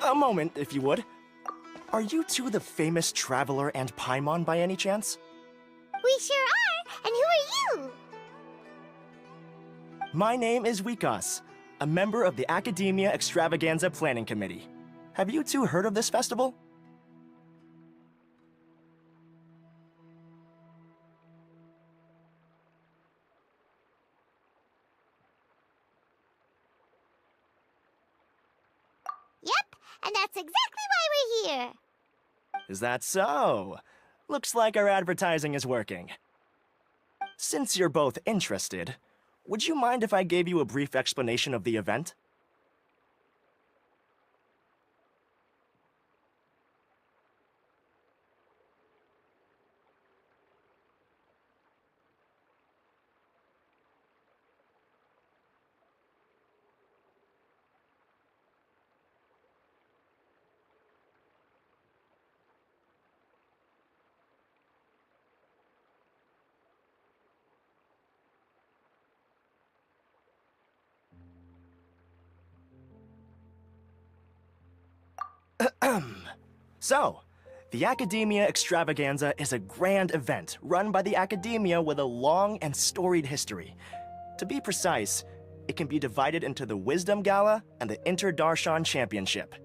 A moment, if you would. Are you two the famous Traveler and Paimon by any chance? We sure are! And who are you? My name is Wikas, a member of the Academia Extravaganza Planning Committee. Have you two heard of this festival? Yep, and that's exactly why we're here. Is that so? Looks like our advertising is working. Since you're both interested, would you mind if I gave you a brief explanation of the event? So, the Academia Extravaganza is a grand event run by the Academia with a long and storied history. To be precise, it can be divided into the Wisdom Gala and the Inter-Darshan Championship.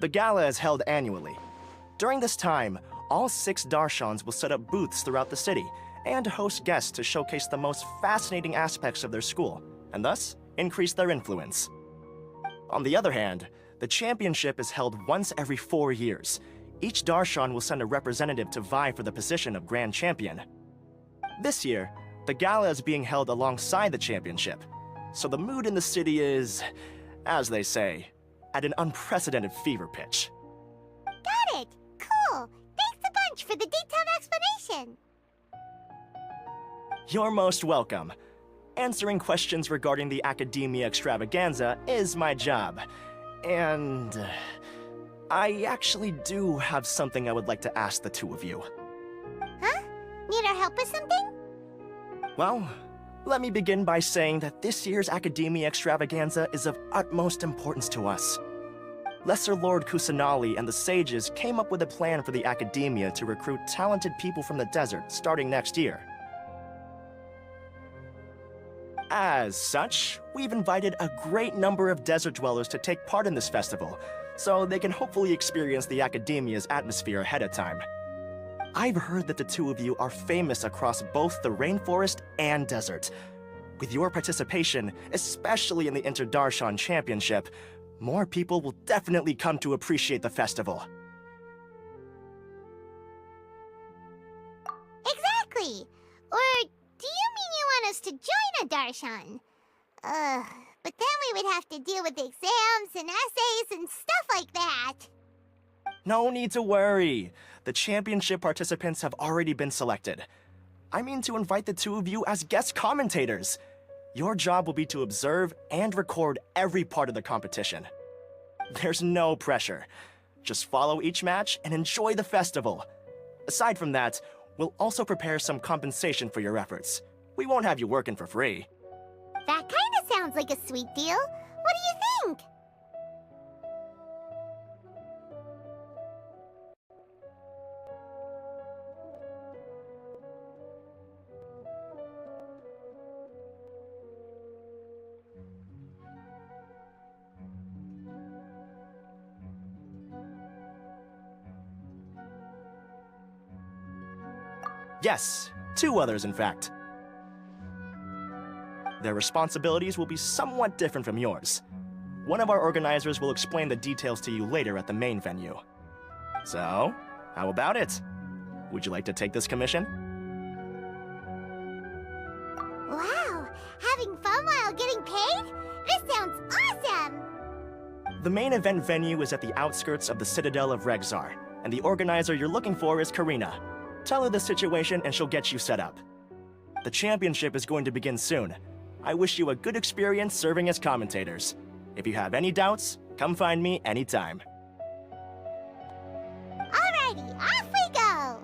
The gala is held annually. During this time, all 6 Darshans will set up booths throughout the city and host guests to showcase the most fascinating aspects of their school, and thus increase their influence. On the other hand, the championship is held once every 4 years. Each Darshan will send a representative to vie for the position of Grand Champion. This year, the gala is being held alongside the championship, so the mood in the city is, as they say, at an unprecedented fever pitch. Got it! Cool! Thanks a bunch for the detailed explanation! You're most welcome. Answering questions regarding the Academia Extravaganza is my job. And I actually do have something I would like to ask the two of you. Huh? Need our help with something? Well, let me begin by saying that this year's Academia Extravaganza is of utmost importance to us. Lesser Lord Kusanali and the sages came up with a plan for the Academia to recruit talented people from the desert starting next year. As such, we've invited a great number of desert dwellers to take part in this festival, so they can hopefully experience the Academia's atmosphere ahead of time. I've heard that the two of you are famous across both the rainforest and desert. With your participation, especially in the Inter-Darshan Championship, more people will definitely come to appreciate the festival. Exactly! Or do you mean you want us to join a Darshan? But then we would have to deal with exams and essays and stuff like that. No need to worry. The championship participants have already been selected. I mean to invite the two of you as guest commentators. Your job will be to observe and record every part of the competition. There's no pressure. Just follow each match and enjoy the festival. Aside from that, we'll also prepare some compensation for your efforts. We won't have you working for free. That kinda sounds like a sweet deal. What do you think? Yes, 2 others in fact. Their responsibilities will be somewhat different from yours. One of our organizers will explain the details to you later at the main venue. So, how about it? Would you like to take this commission? Wow! Having fun while getting paid? This sounds awesome! The main event venue is at the outskirts of the Citadel of Regzar, and the organizer you're looking for is Karina. Tell her the situation and she'll get you set up. The championship is going to begin soon. I wish you a good experience serving as commentators. If you have any doubts, come find me anytime. Alrighty, off we go!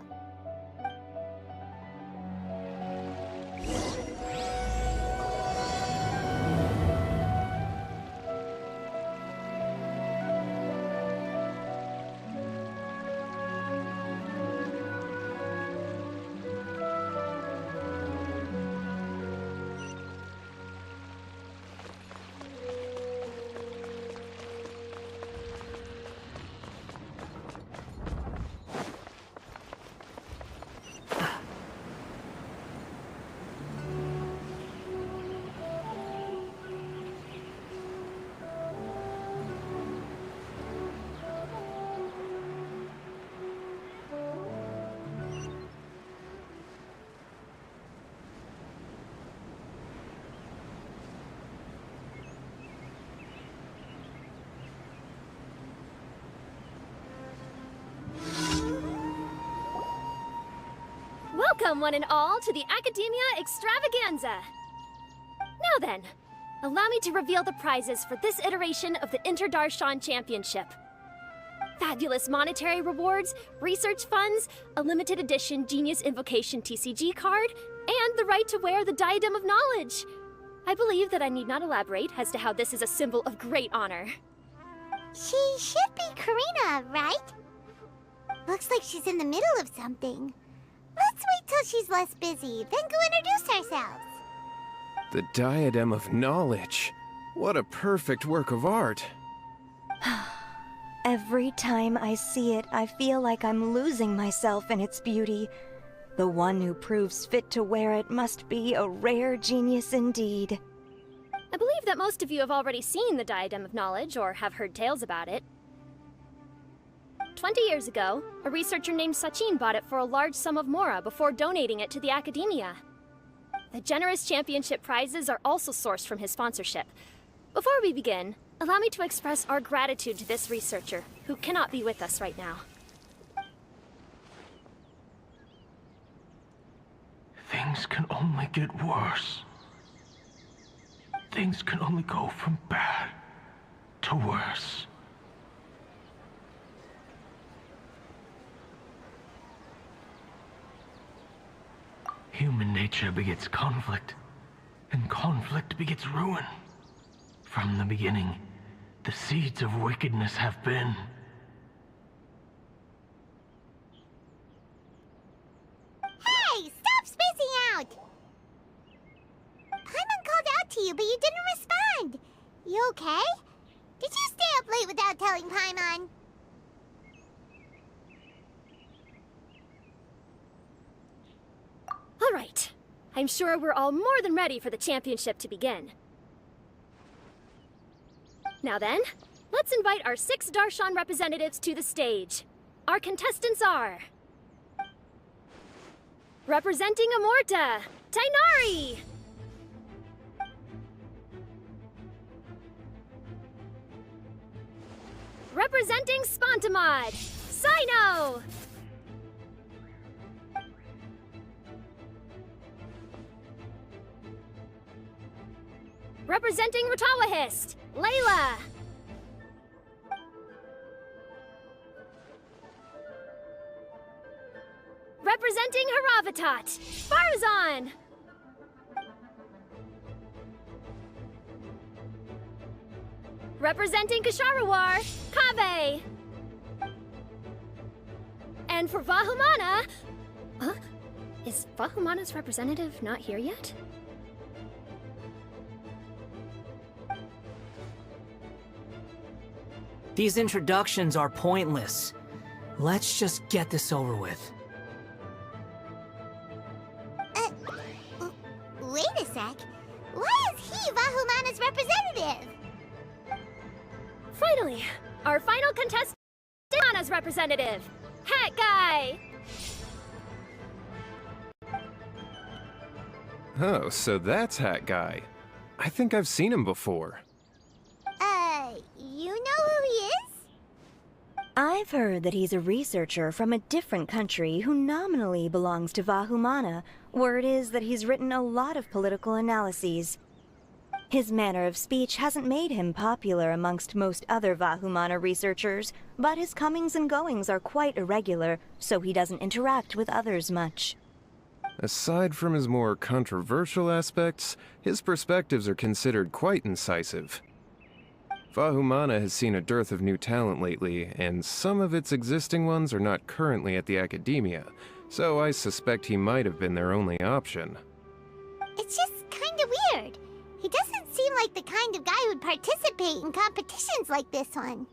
Welcome, one and all, to the Academia Extravaganza! Now then, allow me to reveal the prizes for this iteration of the Inter-Darshan Championship. Fabulous monetary rewards, research funds, a limited edition Genius Invocation TCG card, and the right to wear the Diadem of Knowledge. I believe that I need not elaborate as to how this is a symbol of great honor. She should be Karina, right? Looks like she's in the middle of something. Let's wait till she's less busy, then go introduce ourselves. The Diadem of Knowledge. What a perfect work of art. Every time I see it, I feel like I'm losing myself in its beauty. The one who proves fit to wear it must be a rare genius indeed. I believe that most of you have already seen the Diadem of Knowledge or have heard tales about it. 20 years ago, a researcher named Sachin bought it for a large sum of mora before donating it to the Academia. The generous championship prizes are also sourced from his sponsorship. Before we begin, allow me to express our gratitude to this researcher, who cannot be with us right now. Things can only get worse. Things can only go from bad to worse. Human nature begets conflict, and conflict begets ruin. From the beginning, the seeds of wickedness have been. Hey, stop spacing out! Paimon called out to you, but you didn't respond. You okay? Did you stay up late without telling Paimon? All right. I'm sure we're all more than ready for the championship to begin. Now then, let's invite our 6 Darshan representatives to the stage. Our contestants are... representing Amorta, Tainari! Representing Spontamod, Sino! Representing Ratawahist, Layla! Representing Haravatat, Farazan! Representing Kasharawar, Kaveh! And for Vahumana... Huh? Is Vahumana's representative not here yet? These introductions are pointless. Let's just get this over with. Wait a sec. Why is he Vahumana's representative? Finally, our final contestant, Vahumana's representative, Hat Guy! Oh, so that's Hat Guy. I think I've seen him before. You know who he is? I've heard that he's a researcher from a different country who nominally belongs to Vahumana. Word is that he's written a lot of political analyses. His manner of speech hasn't made him popular amongst most other Vahumana researchers, but his comings and goings are quite irregular, so he doesn't interact with others much. Aside from his more controversial aspects, his perspectives are considered quite incisive. Vahumana has seen a dearth of new talent lately, and some of its existing ones are not currently at the Academia, so I suspect he might have been their only option. It's just kinda weird. He doesn't seem like the kind of guy who'd participate in competitions like this one.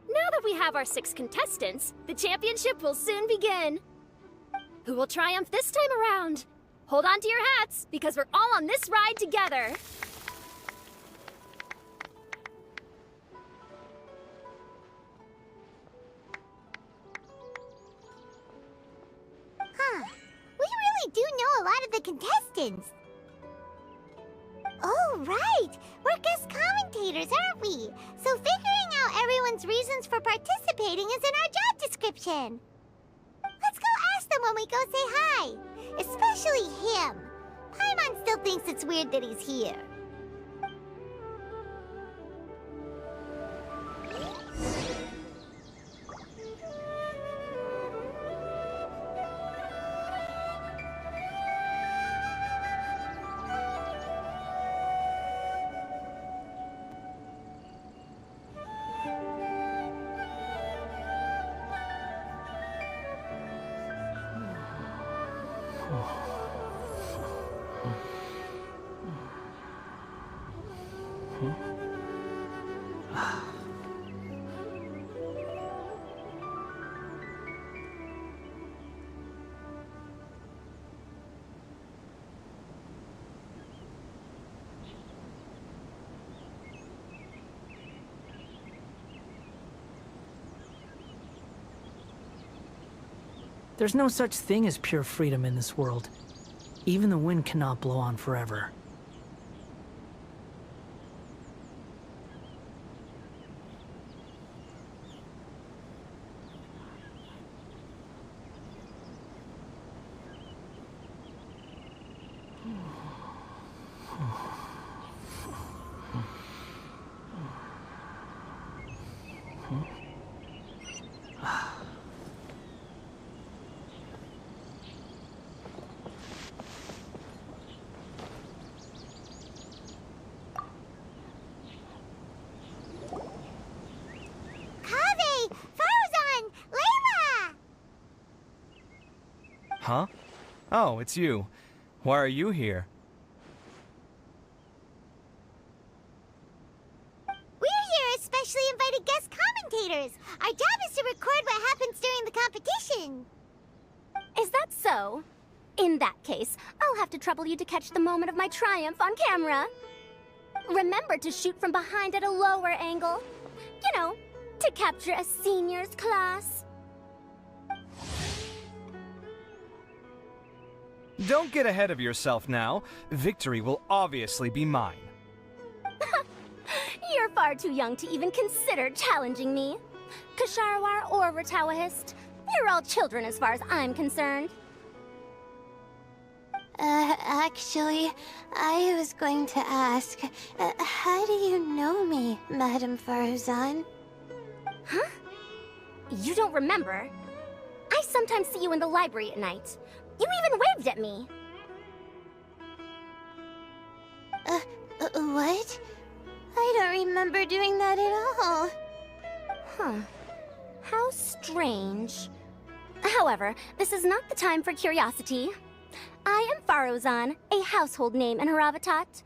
Now that we have our 6 contestants, the championship will soon begin. Who will triumph this time around? hold on to your hats, because we're all on this ride together. Huh. We really do know a lot of the contestants. Oh, right! We're guest commentators, aren't we? So figuring out everyone's reasons for participating is in our job description. Let's go ask them when we go say hi. Especially him. Paimon still thinks it's weird that he's here. There's no such thing as pure freedom in this world. Even the wind cannot blow on forever. Huh? Oh, it's you. Why are you here? We're here as specially invited guest commentators. Our job is to record what happens during the competition. Is that so? In that case, I'll have to trouble you to catch the moment of my triumph on camera. Remember to shoot from behind at a lower angle. You know, to capture a seniors class. Don't get ahead of yourself now. Victory will obviously be mine. You're far too young to even consider challenging me. Kasharawar or Ratawahist, you're all children as far as I'm concerned. Actually, I was going to ask, how do you know me, Madame Faruzan? Huh? You don't remember? I sometimes see you in the library at night. You even waved at me. What? I don't remember doing that at all. Huh. How strange. However, this is not the time for curiosity. I am Faruzan, a household name in Haravatat.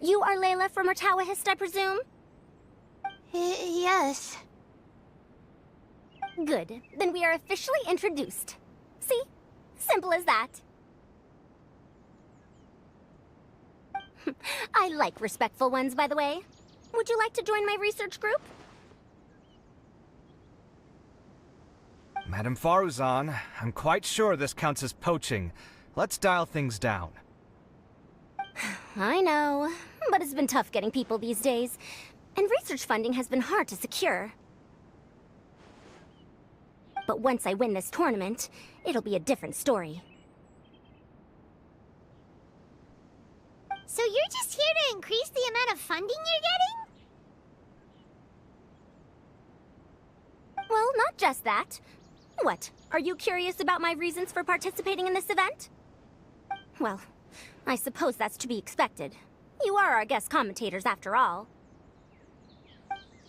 You are Layla from Ratawahist, I presume? Yes. Good. Then we are officially introduced. See? Simple as that. I like respectful ones, by the way. Would you like to join my research group? Madame Faruzan, I'm quite sure this counts as poaching. Let's dial things down. I know, but it's been tough getting people these days. And research funding has been hard to secure. But once I win this tournament, it'll be a different story. So you're just here to increase the amount of funding you're getting? Well, not just that. What, are you curious about my reasons for participating in this event? Well, I suppose that's to be expected. You are our guest commentators after all.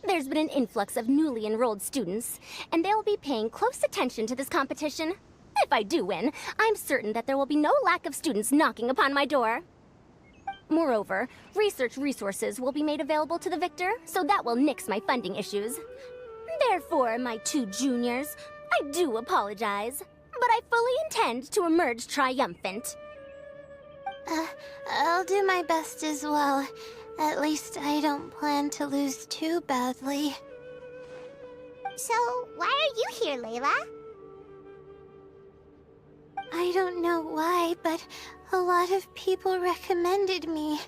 There's been an influx of newly enrolled students, and they'll be paying close attention to this competition. If I do win, I'm certain that there will be no lack of students knocking upon my door. Moreover, research resources will be made available to the victor, so that will nix my funding issues. Therefore, my two juniors, I do apologize, but I fully intend to emerge triumphant. I'll do my best as well. At least I don't plan to lose too badly. So, why are you here, Layla? I don't know why, but a lot of people recommended me.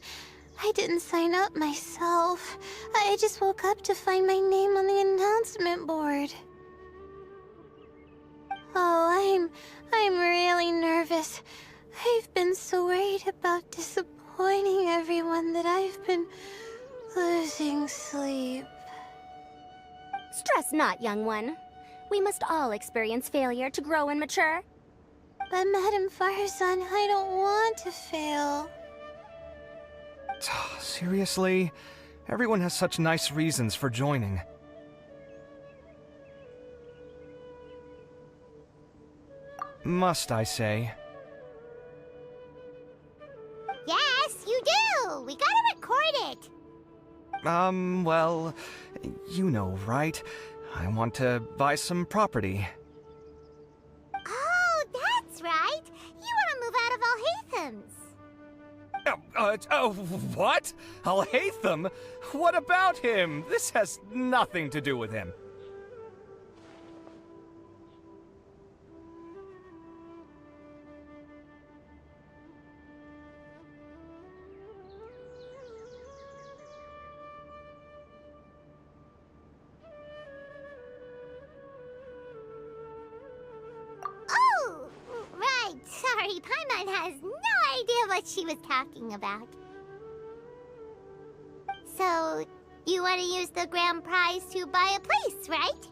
I didn't sign up myself. I just woke up to find my name on the announcement board. Oh, I'm really nervous. I've been so worried about disappointing everyone that I've been losing sleep. Stress not, young one. We must all experience failure to grow and mature. But Madame Farzan, I don't want to fail. Seriously? Everyone has such nice reasons for joining. Must I say? Yes, you do! We gotta record it! Well, you know, right? I want to buy some property. Oh, that's right! You want to move out of Alhatham's. What? Alhaitham? What about him? This has nothing to do with him. Oh, right. Sorry, Paimon has no idea what she was talking about. So, you want to use the grand prize to buy a place, right?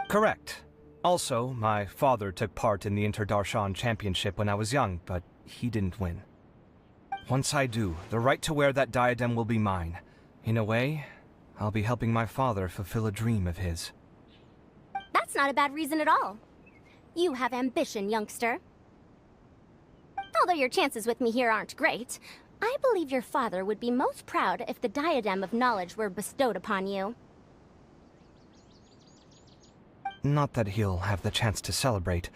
Correct. Also, my father took part in the Interdarshan Championship when I was young, but he didn't win. Once I do, the right to wear that diadem will be mine. In a way, I'll be helping my father fulfill a dream of his. That's not a bad reason at all. You have ambition, youngster. Although your chances with me here aren't great, I believe your father would be most proud if the diadem of knowledge were bestowed upon you. Not that he'll have the chance to celebrate.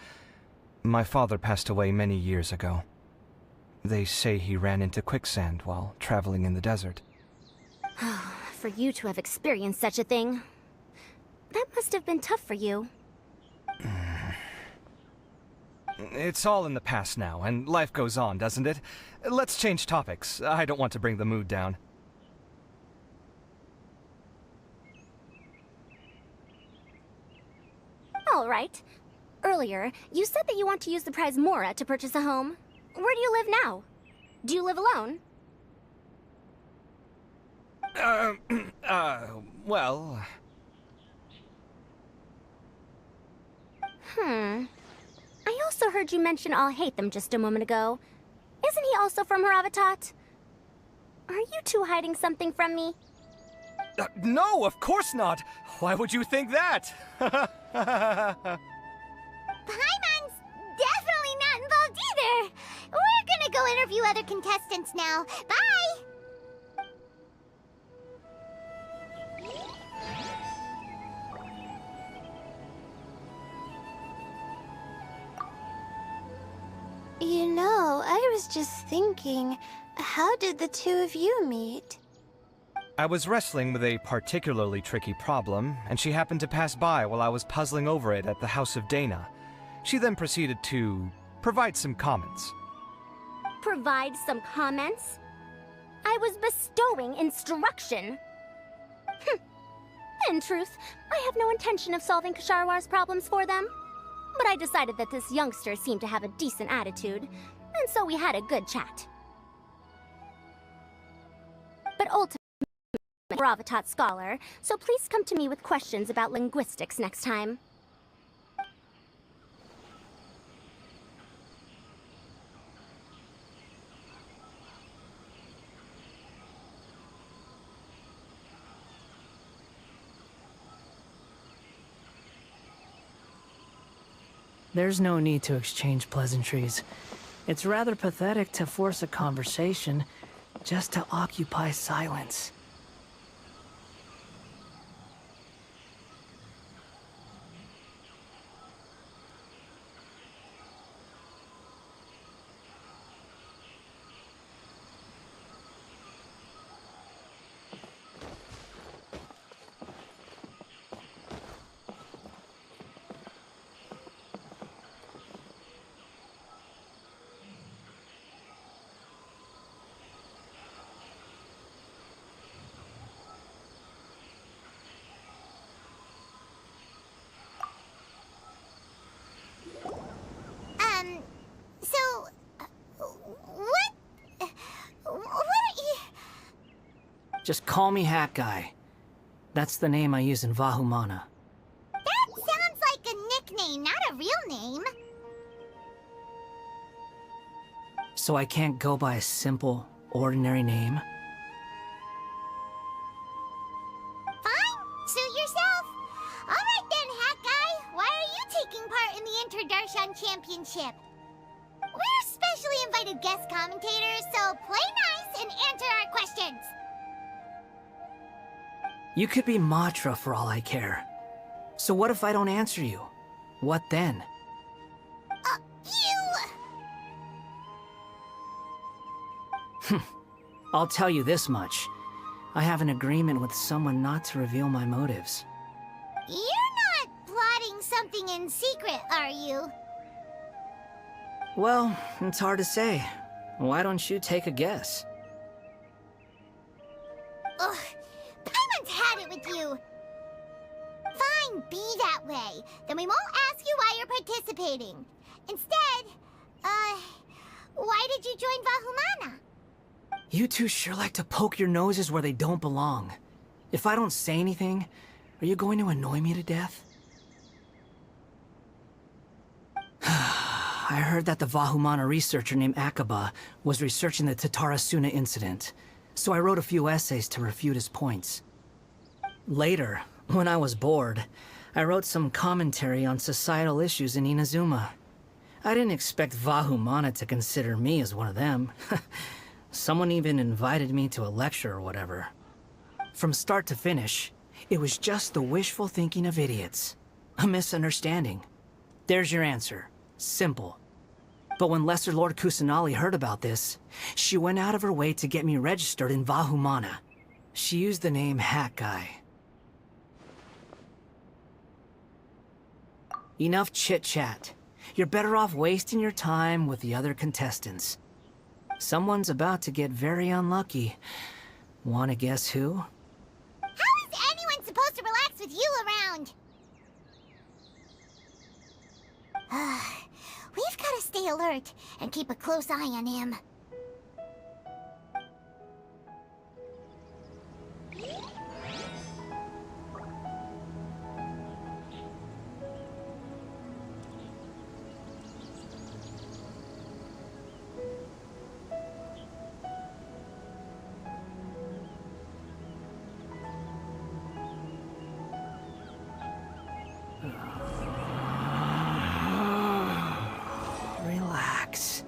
My father passed away many years ago. They say he ran into quicksand while traveling in the desert. For you to have experienced such a thing, that must have been tough for you. It's all in the past now, and life goes on, doesn't it? Let's change topics. I don't want to bring the mood down. All right. Earlier, you said that you want to use the prize Mora to purchase a home. Where do you live now? Do you live alone? Well... I also heard you mention Alhaitham just a moment ago. Isn't he also from Haravatat? Are you two hiding something from me? No, of course not! Why would you think that? Paimon's definitely not involved either! We're gonna go interview other contestants now. Bye! You know, I was just thinking, how did the two of you meet? I was wrestling with a particularly tricky problem, and she happened to pass by while I was puzzling over it at the House of Dana. She then proceeded to provide some comments. Provide some comments? I was bestowing instruction. In truth, I have no intention of solving Kasharwar's problems for them. But I decided that this youngster seemed to have a decent attitude, and so we had a good chat. But ultimately, I'm a Haravatat scholar, so please come to me with questions about linguistics next time. There's no need to exchange pleasantries. It's rather pathetic to force a conversation just to occupy silence. Just call me Hat Guy. That's the name I use in Vahumana. That sounds like a nickname, not a real name. So I can't go by a simple, ordinary name? Fine, suit yourself. All right then, Hat Guy. Why are you taking part in the Interdarshan Championship? We're specially invited guest commentators, so play nice and answer our questions. You could be Matra for all I care. So what if I don't answer you? What then? I'll tell you this much. I have an agreement with someone not to reveal my motives. You're not plotting something in secret, are you? Well, it's hard to say. Why don't you take a guess? Ugh, Paimon's had it with you. Fine, be that way. Then we won't ask you why you're participating. Instead, why did you join Vahumana? You two sure like to poke your noses where they don't belong. If I don't say anything, are you going to annoy me to death? I heard that the Vahumana researcher named Akaba was researching the Tatarasuna incident, so I wrote a few essays to refute his points. Later, when I was bored, I wrote some commentary on societal issues in Inazuma. I didn't expect Vahumana to consider me as one of them. Someone even invited me to a lecture or whatever. From start to finish, it was just the wishful thinking of idiots. A misunderstanding. There's your answer. Simple. But when Lesser Lord Kusanali heard about this, she went out of her way to get me registered in Vahumana. She used the name Hat Guy. Enough chit-chat. You're better off wasting your time with the other contestants. Someone's about to get very unlucky. Wanna guess who? How is anyone supposed to relax with you around? We've gotta stay alert and keep a close eye on him. Relax.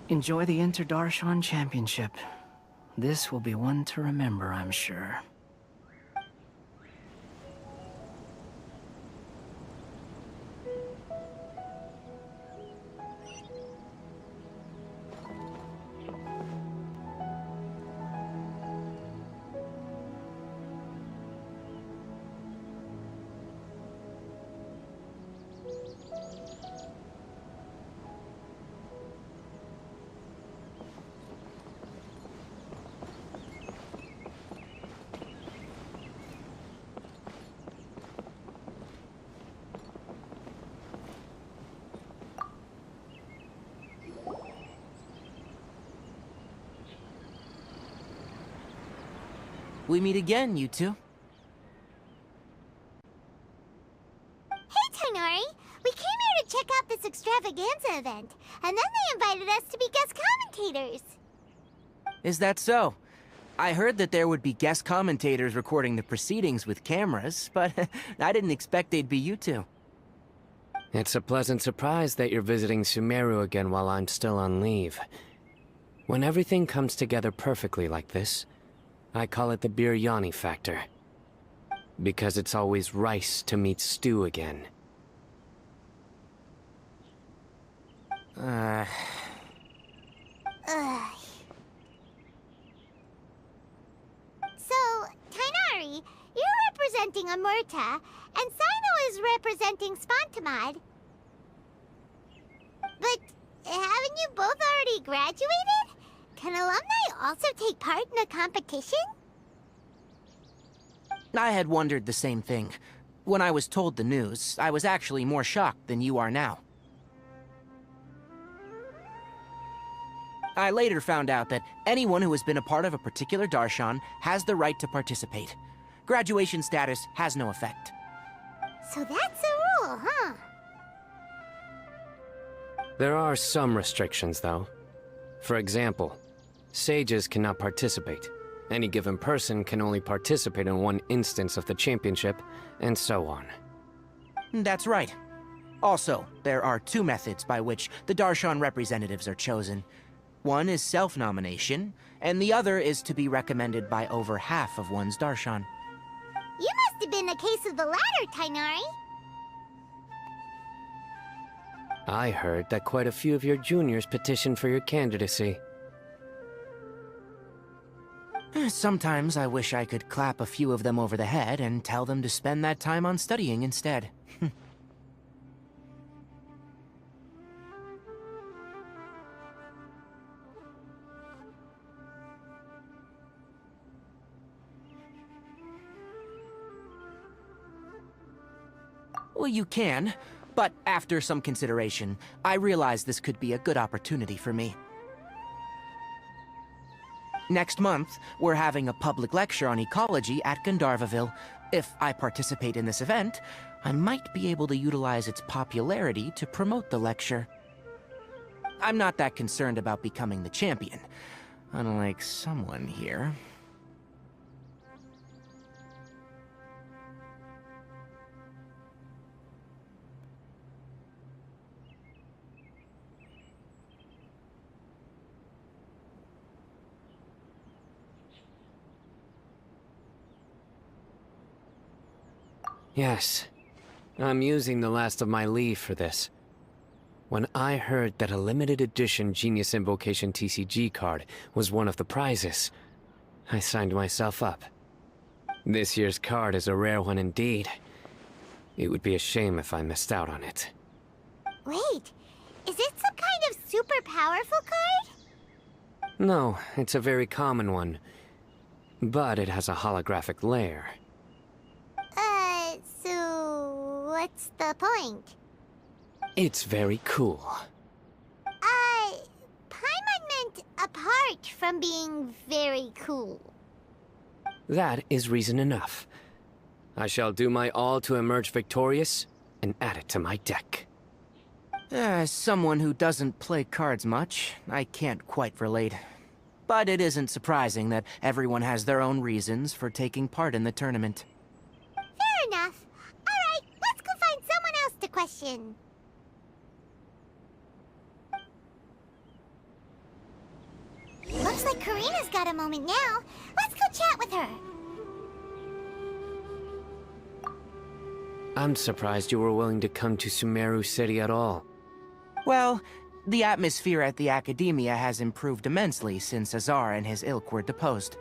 Enjoy the Interdarshan Championship. This will be one to remember, I'm sure. We meet again, you two. Hey, Tonori! We came here to check out this extravaganza event, and then they invited us to be guest commentators. Is that so? I heard that there would be guest commentators recording the proceedings with cameras, but I didn't expect they'd be you two. It's a pleasant surprise that you're visiting Sumeru again while I'm still on leave. When everything comes together perfectly like this, I call it the biryani factor. Because it's always rice to meet stew again. Ugh. So, Tainari, you're representing Amurta, and Sino is representing Spantamad. But haven't you both already graduated? Can alumni also take part in a competition? I had wondered the same thing. When I was told the news, I was actually more shocked than you are now. I later found out that anyone who has been a part of a particular darshan has the right to participate. Graduation status has no effect. So that's a rule, huh? There are some restrictions, though. For example, sages cannot participate. Any given person can only participate in one instance of the championship, and so on. That's right. Also, there are two methods by which the darshan representatives are chosen. One is self-nomination, and the other is to be recommended by over half of one's darshan. You must have been a case of the latter, Tainari. I heard that quite a few of your juniors petitioned for your candidacy. Sometimes I wish I could clap a few of them over the head and tell them to spend that time on studying instead. Well, you can, but after some consideration, I realized this could be a good opportunity for me. Next month, we're having a public lecture on ecology at Gandharvaville. If I participate in this event, I might be able to utilize its popularity to promote the lecture. I'm not that concerned about becoming the champion, unlike someone here. Yes, I'm using the last of my leave for this. When I heard that a limited edition Genius Invocation TCG card was one of the prizes, I signed myself up. This year's card is a rare one indeed. It would be a shame if I missed out on it. Wait, is it some kind of super powerful card? No, it's a very common one. But it has a holographic layer. So what's the point? It's very cool. Paimon meant apart from being very cool. That is reason enough. I shall do my all to emerge victorious and add it to my deck. As someone who doesn't play cards much, I can't quite relate. But it isn't surprising that everyone has their own reasons for taking part in the tournament. Fair enough. Alright, let's go find someone else to question. Looks like Karina's got a moment now. Let's go chat with her. I'm surprised you were willing to come to Sumeru City at all. Well, the atmosphere at the Academia has improved immensely since Azar and his ilk were deposed.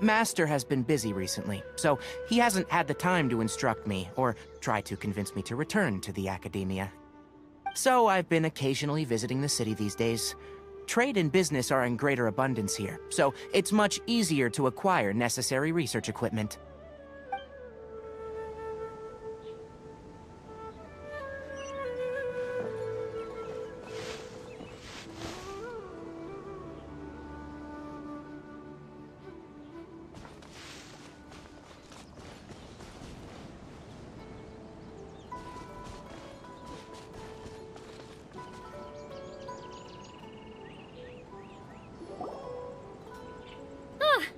Master has been busy recently, so he hasn't had the time to instruct me or try to convince me to return to the Academia. So I've been occasionally visiting the city these days. Trade and business are in greater abundance here, so it's much easier to acquire necessary research equipment.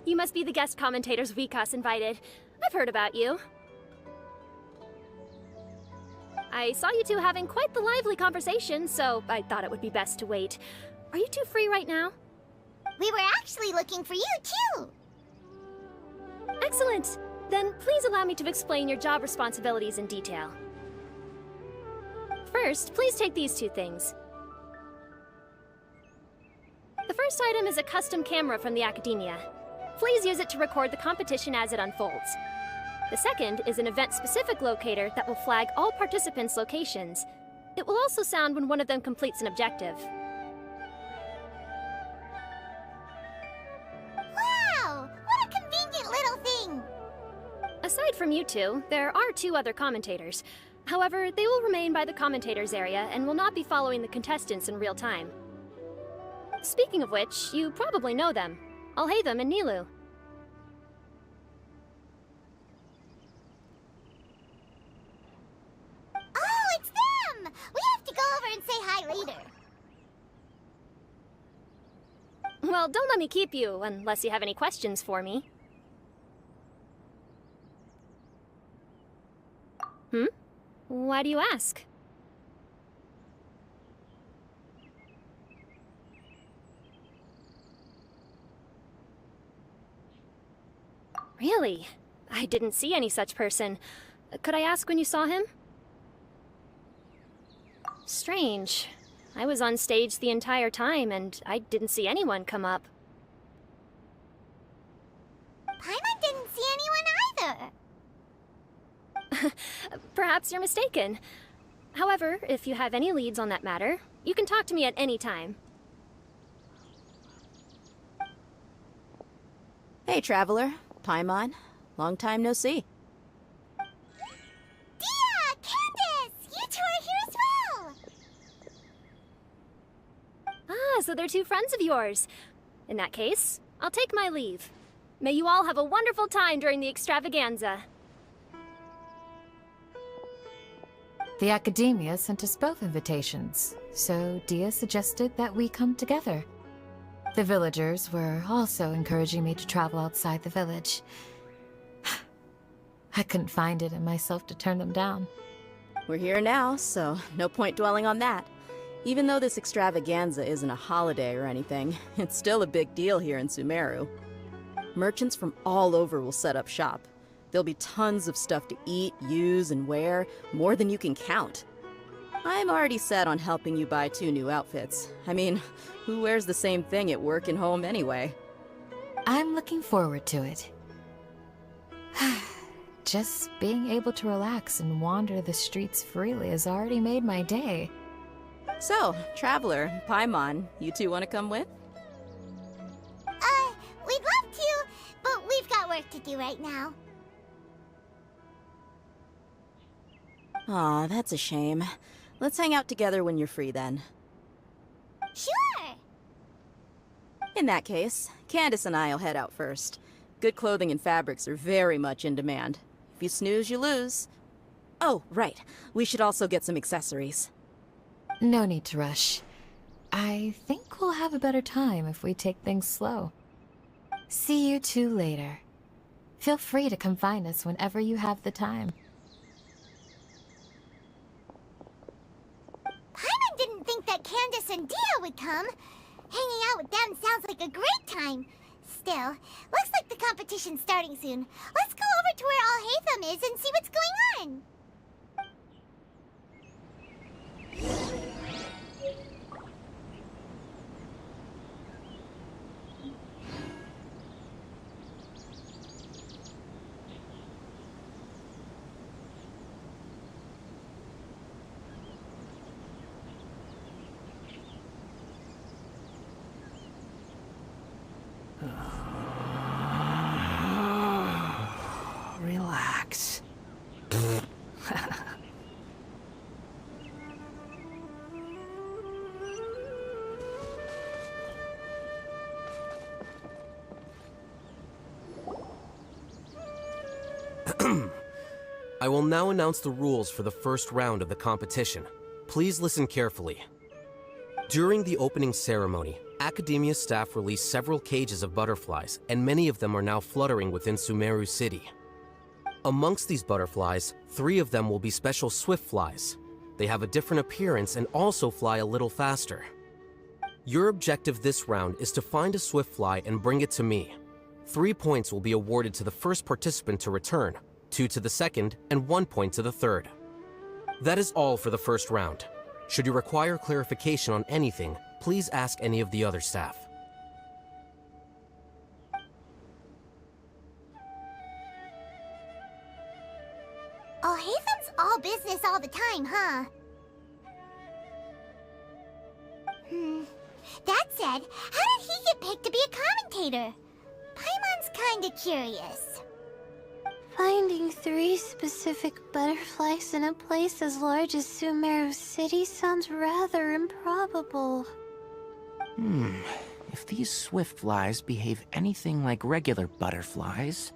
You must be the guest commentators Wikas invited. I've heard about you. I saw you two having quite the lively conversation, so I thought it would be best to wait. Are you two free right now? We were actually looking for you, too. Excellent! Then please allow me to explain your job responsibilities in detail. First, please take these two things. The first item is a custom camera from the Academia. Please use it to record the competition as it unfolds. The second is an event-specific locator that will flag all participants' locations. It will also sound when one of them completes an objective. Wow! What a convenient little thing! Aside from you two, there are 2 other commentators. However, they will remain by the commentators area and will not be following the contestants in real time. Speaking of which, you probably know them. Alhaitham and Nilu. Oh, it's them! We have to go over and say hi later. Well, don't let me keep you, unless you have any questions for me. Why do you ask? Really? I didn't see any such person. Could I ask when you saw him? Strange. I was on stage the entire time, and I didn't see anyone come up. Paimon didn't see anyone either. Perhaps you're mistaken. However, if you have any leads on that matter, you can talk to me at any time. Hey, Traveler. Paimon. Long time no see. Dia! Candace! You two are here as well! Ah, so they're 2 friends of yours. In that case, I'll take my leave. May you all have a wonderful time during the extravaganza. The Academia sent us both invitations, so Dia suggested that we come together. The villagers were also encouraging me to travel outside the village. I couldn't find it in myself to turn them down. We're here now, so no point dwelling on that. Even though this extravaganza isn't a holiday or anything, it's still a big deal here in Sumeru. Merchants from all over will set up shop. There'll be tons of stuff to eat, use, and wear, more than you can count. I'm already set on helping you buy 2 new outfits. I mean, who wears the same thing at work and home anyway? I'm looking forward to it. Just being able to relax and wander the streets freely has already made my day. So, Traveler, Paimon, you 2 want to come with? We'd love to, but we've got work to do right now. Aw, that's a shame. Let's hang out together when you're free then. Sure! In that case, Candace and I'll head out first. Good clothing and fabrics are very much in demand. If you snooze, you lose. Oh, right. We should also get some accessories. No need to rush. I think we'll have a better time if we take things slow. See you 2 later. Feel free to come find us whenever you have the time. Paimon didn't think that Candace and Dia would come. Hanging out with them sounds like a great time. Still, looks like the competition's starting soon. Let's go over to where Alhaitham is and see what's going on. Relax. I will now announce the rules for the first round of the competition. Please listen carefully. During the opening ceremony, Academia staff released several cages of butterflies, and many of them are now fluttering within Sumeru City. Amongst these butterflies, 3 of them will be special swift flies. They have a different appearance and also fly a little faster. Your objective this round is to find a swift fly and bring it to me. 3 points will be awarded to the first participant to return, 2 to the second, and 1 point to the third. That is all for the first round. Should you require clarification on anything, please ask any of the other staff. business all the time, huh? That said, how did he get picked to be a commentator? Paimon's kinda curious. Finding 3 specific butterflies in a place as large as Sumeru City sounds rather improbable. If these swift flies behave anything like regular butterflies...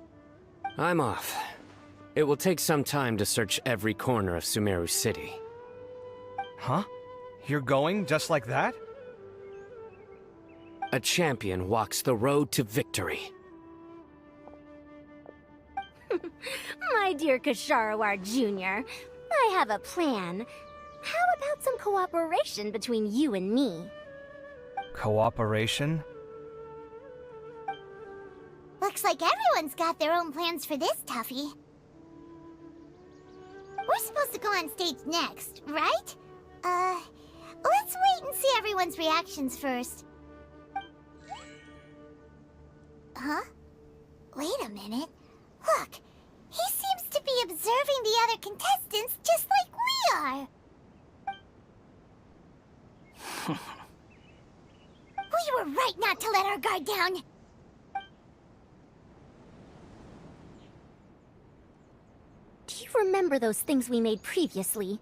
I'm off. It will take some time to search every corner of Sumeru City. Huh? You're going just like that? A champion walks the road to victory. My dear Kasharawar Jr., I have a plan. How about some cooperation between you and me? Cooperation? Looks like everyone's got their own plans for this, Tuffy. We're supposed to go on stage next, right? Let's wait and see everyone's reactions first. Huh? Wait a minute. Look, he seems to be observing the other contestants just like we are. We were right not to let our guard down. Do you remember those things we made previously?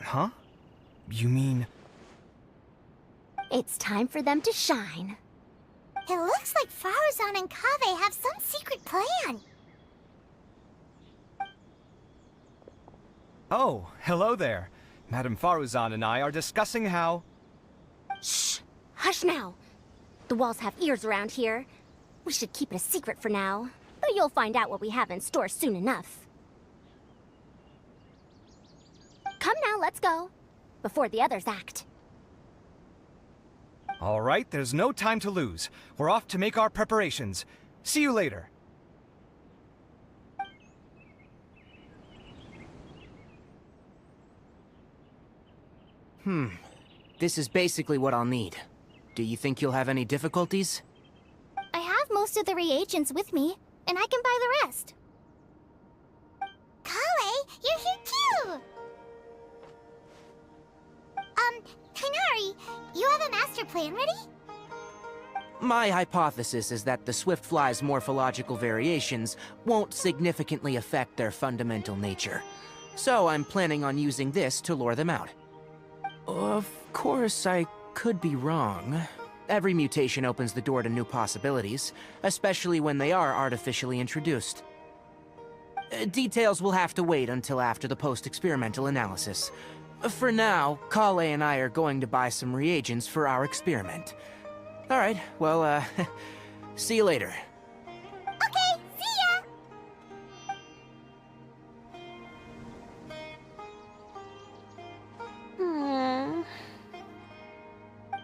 Huh? You mean... It's time for them to shine. It looks like Faruzan and Kaveh have some secret plan. Oh, hello there. Madame Faruzan and I are discussing how... Shh! Hush now! The walls have ears around here. We should keep it a secret for now, though you'll find out what we have in store soon enough. Come now, let's go. Before the others act. All right, there's no time to lose. We're off to make our preparations. See you later. This is basically what I'll need. Do you think you'll have any difficulties? I have most of the reagents with me, and I can buy the rest. Kale, you're here too! Kainari, you have a master plan ready? My hypothesis is that the swift fly's morphological variations won't significantly affect their fundamental nature. So I'm planning on using this to lure them out. Of course, I could be wrong. Every mutation opens the door to new possibilities, especially when they are artificially introduced. Details will have to wait until after the post-experimental analysis. For now, Kale and I are going to buy some reagents for our experiment. Alright, well, see you later. Okay, see ya!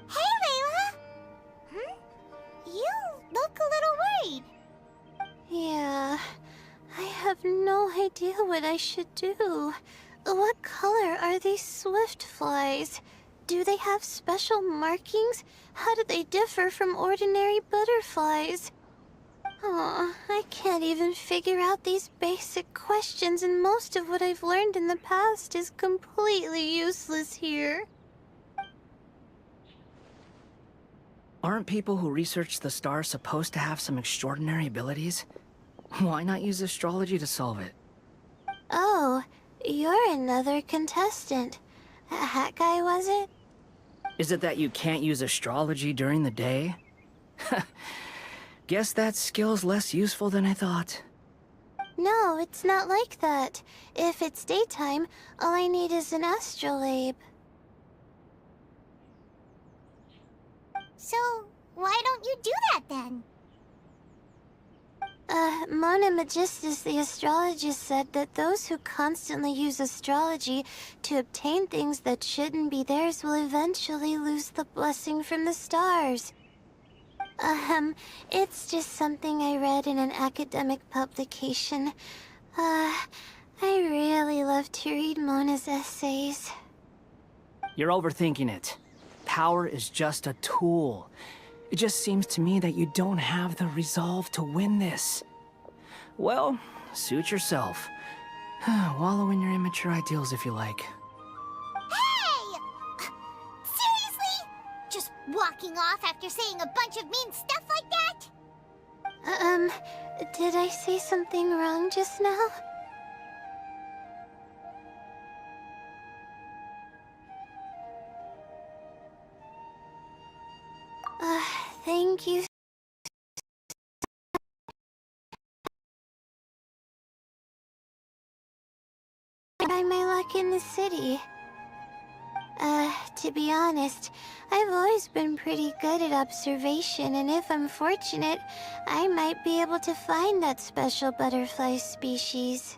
Hey, Layla! You look a little worried. Yeah, I have no idea what I should do. What color are these swift flies? Do they have special markings? How do they differ from ordinary butterflies? Oh, I can't even figure out these basic questions, and most of what I've learned in the past is completely useless here. Aren't people who research the stars supposed to have some extraordinary abilities? Why not use astrology to solve it? Oh, you're another contestant. Hat guy, was it? Is it that you can't use astrology during the day? Guess that skill's less useful than I thought. No, it's not like that. If it's daytime, all I need is an astrolabe. So, why don't you do that then? Mona Magistus, the astrologist, said that those who constantly use astrology to obtain things that shouldn't be theirs will eventually lose the blessing from the stars. It's just something I read in an academic publication. I really love to read Mona's essays. You're overthinking it. Power is just a tool. It just seems to me that you don't have the resolve to win this. Well, suit yourself. Wallow in your immature ideals if you like. Hey! Seriously? Just walking off after saying a bunch of mean stuff like that? Did I say something wrong just now? Thank you. Try my luck in the city. To be honest, I've always been pretty good at observation, and if I'm fortunate, I might be able to find that special butterfly species.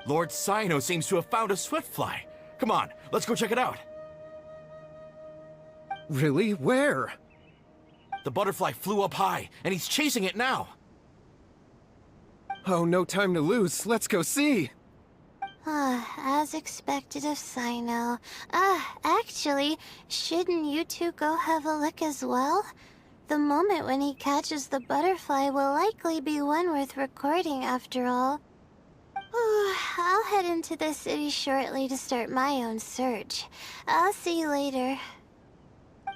Lord Cyno seems to have found a swiftfly. Come on, let's go check it out. Really? Where? The butterfly flew up high, and he's chasing it now. Oh, no time to lose. Let's go see. As expected of Cyno. Actually, shouldn't you two go have a look as well? The moment when he catches the butterfly will likely be one worth recording after all. I'll head into the city shortly to start my own search. I'll see you later.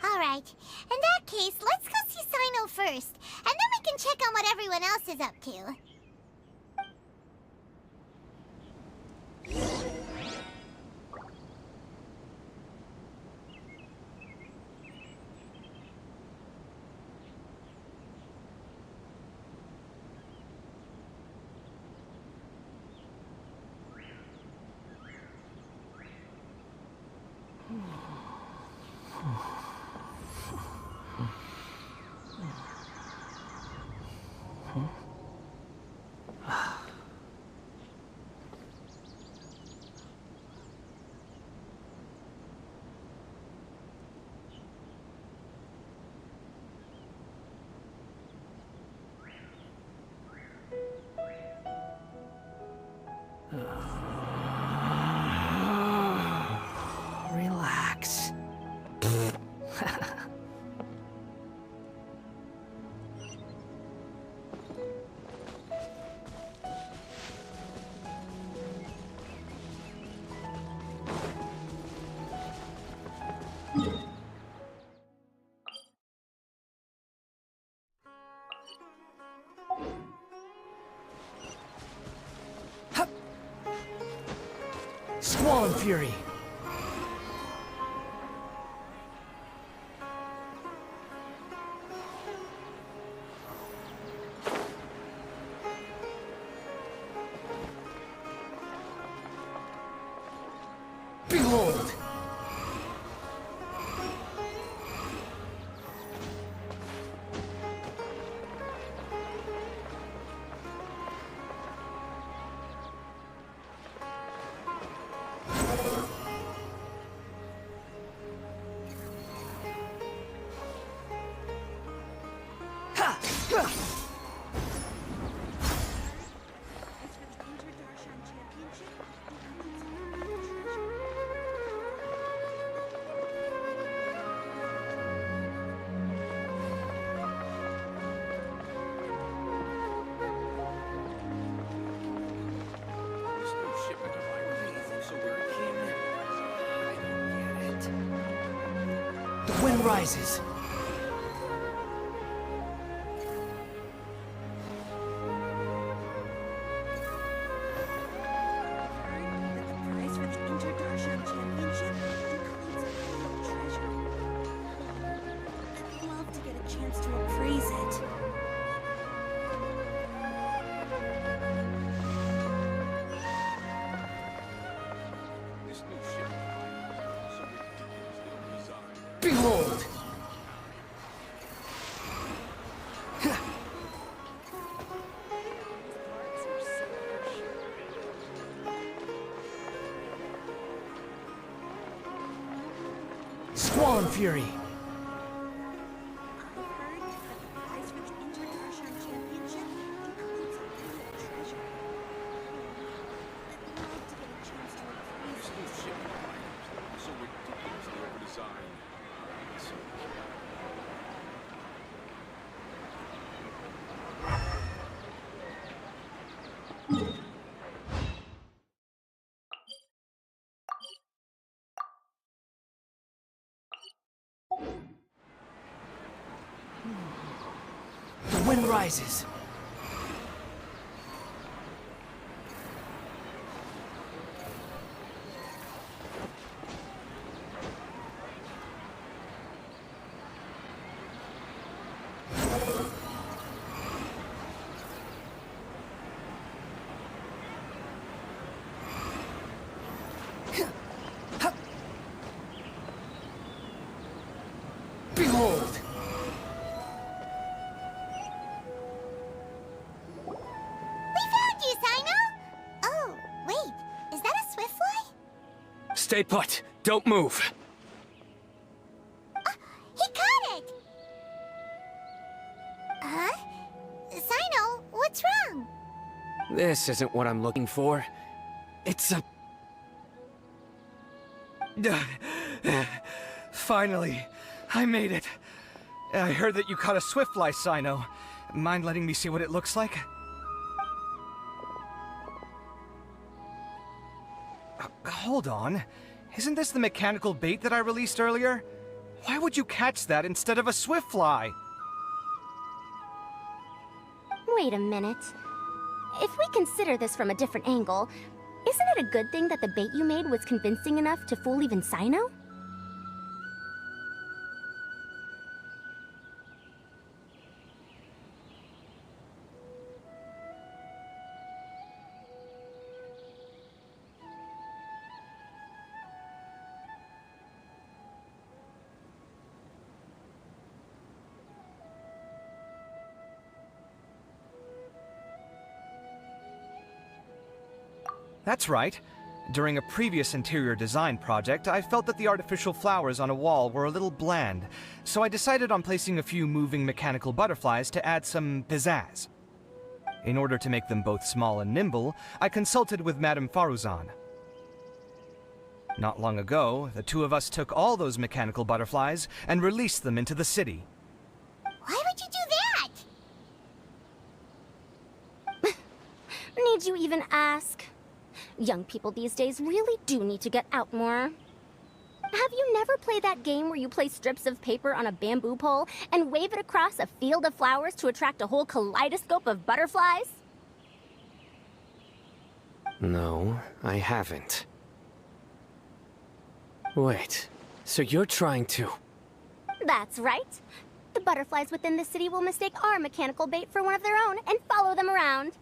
Alright, in that case, let's go see Cyno first, and then we can check on what everyone else is up to. Relax. Squall Fury. Behold! The wind rises. Behold! Squall Fury! wind rises. Behold! We found you, Sino! Oh, wait. Is that a swiftfly? Stay put. Don't move. He caught it! Huh? Sino, what's wrong? This isn't what I'm looking for. It's a... Finally, I made it. I heard that you caught a swiftfly, Sino. Mind letting me see what it looks like? Hold on. Isn't this the mechanical bait that I released earlier? Why would you catch that instead of a swiftfly? Wait a minute. If we consider this from a different angle, isn't it a good thing that the bait you made was convincing enough to fool even Sino? That's right. During a previous interior design project, I felt that the artificial flowers on a wall were a little bland, so I decided on placing a few moving mechanical butterflies to add some pizzazz. In order to make them both small and nimble, I consulted with Madame Faruzan. Not long ago, the two of us took all those mechanical butterflies and released them into the city. Why would you do that? Need you even ask? Young people these days really do need to get out more. Have you never played that game where you place strips of paper on a bamboo pole and wave it across a field of flowers to attract a whole kaleidoscope of butterflies? No, I haven't. Wait, so you're trying to... That's right. The butterflies within the city will mistake our mechanical bait for one of their own and follow them around.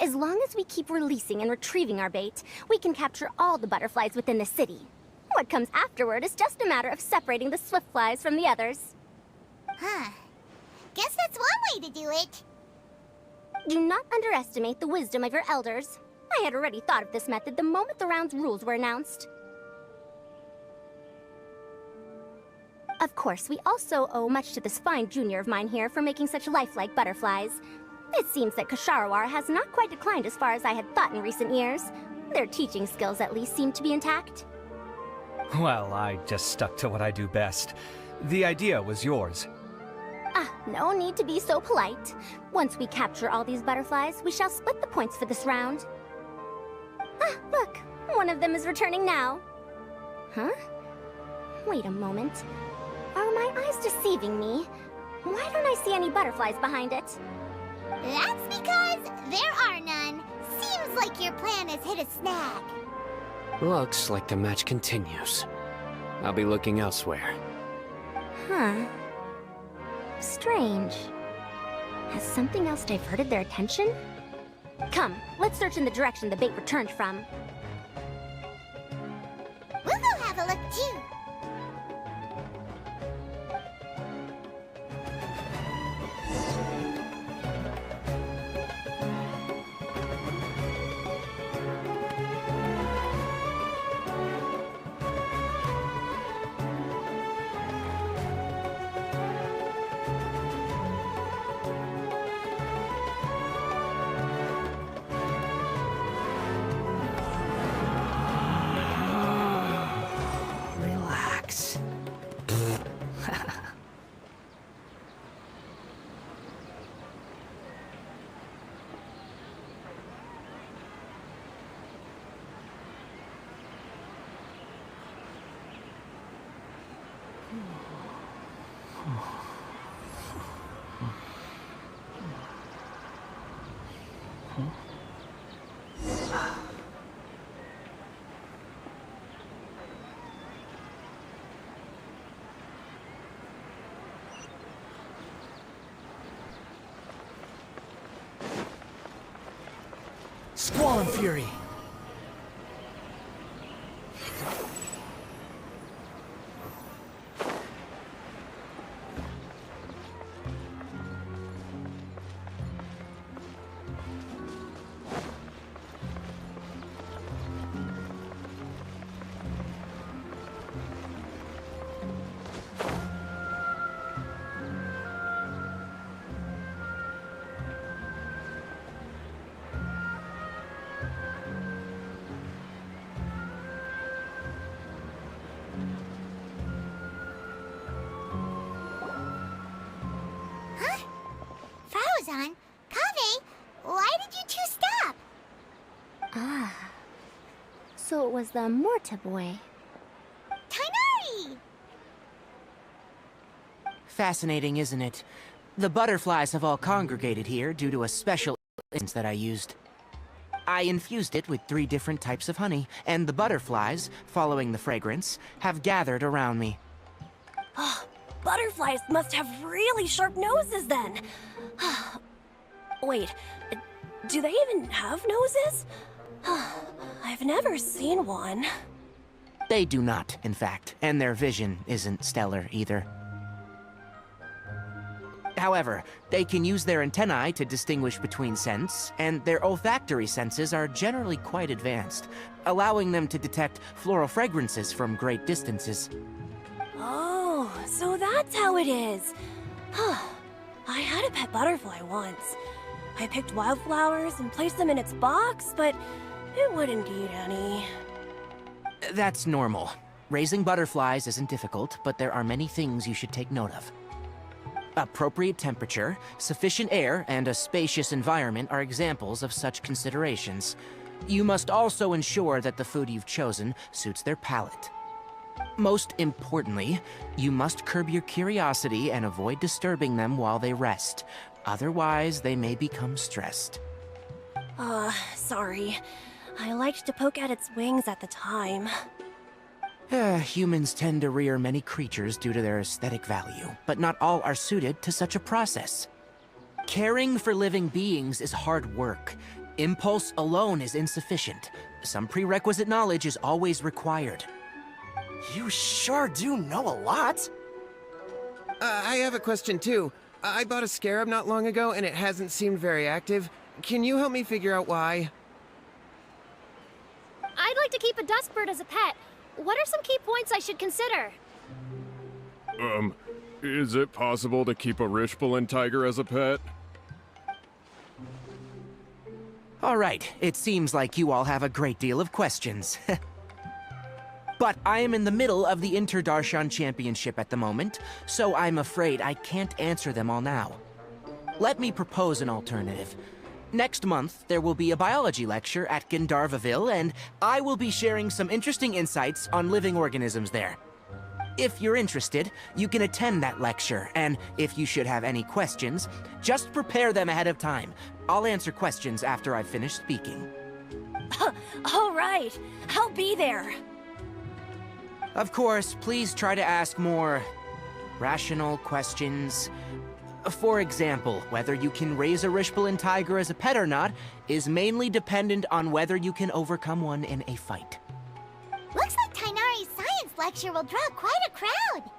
As long as we keep releasing and retrieving our bait, we can capture all the butterflies within the city. What comes afterward is just a matter of separating the swiftflies from the others. Huh. Guess that's one way to do it. Do not underestimate the wisdom of your elders. I had already thought of this method the moment the round's rules were announced. Of course, we also owe much to this fine junior of mine here for making such lifelike butterflies. It seems that Ksharawar has not quite declined as far as I had thought in recent years. Their teaching skills at least seem to be intact. Well, I just stuck to what I do best. The idea was yours. No need to be so polite. Once we capture all these butterflies, we shall split the points for this round. Look, one of them is returning now. Huh? Wait a moment. Are my eyes deceiving me? Why don't I see any butterflies behind it? That's because there are none. Seems like your plan has hit a snag. Looks like the match continues. I'll be looking elsewhere. Huh. Strange. Has something else diverted their attention? Come, let's search in the direction the bait returned from. We'll go have a look too. Squall and Fury. Faruzan, Kaveh, why did you two stop? Ah. So it was the Morta boy. Tainari! Fascinating, isn't it? The butterflies have all congregated here due to a special instance that I used. I infused it with 3 different types of honey, and the butterflies, following the fragrance, have gathered around me. Oh, butterflies must have really sharp noses then. Wait, do they even have noses? I've never seen one. They do not, in fact, and their vision isn't stellar either. However, they can use their antennae to distinguish between scents, and their olfactory senses are generally quite advanced, allowing them to detect floral fragrances from great distances. Oh, so that's how it is. I had a pet butterfly once. I picked wildflowers and placed them in its box, but it wouldn't eat any. That's normal. Raising butterflies isn't difficult, but there are many things you should take note of. Appropriate temperature, sufficient air, and a spacious environment are examples of such considerations. You must also ensure that the food you've chosen suits their palate. Most importantly, you must curb your curiosity and avoid disturbing them while they rest. Otherwise, they may become stressed. Sorry. I liked to poke at its wings at the time. Humans tend to rear many creatures due to their aesthetic value, but not all are suited to such a process. Caring for living beings is hard work. Impulse alone is insufficient. Some prerequisite knowledge is always required. You sure do know a lot. I have a question too. I bought a scarab not long ago and it hasn't seemed very active. Can you help me figure out why? I'd like to keep a dustbird as a pet. What are some key points I should consider? Is it possible to keep a Rishbalin tiger as a pet? All right, it seems like you all have a great deal of questions. But I am in the middle of the Inter-Darshan Championship at the moment, so I'm afraid I can't answer them all now. Let me propose an alternative. Next month, there will be a biology lecture at Gandharvaville, and I will be sharing some interesting insights on living organisms there. If you're interested, you can attend that lecture, and if you should have any questions, just prepare them ahead of time. I'll answer questions after I've finished speaking. All right, I'll be there. Of course, please try to ask more rational questions. For example, whether you can raise a Rishbalin tiger as a pet or not is mainly dependent on whether you can overcome one in a fight. Looks like Tainari's science lecture will draw quite a crowd.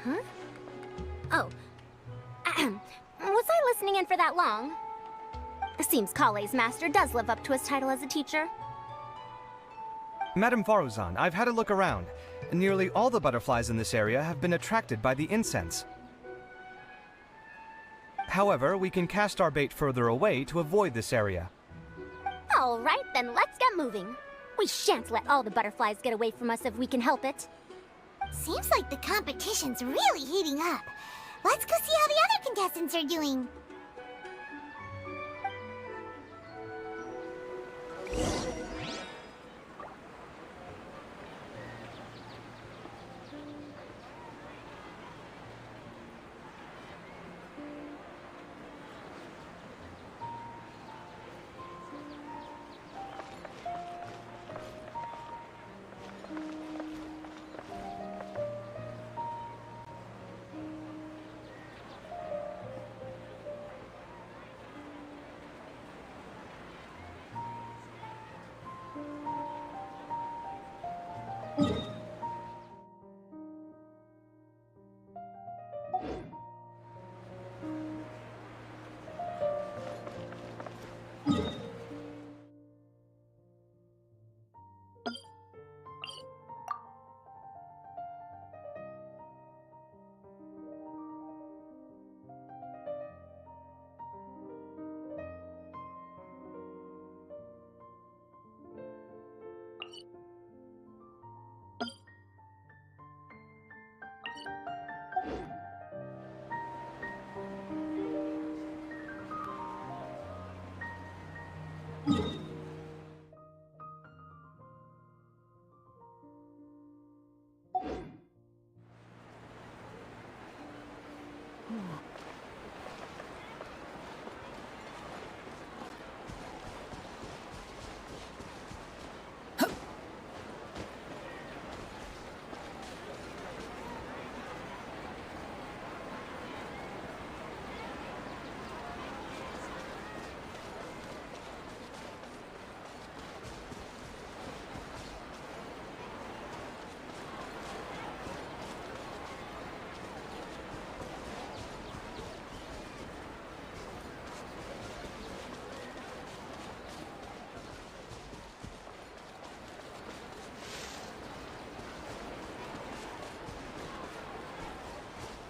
Huh? Oh. Was I listening in for that long? Seems Kale's master does live up to his title as a teacher. Madam Faruzan, I've had a look around. Nearly all the butterflies in this area have been attracted by the incense. However, we can cast our bait further away to avoid this area. All right, then let's get moving. We shan't let all the butterflies get away from us if we can help it. Seems like the competition's really heating up. Let's go see how the other contestants are doing.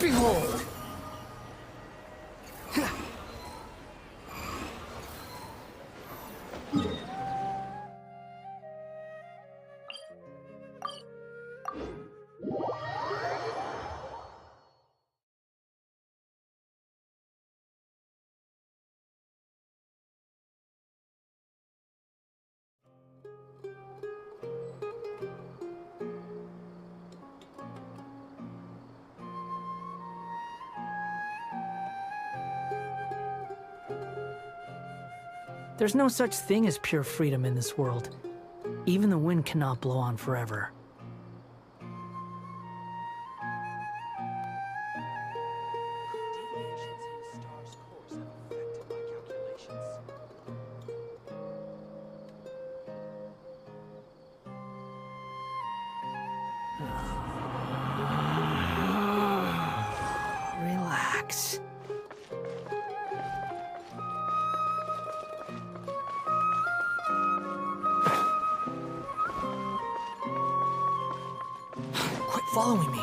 Behold! There's no such thing as pure freedom in this world. Even the wind cannot blow on forever. Relax. Quit following me.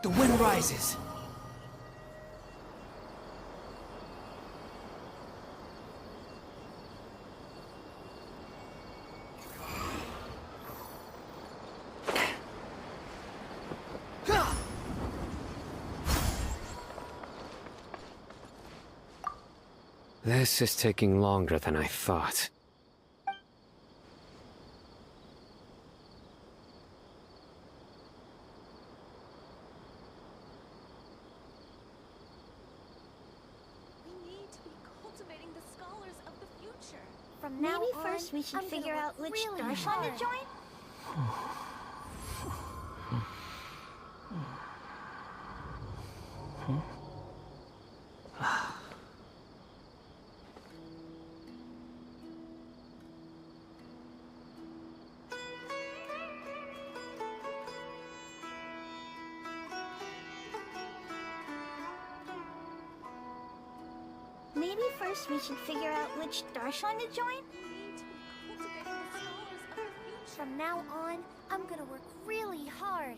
The wind rises. This is taking longer than I thought. From now Maybe first we should figure out which really darshan to join? Maybe first we should figure out which darshan to join? From now on, I'm gonna work really hard.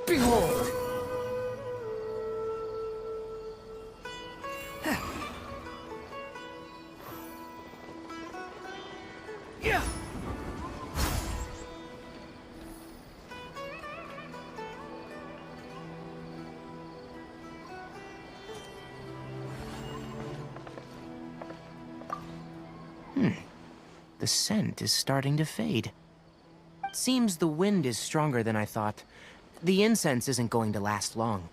Behold! Yeah. The scent is starting to fade. Seems the wind is stronger than I thought. The incense isn't going to last long.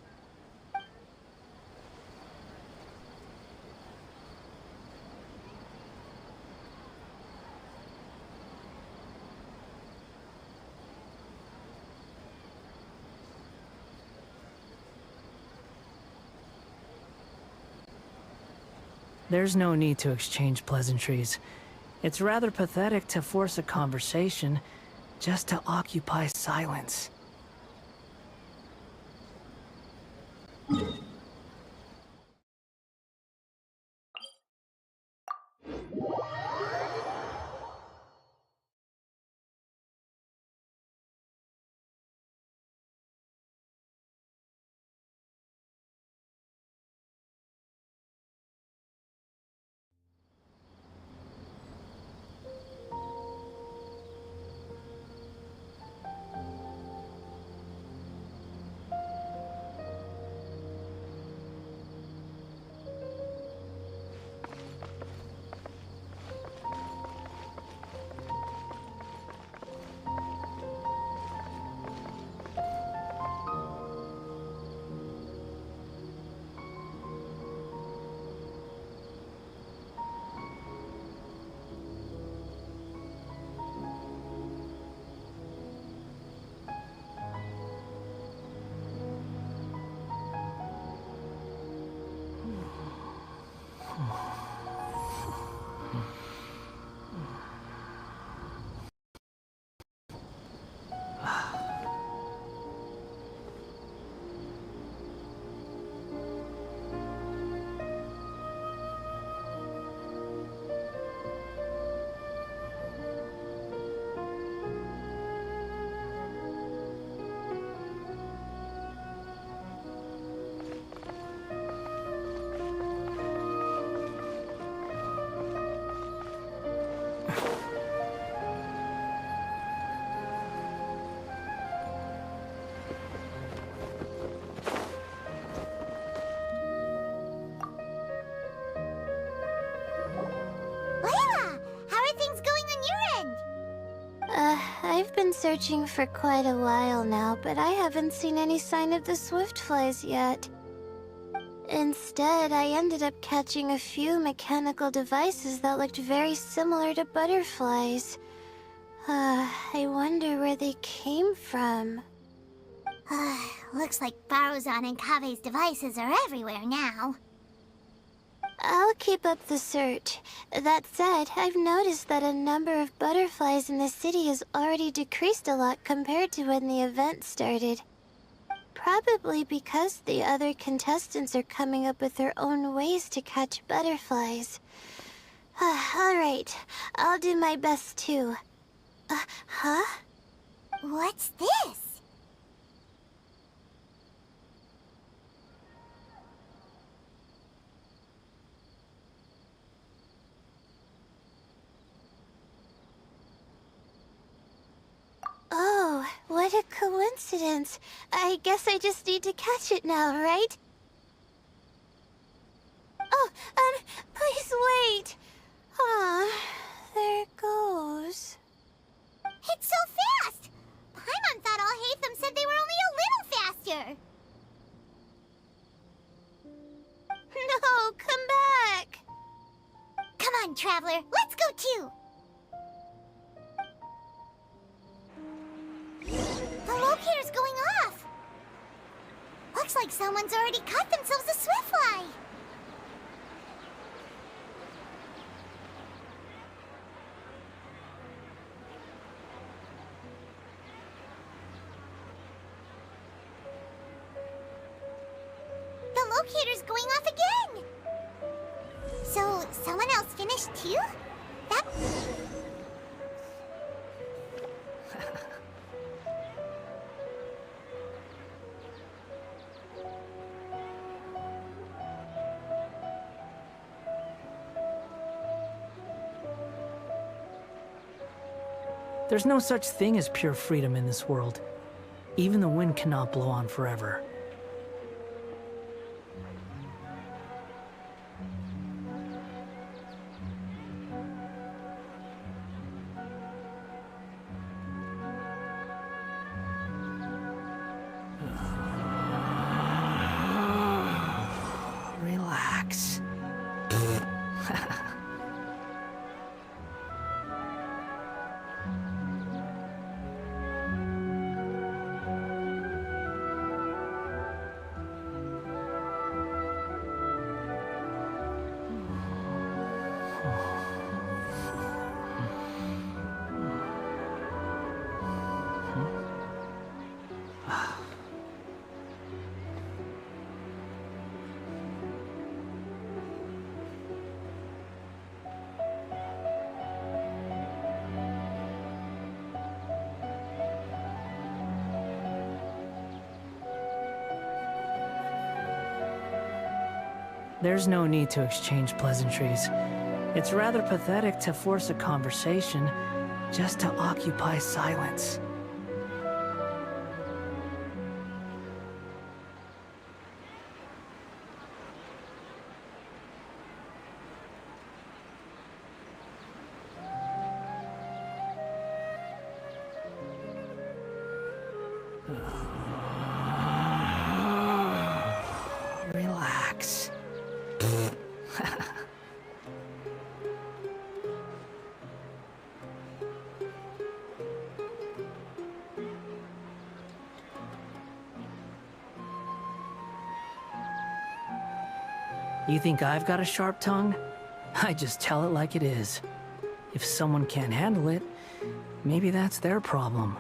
There's no need to exchange pleasantries. It's rather pathetic to force a conversation just to occupy silence. been searching for quite a while now, but I haven't seen any sign of the swiftflies yet. Instead, I ended up catching a few mechanical devices that looked very similar to butterflies. I wonder where they came from. Looks like Baruzan and Kave's devices are everywhere now. I'll keep up the search. That said, I've noticed that a number of butterflies in the city has already decreased a lot compared to when the event started. Probably because the other contestants are coming up with their own ways to catch butterflies. Alright, I'll do my best too. Huh? What's this? Oh, what a coincidence. I guess I just need to catch it now, right? Oh, please wait. There it goes. It's so fast! Paimon thought all Hatham said they were only a little faster. No, come back. Come on, Traveler, let's go too. The locator's going off! Looks like someone's already cut themselves a swiftfly! The locator's going off again! So, someone else finished too? That... There's no such thing as pure freedom in this world. Even the wind cannot blow on forever. Relax. There's no need to exchange pleasantries. It's rather pathetic to force a conversation just to occupy silence. Relax. You think I've got a sharp tongue? I just tell it like it is. If someone can't handle it, maybe that's their problem.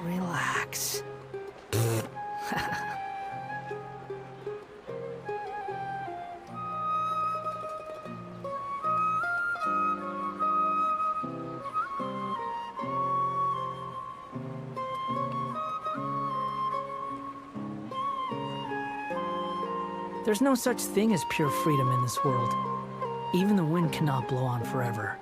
Relax. There's no such thing as pure freedom in this world. Even the wind cannot blow on forever.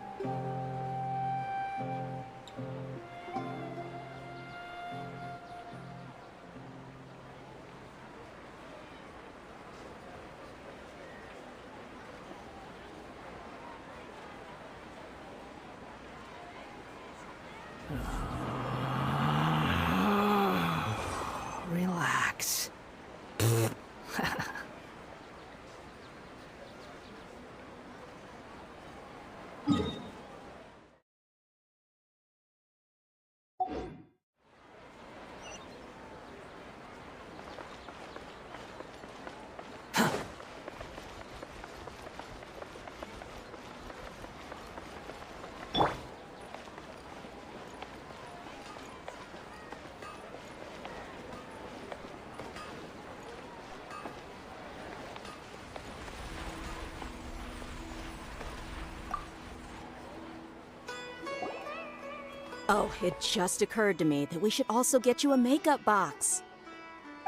Oh, it just occurred to me that we should also get you a makeup box.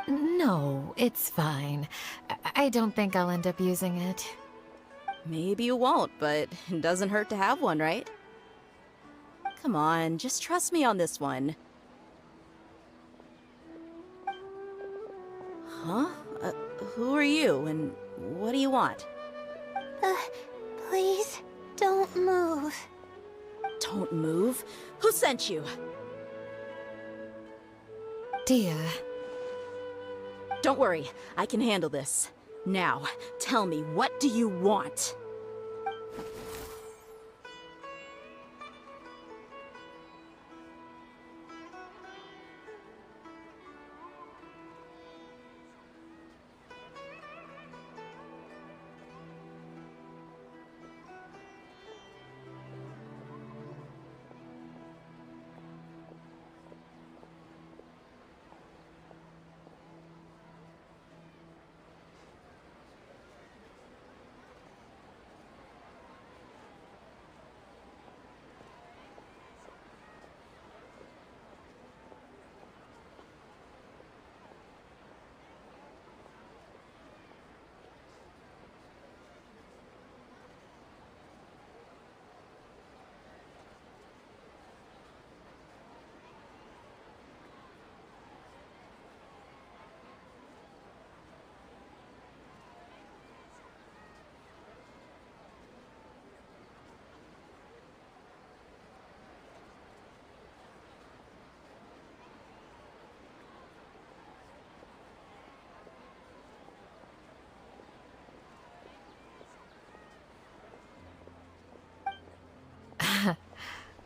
No, it's fine. I don't think I'll end up using it. Maybe you won't, but it doesn't hurt to have one, right? Come on, just trust me on this one. Huh? Who are you, and what do you want? Please, don't move. Don't move? Who sent you? Dia. Don't worry, I can handle this. Now, tell me, what do you want?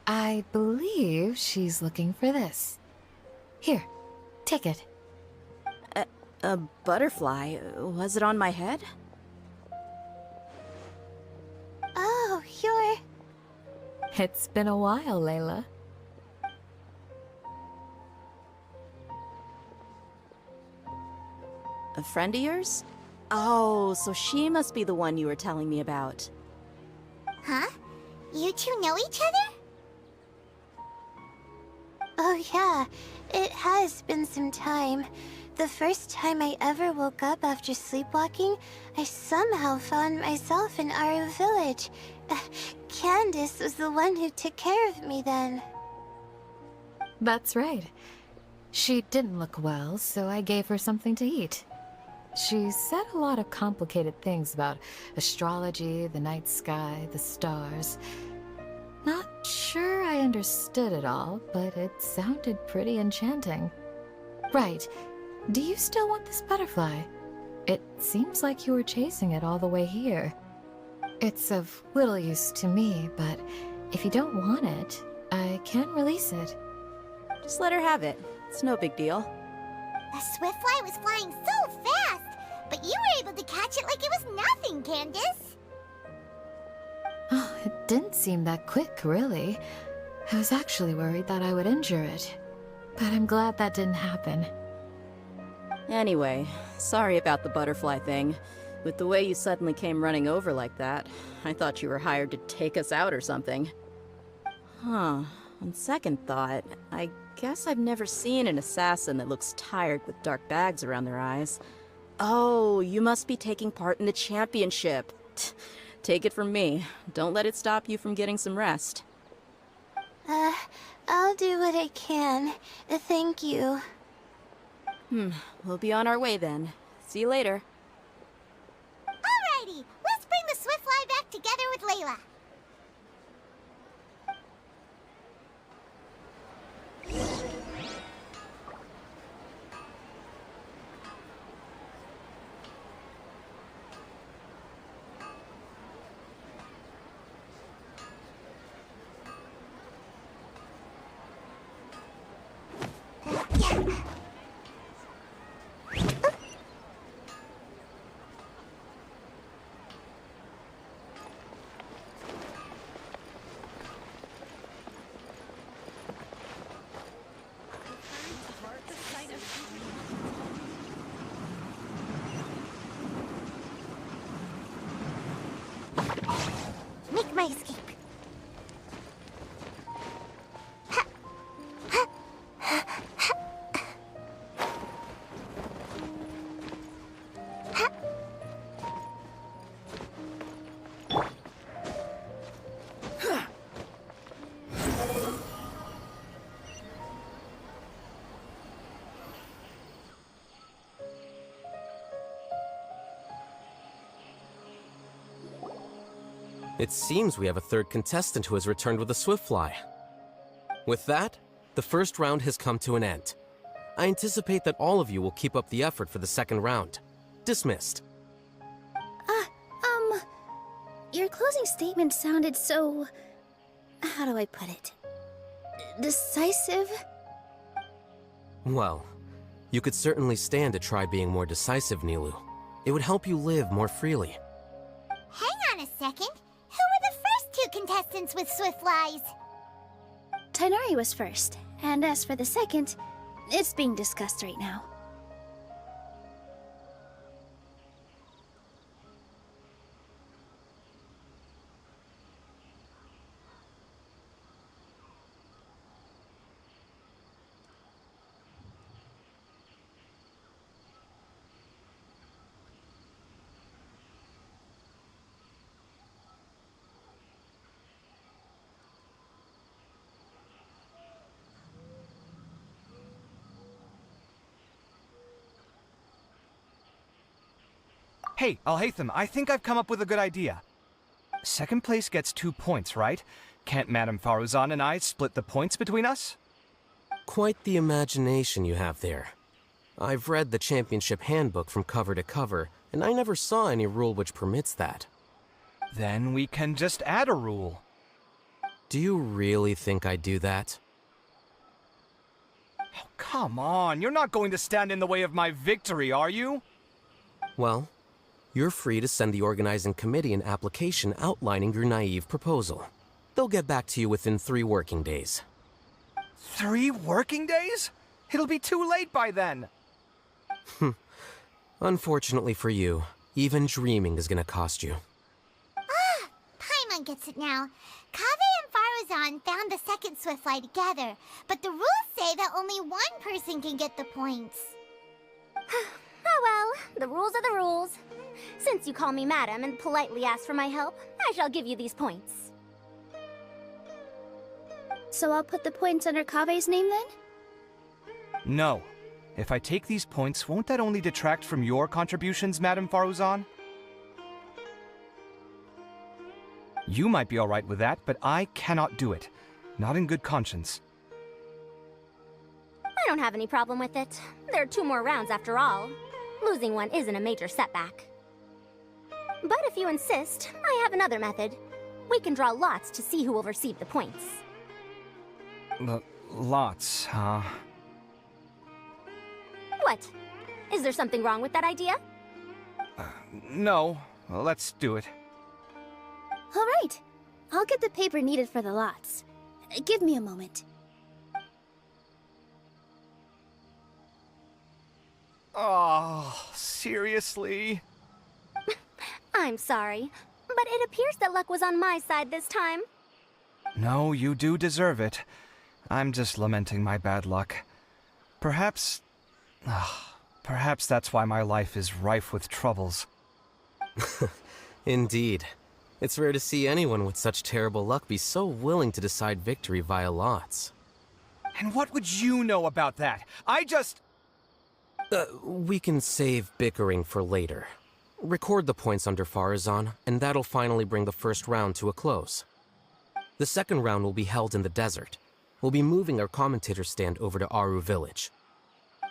I believe she's looking for this. Here, take it. A butterfly? Was it on my head? Oh, you're... It's been a while, Layla. A friend of yours? Oh, so she must be the one you were telling me about. Huh? You two know each other? Oh yeah, it has been some time. The first time I ever woke up after sleepwalking, I somehow found myself in Aru village. Candace was the one who took care of me then. That's right. She didn't look well, so I gave her something to eat. She said a lot of complicated things about astrology, the night sky, the stars. Not sure I understood it all, but it sounded pretty enchanting. Right. Do you still want this butterfly? It seems like you were chasing it all the way here. It's of little use to me, but if you don't want it, I can release it. Just let her have it. It's no big deal. The Swiftfly was flying so fast, but you were able to catch it like it was nothing, Candace. Oh, it didn't seem that quick, really. I was actually worried that I would injure it. But I'm glad that didn't happen. Anyway, sorry about the butterfly thing. With the way you suddenly came running over like that, I thought you were hired to take us out or something. Huh. On second thought, I guess I've never seen an assassin that looks tired with dark bags around their eyes. Oh, you must be taking part in the championship. Take it from me. Don't let it stop you from getting some rest. I'll do what I can. Thank you. We'll be on our way then. See you later. Alrighty, let's bring the Swiftfly back together with Layla. Make my escape. It seems we have a third contestant who has returned with a Swiftfly. With that, the first round has come to an end. I anticipate that all of you will keep up the effort for the second round. Dismissed. Your closing statement sounded so... how do I put it? Decisive? Well, you could certainly stand to try being more decisive, Nilu. It would help you live more freely. Hang on a second. Who were the first two contestants with Swiftflies? Tighnari was first, and as for the second, it's being discussed right now. Hey, Alhaitham, I think I've come up with a good idea. Second place gets 2 points, right? Can't Madame Faruzan and I split the points between us? Quite the imagination you have there. I've read the championship handbook from cover to cover, and I never saw any rule which permits that. Then we can just add a rule. Do you really think I'd do that? Oh, come on, you're not going to stand in the way of my victory, are you? Well, you're free to send the organizing committee an application outlining your naive proposal. They'll get back to you within 3 working days. 3 working days? It'll be too late by then. Unfortunately for you, even dreaming is gonna cost you. Paimon gets it now. Kaveh and Faruzan found the second Swiftfly together, but the rules say that only one person can get the points. Oh well, the rules are the rules. Since you call me madam and politely ask for my help, I shall give you these points. So I'll put the points under Kaveh's name then? No. If I take these points, won't that only detract from your contributions, Madame Faruzan? You might be alright with that, but I cannot do it. Not in good conscience. I don't have any problem with it. There are 2 more rounds after all. Losing one isn't a major setback. But if you insist, I have another method. We can draw lots to see who will receive the points. Lots, huh? What? Is there something wrong with that idea? No. Well, let's do it. All right. I'll get the paper needed for the lots. Give me a moment. Oh, seriously? I'm sorry, but it appears that luck was on my side this time. No, you do deserve it. I'm just lamenting my bad luck. Perhaps that's why my life is rife with troubles. Indeed. It's rare to see anyone with such terrible luck be so willing to decide victory via lots. And what would you know about that? I just... We can save bickering for later. Record the points under Faruzan, and that'll finally bring the first round to a close. The second round will be held in the desert. We'll be moving our commentator stand over to Aru Village.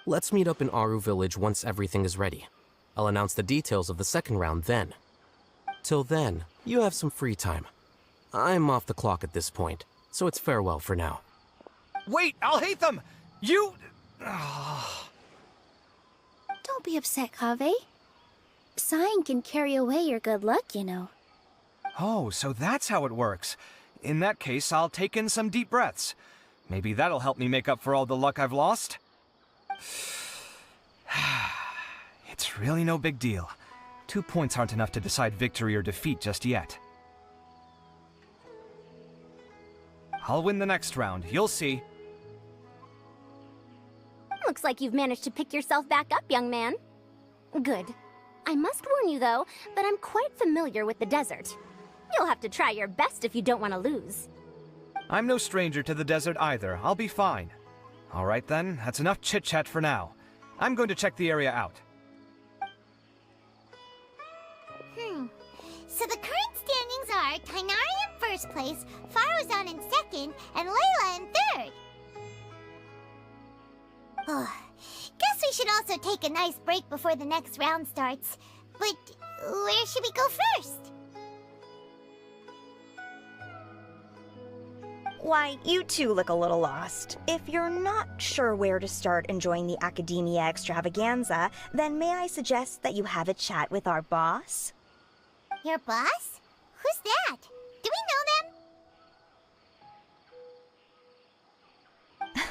Let's meet up in Aru Village once everything is ready. I'll announce the details of the second round then. Till then, you have some free time. I'm off the clock at this point, so it's farewell for now. Wait, Alhaitham! You... Don't be upset, Kaveh. Sighing can carry away your good luck, you know. Oh, so that's how it works. In that case, I'll take in some deep breaths. Maybe that'll help me make up for all the luck I've lost. It's really no big deal. 2 points aren't enough to decide victory or defeat just yet. I'll win the next round, you'll see. Looks like you've managed to pick yourself back up, young man. Good. I must warn you, though, that I'm quite familiar with the desert. You'll have to try your best if you don't want to lose. I'm no stranger to the desert either. I'll be fine. All right then, that's enough chit-chat for now. I'm going to check the area out. So the current standings are Tainari in first place, Faruzan in second, and Layla in third. Guess we should also take a nice break before the next round starts. But where should we go first? Why, you two look a little lost. If you're not sure where to start enjoying the Academia extravaganza, then may I suggest that you have a chat with our boss? Your boss? Who's that? Do we know them?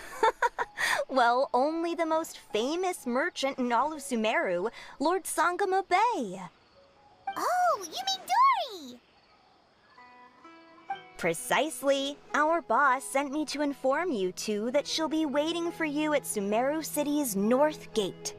Well, only the most famous merchant in all of Sumeru, Lord Sangama Bay. Oh, you mean Dory! Precisely. Our boss sent me to inform you two that she'll be waiting for you at Sumeru City's North Gate.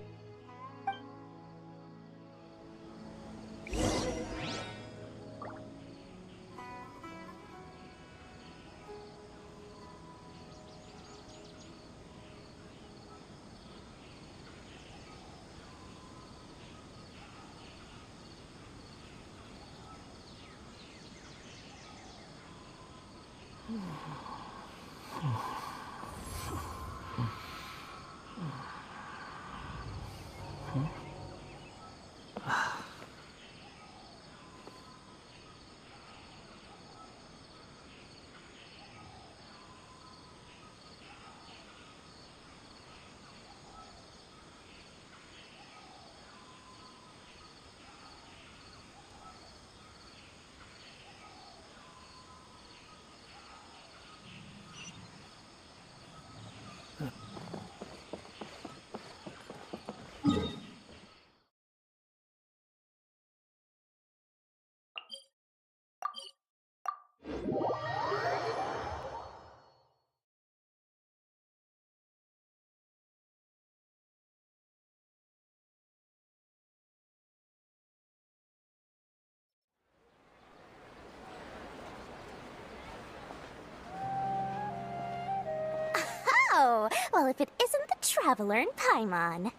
Oh, well, if it isn't the Traveler in Paimon.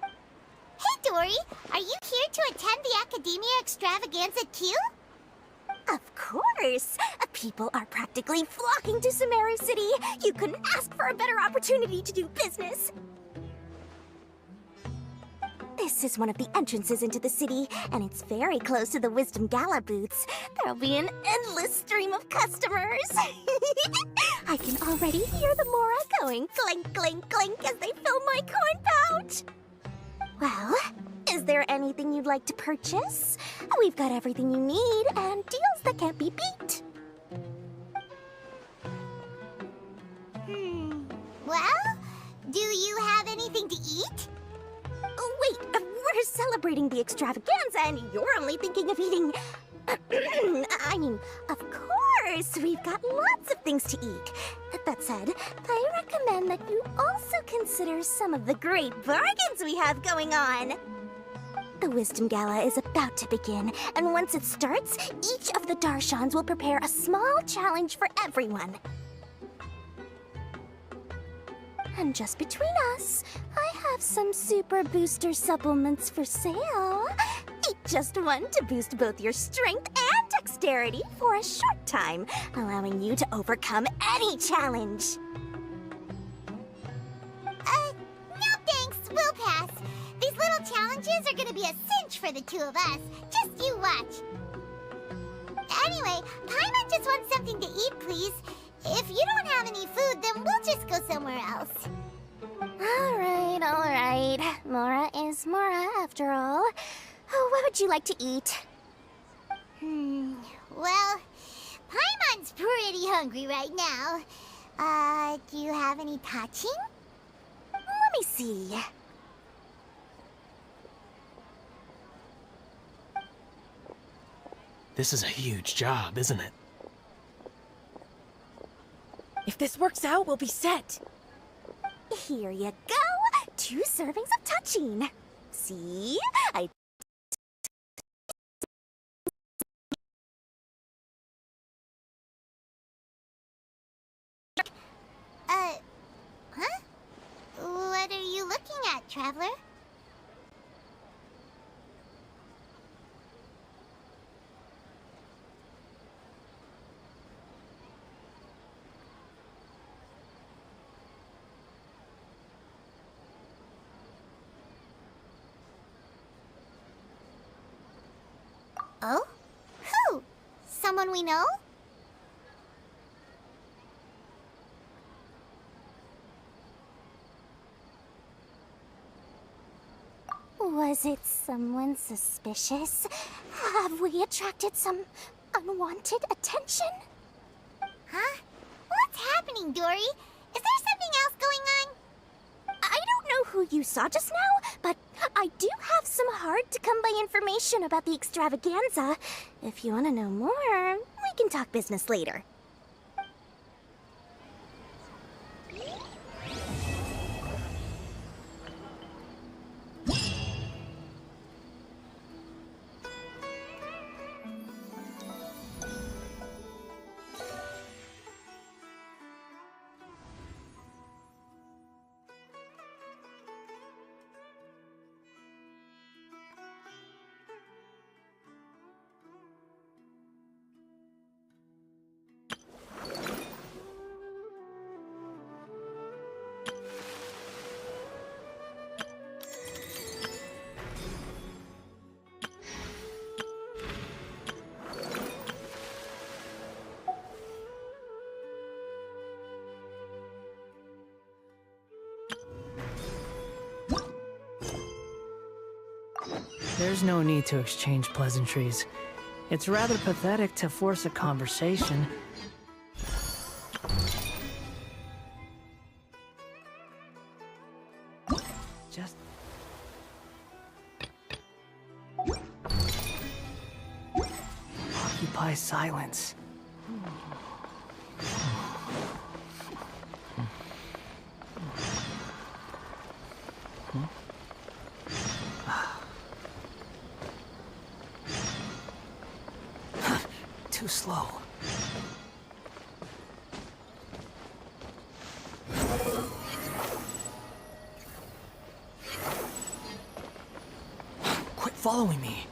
Hey, Dory! Are you here to attend the Academia extravaganza too? Of course! People are practically flocking to Sumeru City. You couldn't ask for a better opportunity to do business. This is one of the entrances into the city, and it's very close to the Wisdom Gala booths. There'll be an endless stream of customers. I can already hear the Mora going clink, clink, clink as they fill my coin pouch. Well, is there anything you'd like to purchase? We've got everything you need and deals that can't be beat. Well, do you have anything to eat? Oh, wait, we're celebrating the extravaganza and you're only thinking of eating... I mean, of course, we've got lots of things to eat. That said, I recommend that you also consider some of the great bargains we have going on. The Wisdom Gala is about to begin, and once it starts, each of the Darshans will prepare a small challenge for everyone. And just between us, I have some super booster supplements for sale. Eat just one to boost both your strength and dexterity for a short time, allowing you to overcome any challenge. No thanks, we'll pass. These little challenges are gonna be a cinch for the two of us. Just you watch. Anyway, Paimon just wants something to eat, please. If you don't have any food, then we'll just go somewhere else. Alright. Mora is Mora after all. Oh, what would you like to eat? Well, Paimon's pretty hungry right now. Do you have any touching? Let me see. This is a huge job, isn't it? If this works out, we'll be set. Here you go. 2 servings of touching. See? Huh? What are you looking at, Traveler? Oh? Who? Someone we know? Was it someone suspicious? Have we attracted some unwanted attention? Huh? What's happening, Dory? Is there something else going on? I don't know who you saw just now, but I do have some hard-to-come-by information about the extravaganza. If you want to know more, we can talk business later. There's no need to exchange pleasantries. It's rather pathetic to force a conversation. Just... occupy silence. Too slow. Quit following me.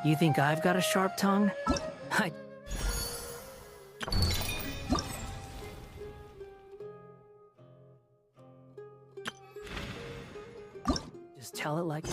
You think I've got a sharp tongue? Just tell it like...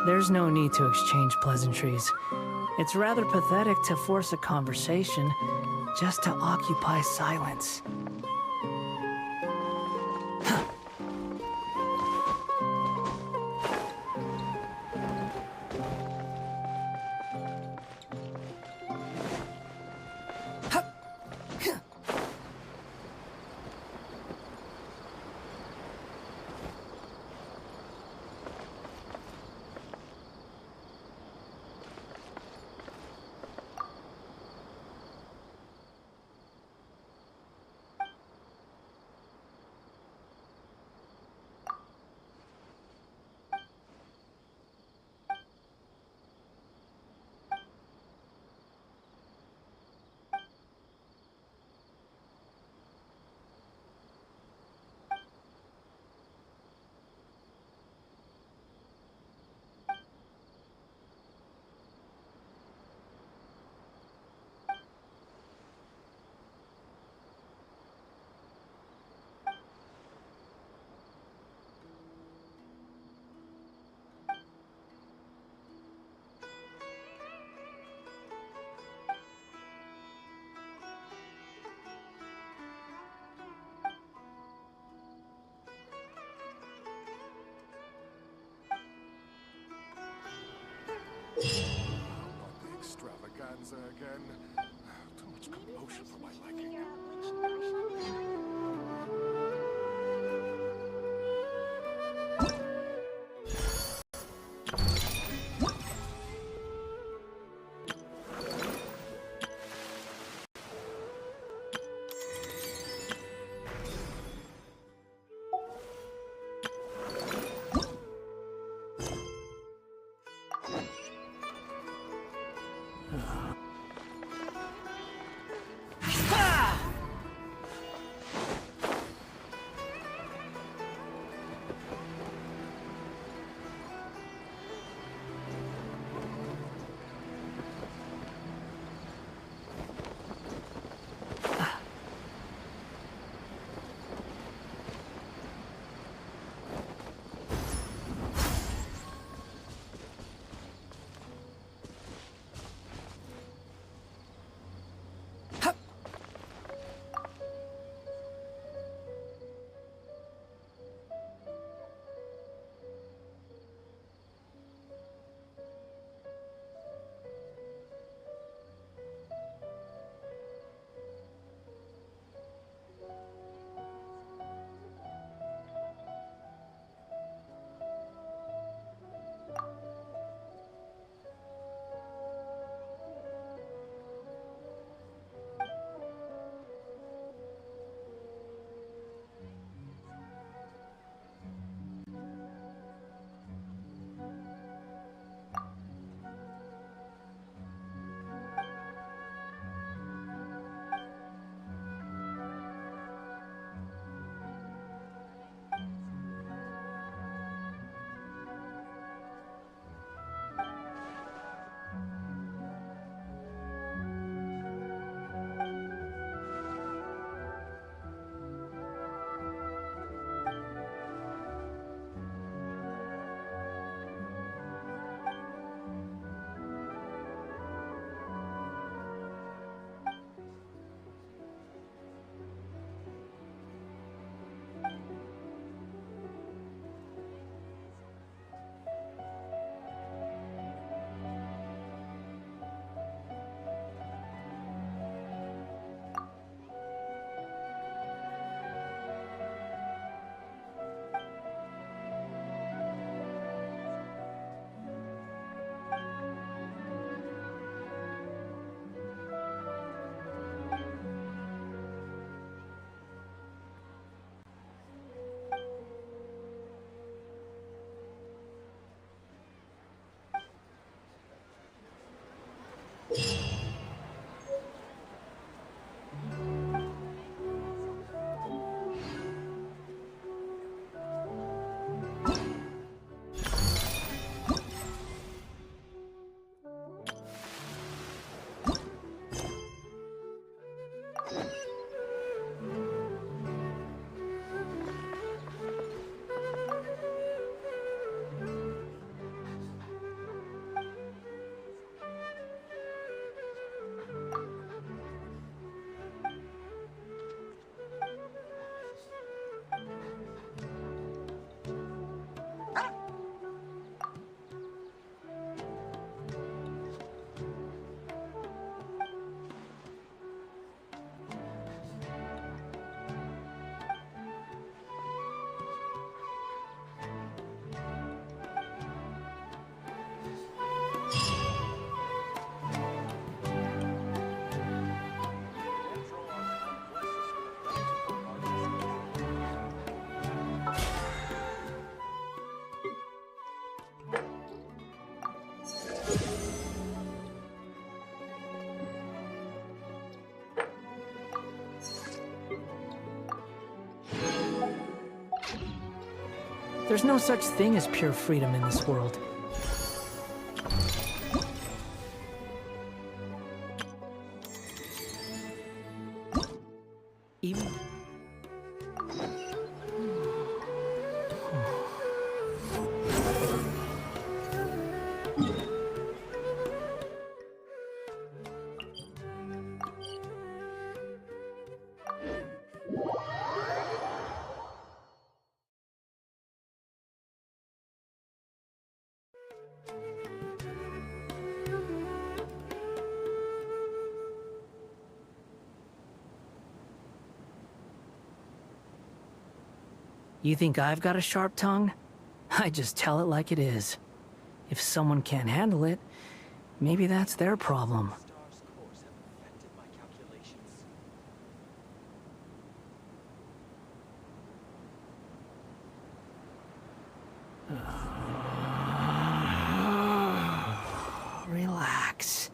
There's no need to exchange pleasantries. It's rather pathetic to force a conversation just to occupy silence. kosher for my liking. There's no such thing as pure freedom in this world. Even... You think I've got a sharp tongue? I just tell it like it is. If someone can't handle it, maybe that's their problem. Relax.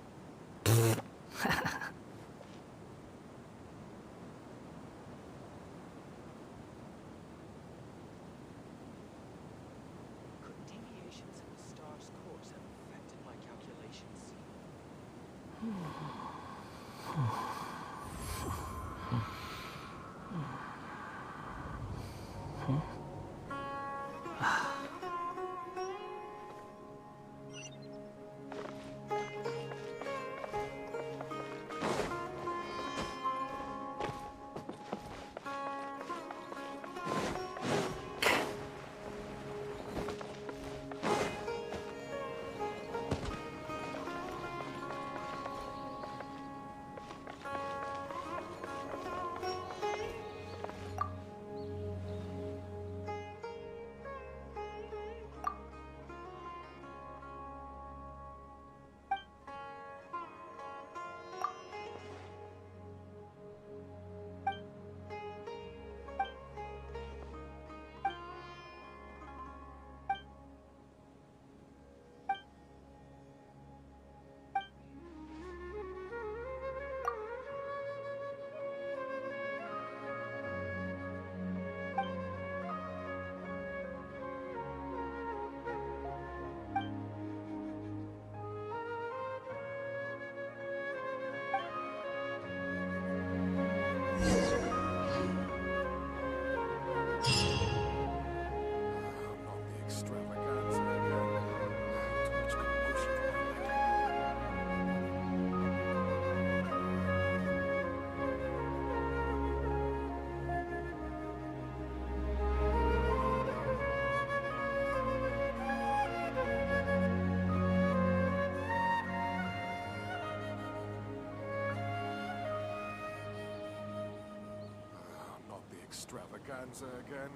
Extravaganza again.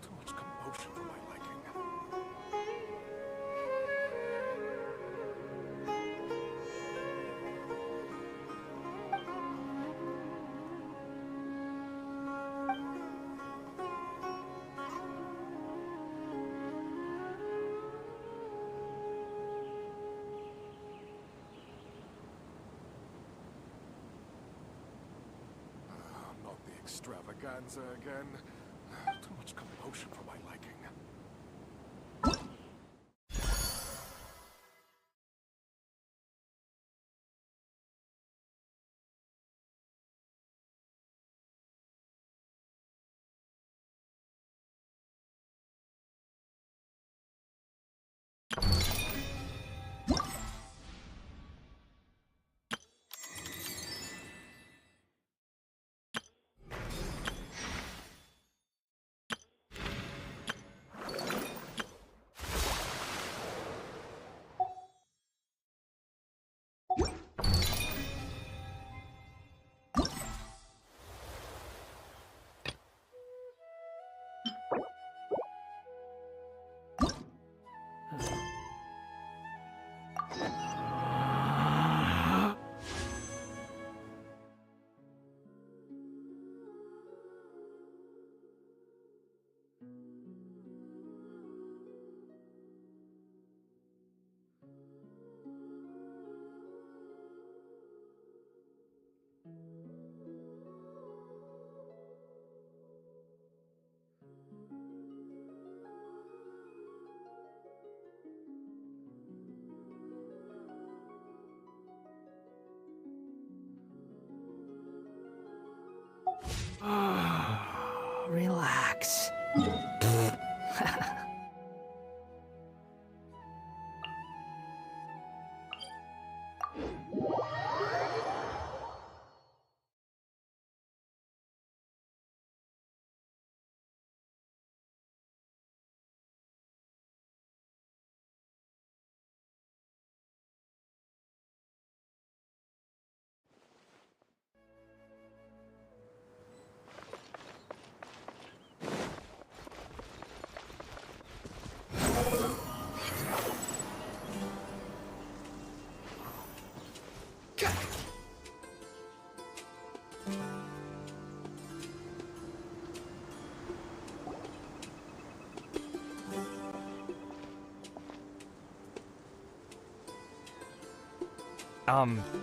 Too much commotion for my liking. Not the extravaganza again. Too much commotion for my liking. Relax.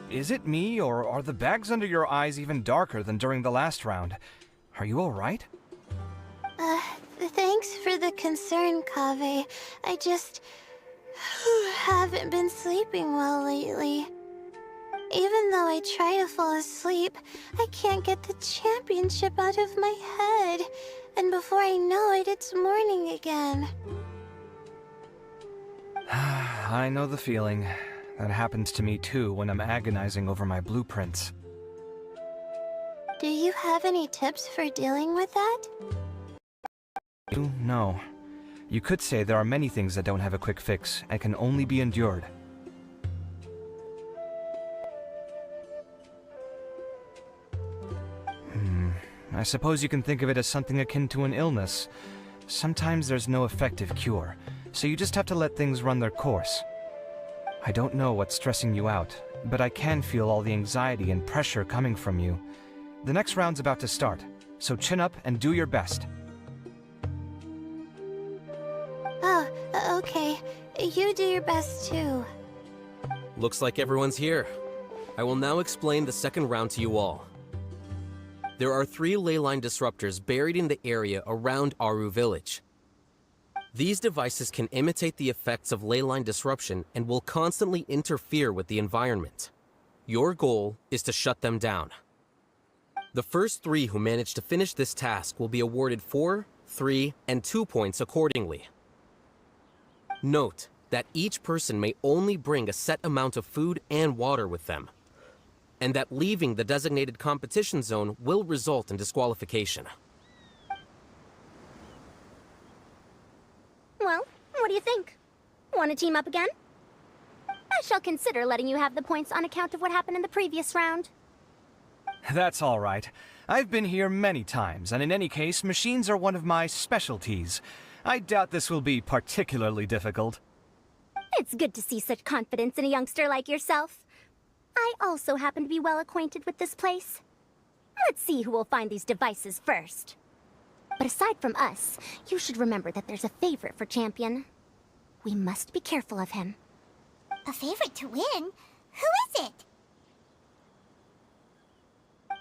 Is it me, or are the bags under your eyes even darker than during the last round? Are you alright? Thanks for the concern, Kaveh. I just haven't been sleeping well lately. Even though I try to fall asleep, I can't get the championship out of my head. And before I know it, it's morning again. I know the feeling. That happens to me too when I'm agonizing over my blueprints. Do you have any tips for dealing with that? No. You could say there are many things that don't have a quick fix and can only be endured. I suppose you can think of it as something akin to an illness. Sometimes there's no effective cure, so you just have to let things run their course. I don't know what's stressing you out, but I can feel all the anxiety and pressure coming from you. The next round's about to start, so chin up and do your best. Oh, okay. You do your best too. Looks like everyone's here. I will now explain the second round to you all. There are 3 ley line disruptors buried in the area around Aru Village. These devices can imitate the effects of ley line disruption and will constantly interfere with the environment. Your goal is to shut them down. The first 3 who manage to finish this task will be awarded 4, 3, and 2 points accordingly. Note that each person may only bring a set amount of food and water with them, and that leaving the designated competition zone will result in disqualification. Well, what do you think? Want to team up again? I shall consider letting you have the points on account of what happened in the previous round. That's all right. I've been here many times, and in any case, machines are one of my specialties. I doubt this will be particularly difficult. It's good to see such confidence in a youngster like yourself. I also happen to be well acquainted with this place. Let's see who will find these devices first. But aside from us, you should remember that there's a favorite for Champion. We must be careful of him. A favorite to win? Who is it?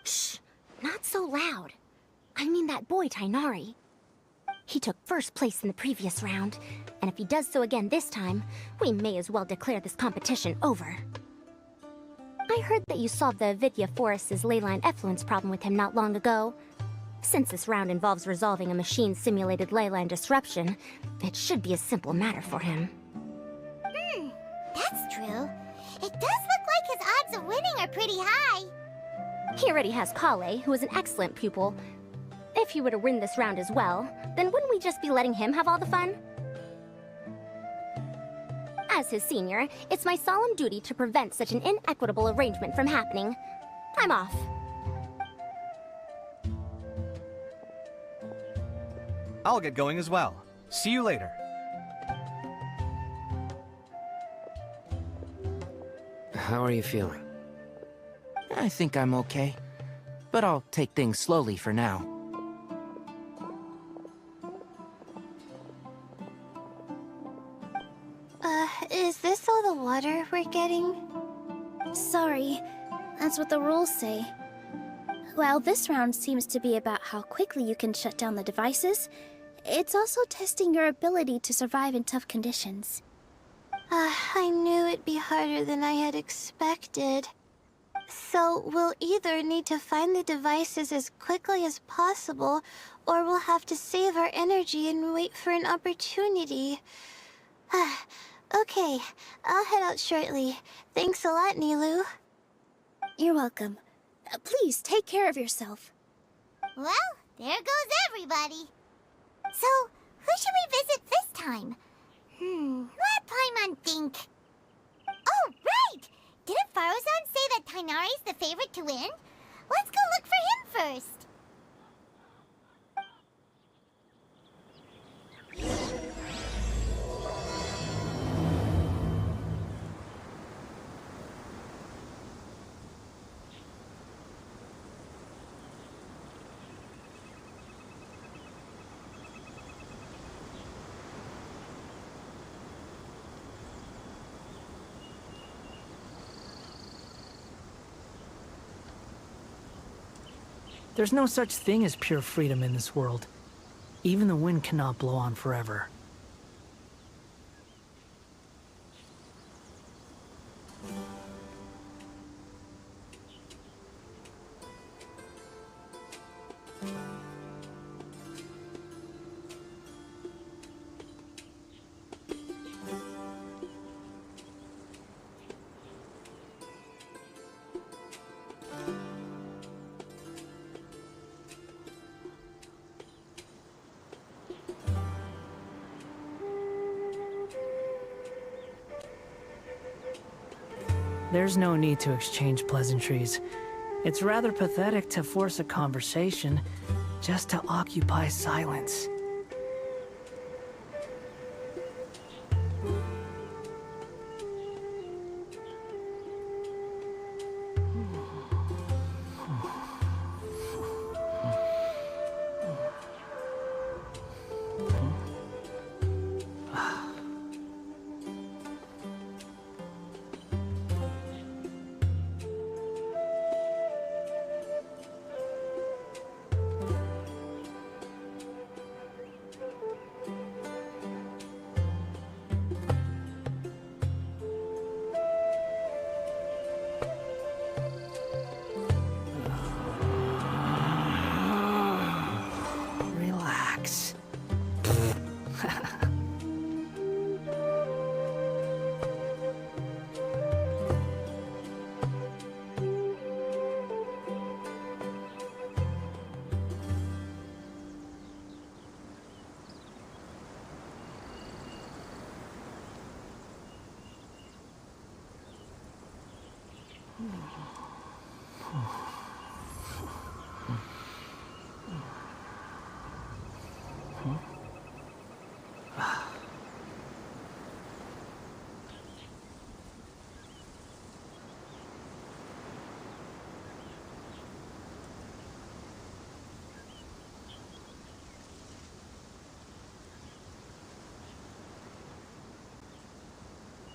Shh! Not so loud. I mean that boy, Tainari. He took first place in the previous round, and if he does so again this time, we may as well declare this competition over. I heard that you solved the Avidya Forest's leyline effluence problem with him not long ago. Since this round involves resolving a machine-simulated leyline disruption, it should be a simple matter for him. That's true. It does look like his odds of winning are pretty high. He already has Kale, who is an excellent pupil. If he were to win this round as well, then wouldn't we just be letting him have all the fun? As his senior, it's my solemn duty to prevent such an inequitable arrangement from happening. I'm off. I'll get going as well. See you later. How are you feeling? I think I'm okay, but I'll take things slowly for now. Is this all the water we're getting? Sorry, that's what the rules say. While this round seems to be about how quickly you can shut down the devices, it's also testing your ability to survive in tough conditions. I knew it'd be harder than I had expected. So we'll either need to find the devices as quickly as possible, or we'll have to save our energy and wait for an opportunity. Okay, I'll head out shortly. Thanks a lot, Nilu. You're welcome. Please, take care of yourself. Well, there goes everybody. So, who should we visit this time? Let Paimon think. Oh, right! Didn't Farozan say that Tainari's the favorite to win? Let's go look for him first. There's no such thing as pure freedom in this world. Even the wind cannot blow on forever. There's no need to exchange pleasantries. It's rather pathetic to force a conversation just to occupy silence. Relax.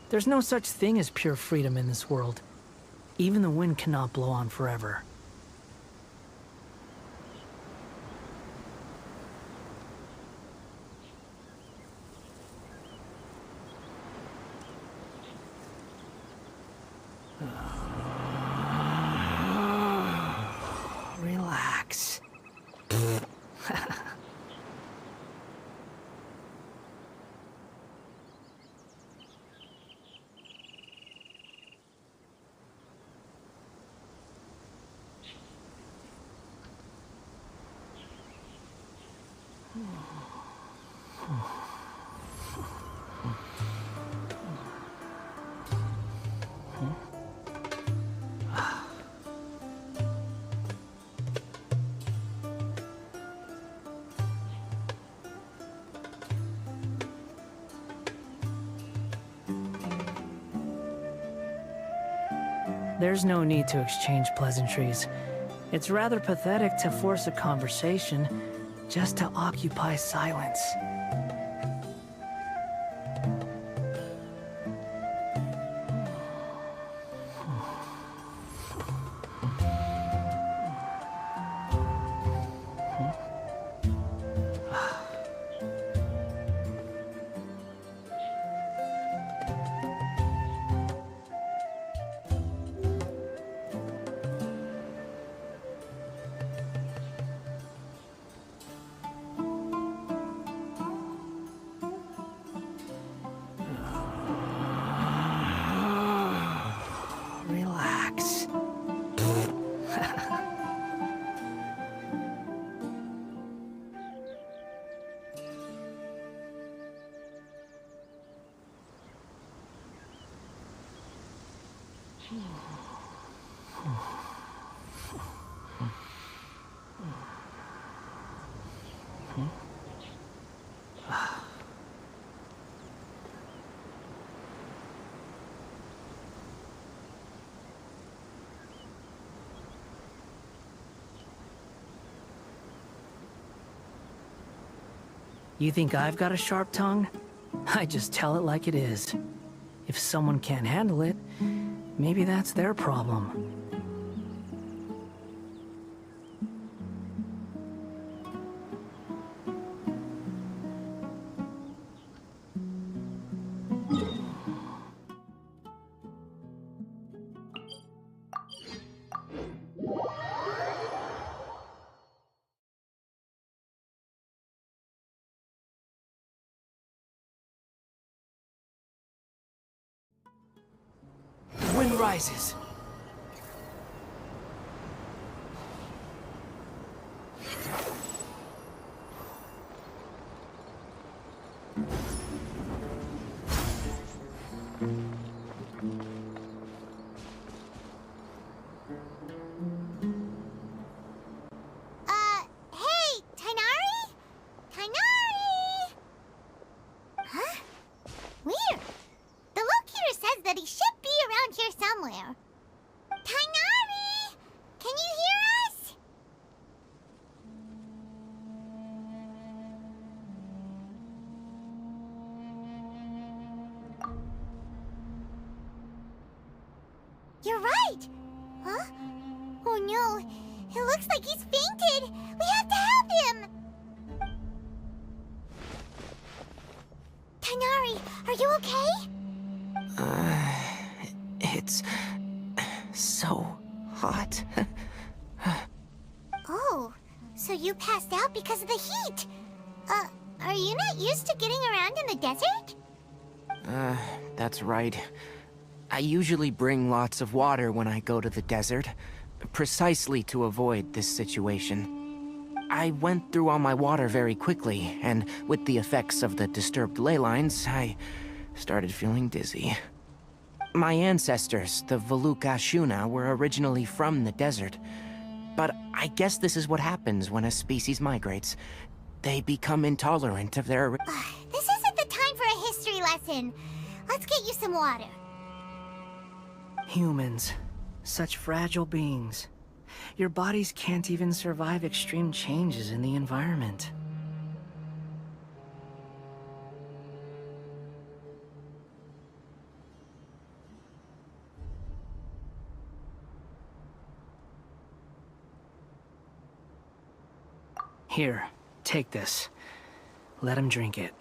There's no such thing as pure freedom in this world. Even the wind cannot blow on forever. Relax. There's no need to exchange pleasantries. It's rather pathetic to force a conversation just to occupy silence. Relax. You think I've got a sharp tongue? I just tell it like it is. If someone can't handle it, maybe that's their problem. wind rises. Hey, Tainari? Tainari! Huh? Weird. The locator says that he should be around here somewhere. Tainari! Can you hear us? You're right! Huh? Oh no, it looks like he's fainted! We have to help him! Tainari, are you okay? It's so hot. Oh, so you passed out because of the heat? Are you not used to getting around in the desert? That's right. I usually bring lots of water when I go to the desert, precisely to avoid this situation. I went through all my water very quickly, and with the effects of the disturbed ley lines, I started feeling dizzy. My ancestors, the Valukashuna, were originally from the desert. But I guess this is what happens when a species migrates. They become intolerant of their... This isn't the time for a history lesson. Let's get you some water. Humans. Such fragile beings. Your bodies can't even survive extreme changes in the environment. Here, take this. Let him drink it.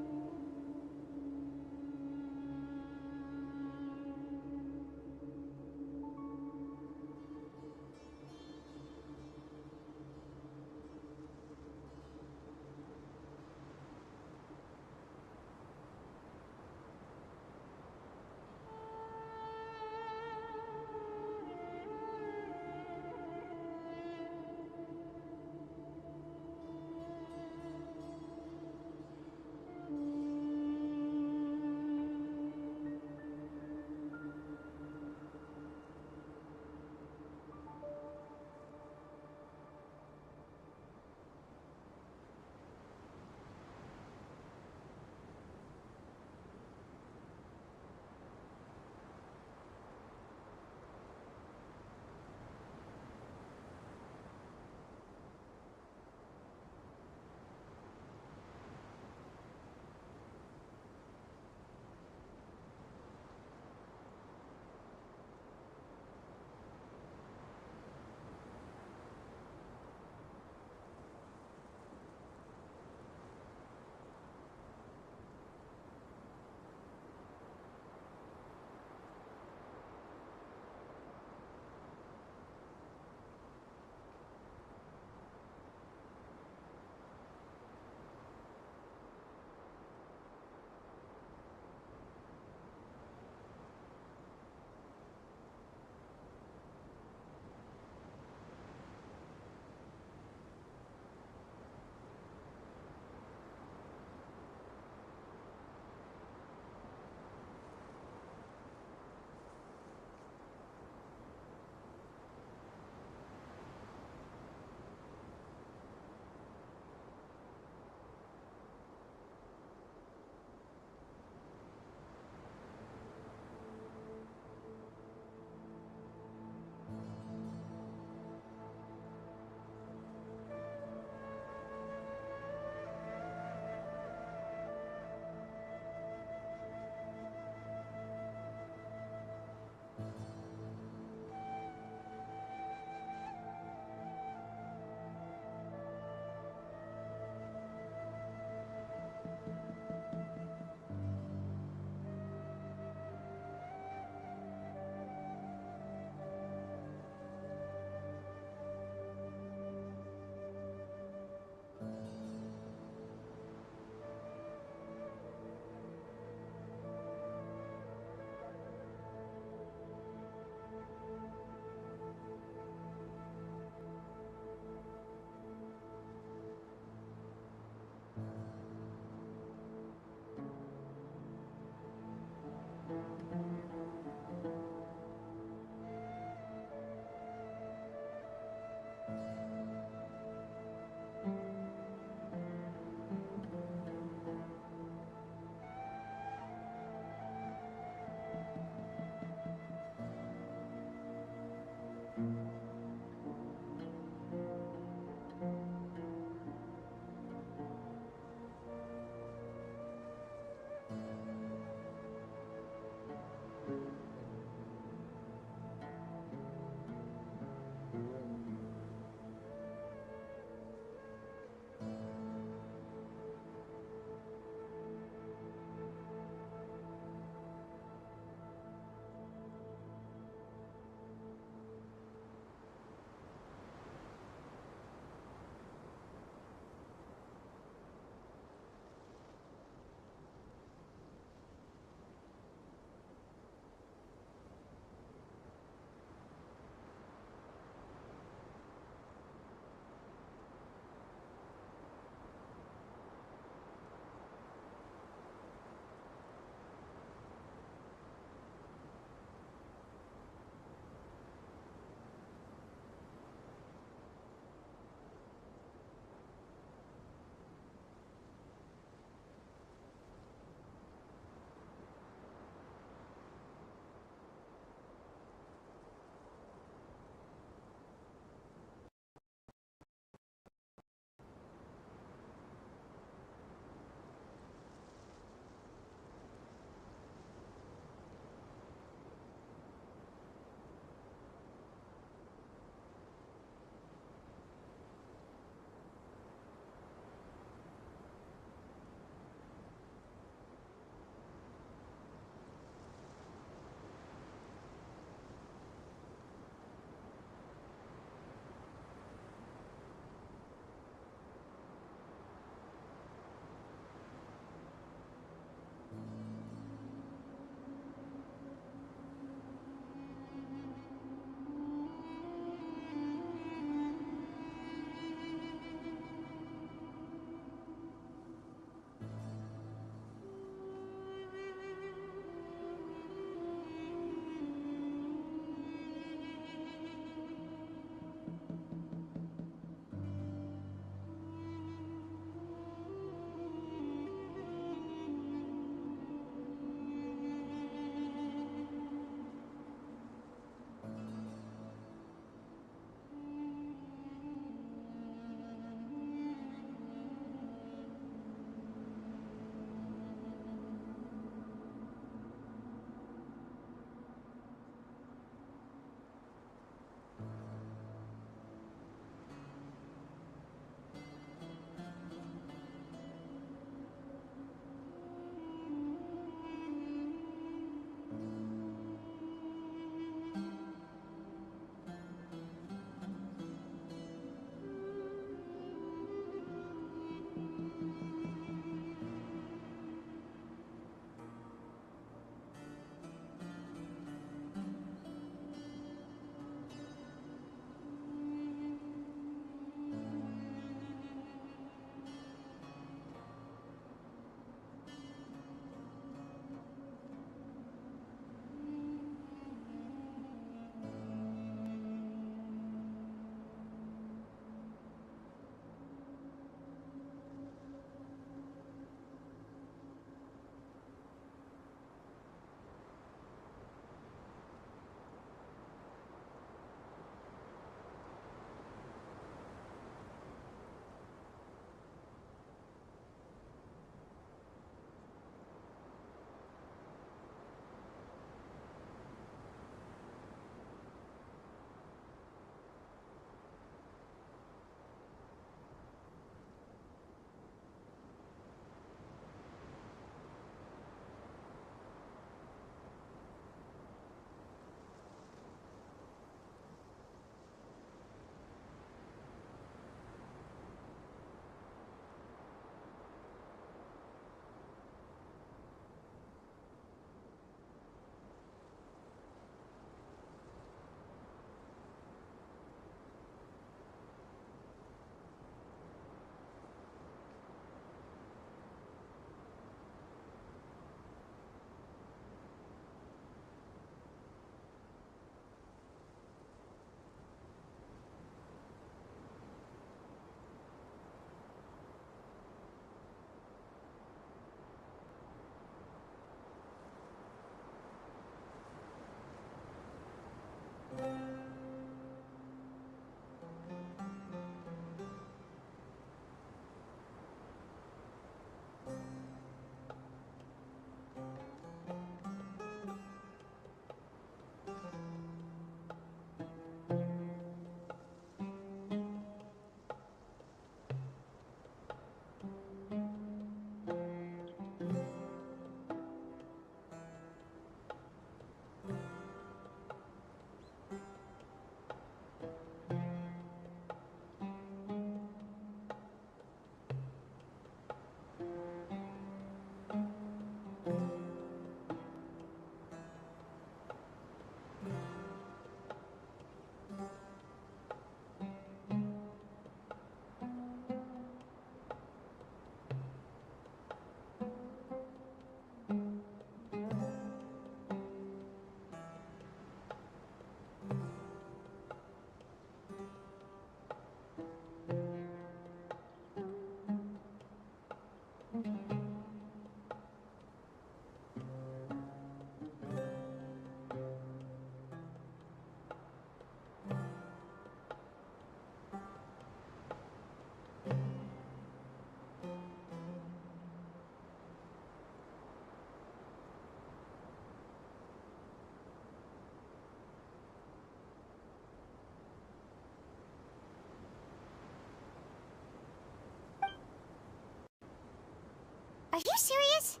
Are you serious?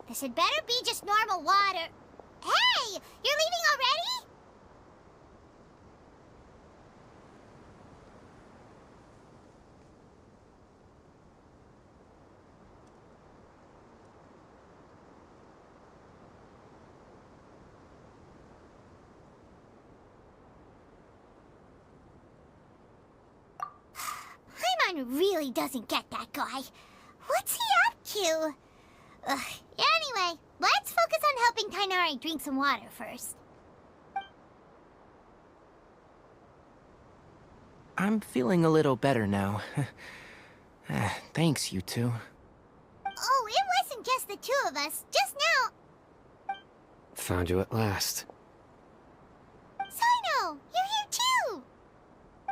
This had better be just normal water. Hey! You're leaving already? Paimon really doesn't get that guy. What's he up to? Anyway, let's focus on helping Tainari drink some water first. I'm feeling a little better now. Thanks, you two. Oh, it wasn't just the two of us. Just now. Found you at last. Sino, you're here too!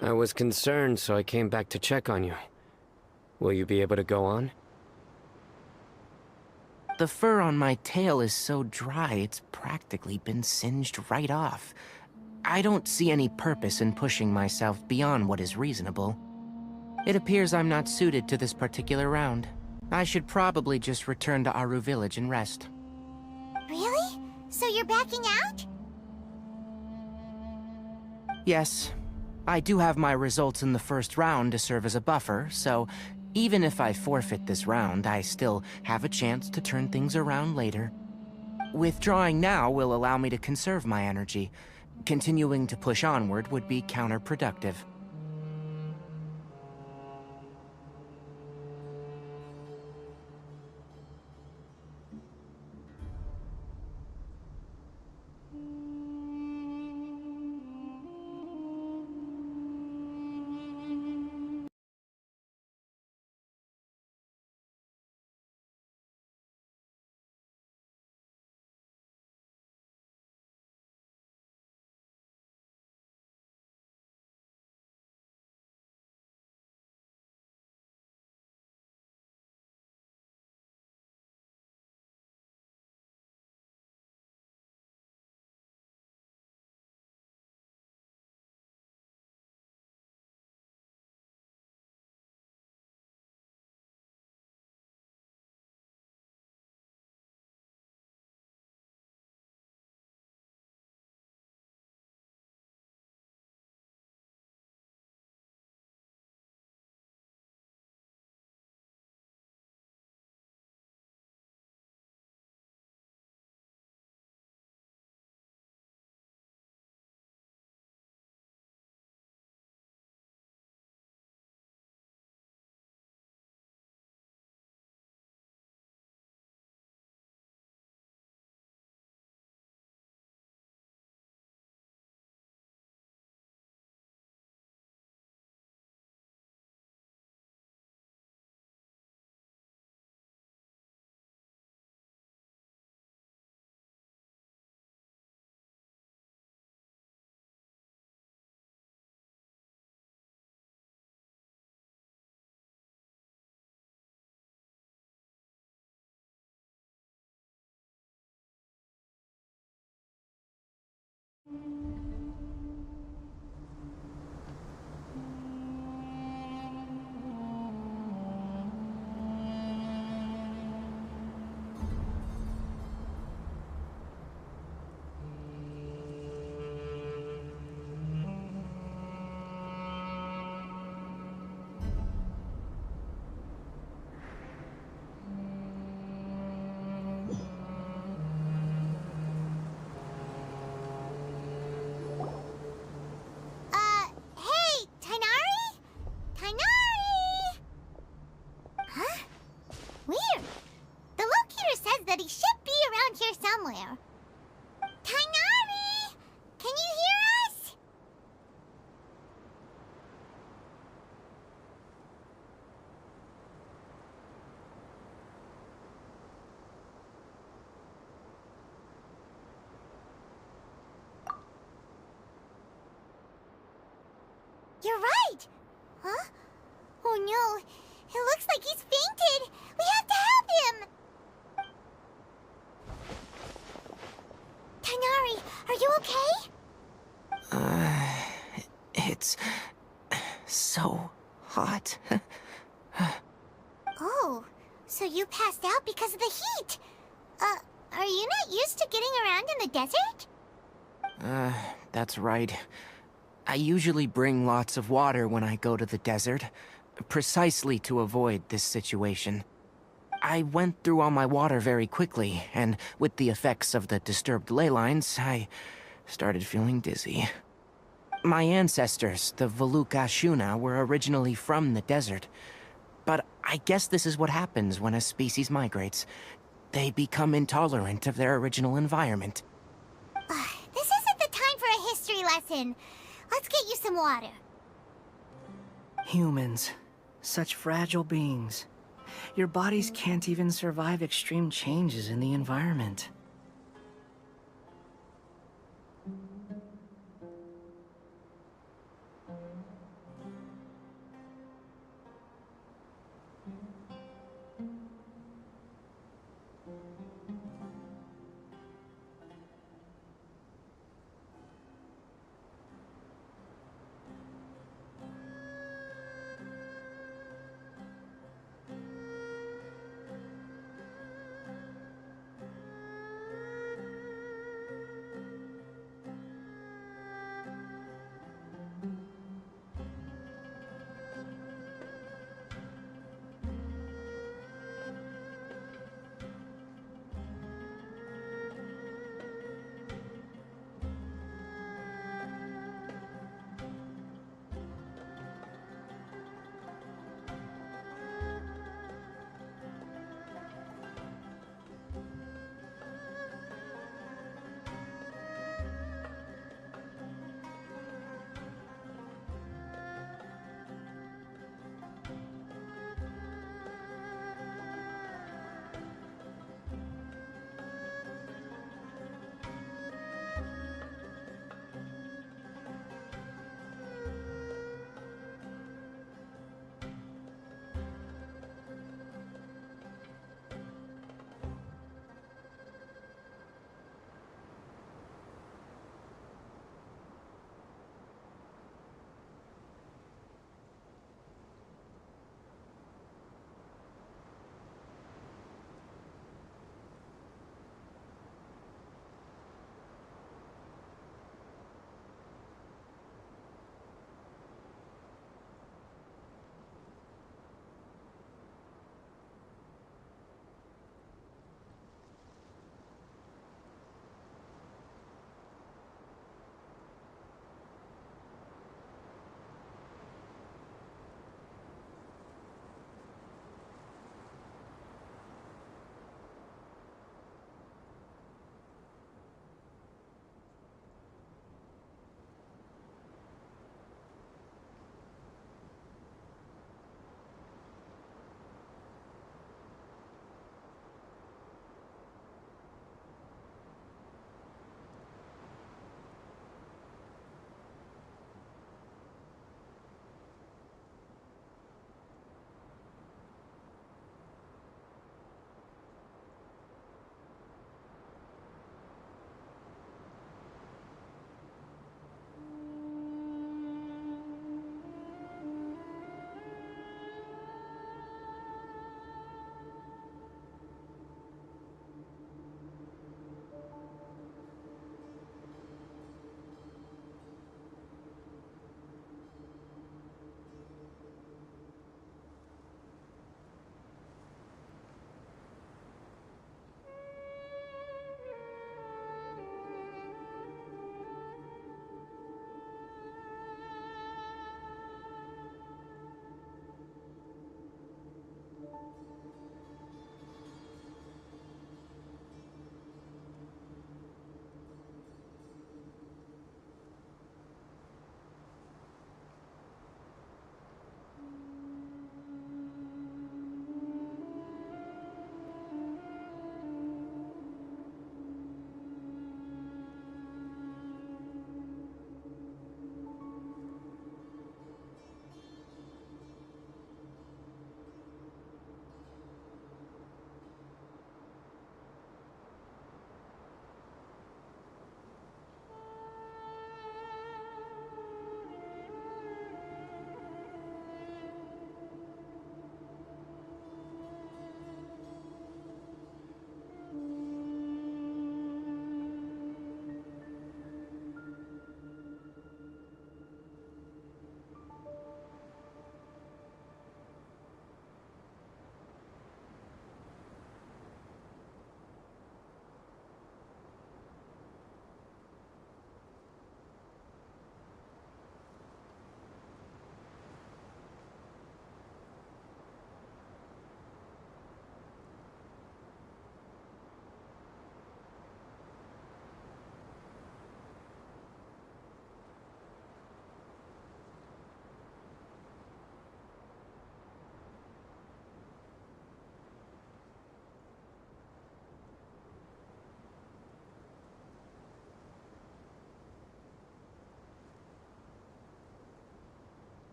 I was concerned, so I came back to check on you. Will you be able to go on? The fur on my tail is so dry, it's practically been singed right off. I don't see any purpose in pushing myself beyond what is reasonable. It appears I'm not suited to this particular round. I should probably just return to Aru Village and rest. Really? So you're backing out? Yes. I do have my results in the first round to serve as a buffer, so even if I forfeit this round, I still have a chance to turn things around later. Withdrawing now will allow me to conserve my energy. Continuing to push onward would be counterproductive. You're right! Huh? Oh no, it looks like he's fainted! We have to help him! Tighnari, are you okay? It's so hot. Oh, so you passed out because of the heat! Are you not used to getting around in the desert? That's right. I usually bring lots of water when I go to the desert, precisely to avoid this situation. I went through all my water very quickly, and with the effects of the disturbed ley lines, I started feeling dizzy. My ancestors, the Volukashuna, were originally from the desert. But I guess this is what happens when a species migrates. They become intolerant of their original environment. This isn't the time for a history lesson. Let's get you some water. Humans. Such fragile beings. Your bodies can't even survive extreme changes in the environment.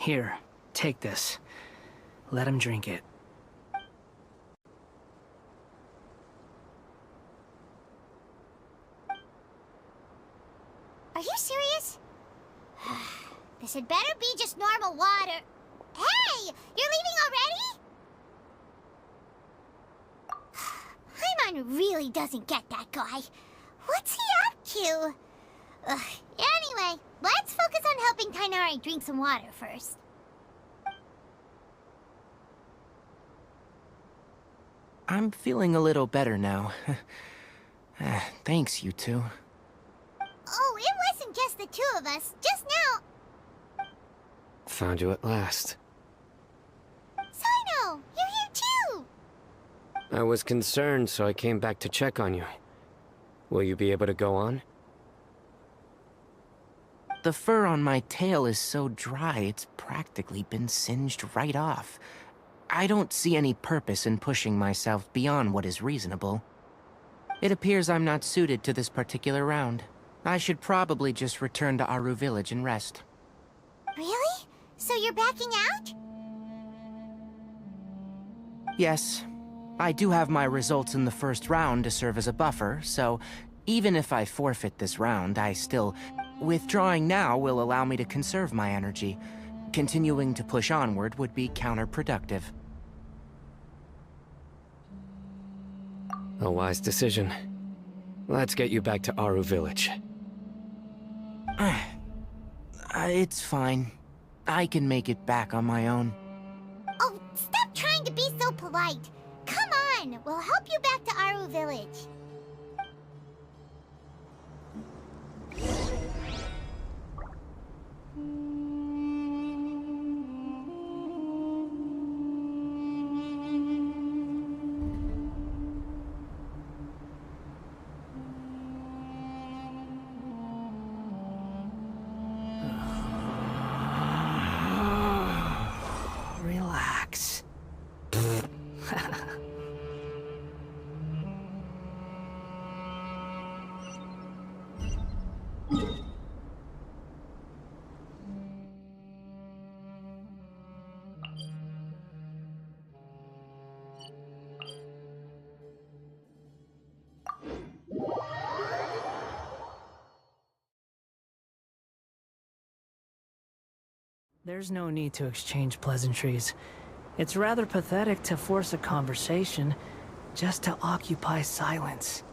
Here, take this. Let him drink it. Are you serious? This had better be just normal water. Hey! You're leaving already? Paimon really doesn't get that guy. What's he up to? Anyway, let's focus on helping Tighnari drink some water first. I'm feeling a little better now. Thanks, you two. Oh, it wasn't just the two of us. Just now. Found you at last. Sino, you're here too. I was concerned, so I came back to check on you. Will you be able to go on? The fur on my tail is so dry, it's practically been singed right off. I don't see any purpose in pushing myself beyond what is reasonable. It appears I'm not suited to this particular round. I should probably just return to Aru Village and rest. Really? So you're backing out? Yes. I do have my results in the first round to serve as a buffer, so even if I forfeit this round, I still... Withdrawing now will allow me to conserve my energy. Continuing to push onward would be counterproductive. A wise decision. Let's get you back to Aru Village. It's fine. I can make it back on my own. Oh, stop trying to be so polite. Come on, we'll help you back to Aru Village. Relax. There's no need to exchange pleasantries. It's rather pathetic to force a conversation just to occupy silence.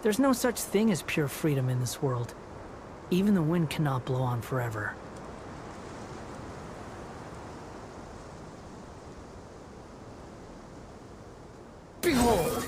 There's no such thing as pure freedom in this world. Even the wind cannot blow on forever. Behold!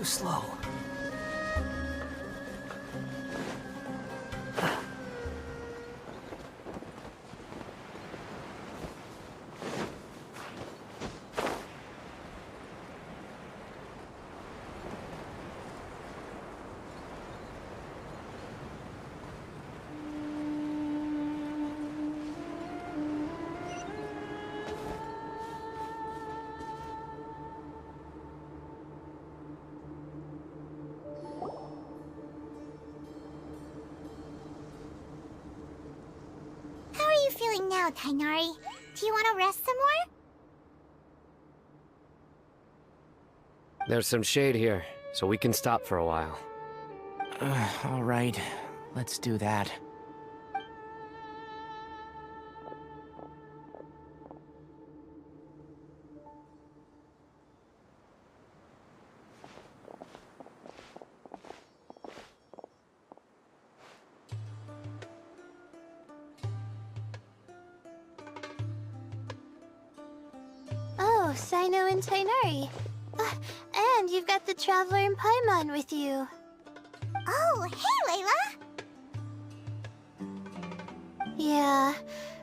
slow. How are you feeling now, Tainari? Do you want to rest some more? There's some shade here, so we can stop for a while. All right. Let's do that. Oh, Sino and Tainari. And you've got the Traveler and Paimon with you. Oh, hey, Layla! Yeah,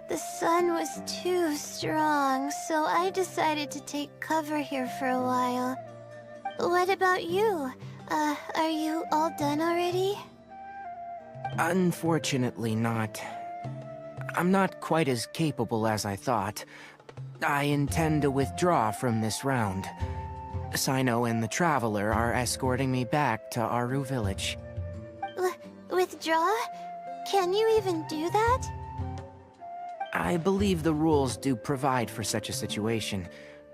the sun was too strong, so I decided to take cover here for a while. What about you? Are you all done already? Unfortunately not. I'm not quite as capable as I thought. I intend to withdraw from this round. Sino and the Traveler are escorting me back to Aru Village. Withdraw? Can you even do that? I believe the rules do provide for such a situation.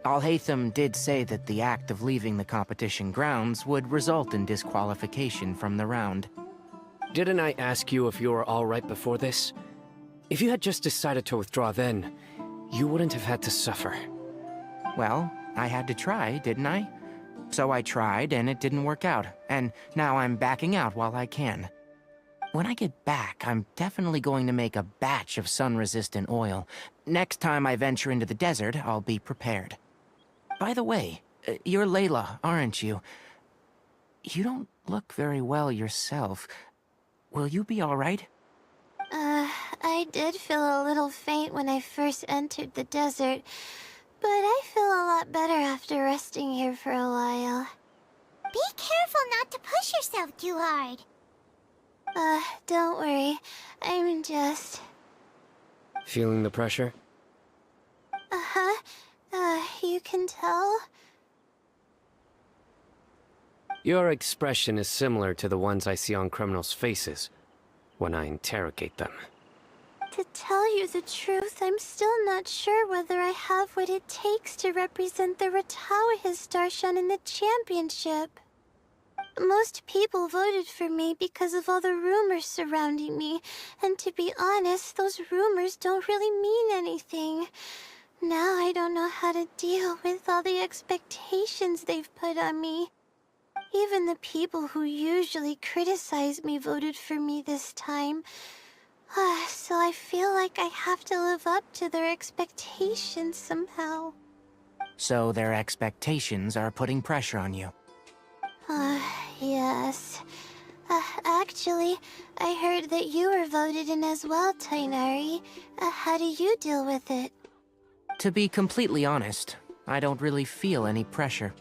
Alhaitham did say that the act of leaving the competition grounds would result in disqualification from the round. Didn't I ask you if you were all right before this? If you had just decided to withdraw then, you wouldn't have had to suffer. Well, I had to try, didn't I? So I tried, and it didn't work out, and now I'm backing out while I can. When I get back, I'm definitely going to make a batch of sun-resistant oil. Next time I venture into the desert, I'll be prepared. By the way, you're Layla, aren't you? You don't look very well yourself. Will you be all right? I did feel a little faint when I first entered the desert, but I feel a lot better after resting here for a while. Be careful not to push yourself too hard. Don't worry. I'm just... Feeling the pressure? You can tell? Your expression is similar to the ones I see on criminals' faces when I interrogate them. To tell you the truth, I'm still not sure whether I have what it takes to represent the Ratawa Histarshan in the championship. Most people voted for me because of all the rumors surrounding me, and to be honest, those rumors don't really mean anything. Now I don't know how to deal with all the expectations they've put on me. Even the people who usually criticize me voted for me this time. So I feel like I have to live up to their expectations somehow. So their expectations are putting pressure on you. Yes. Actually, I heard that you were voted in as well, Tainari. How do you deal with it? To be completely honest, I don't really feel any pressure.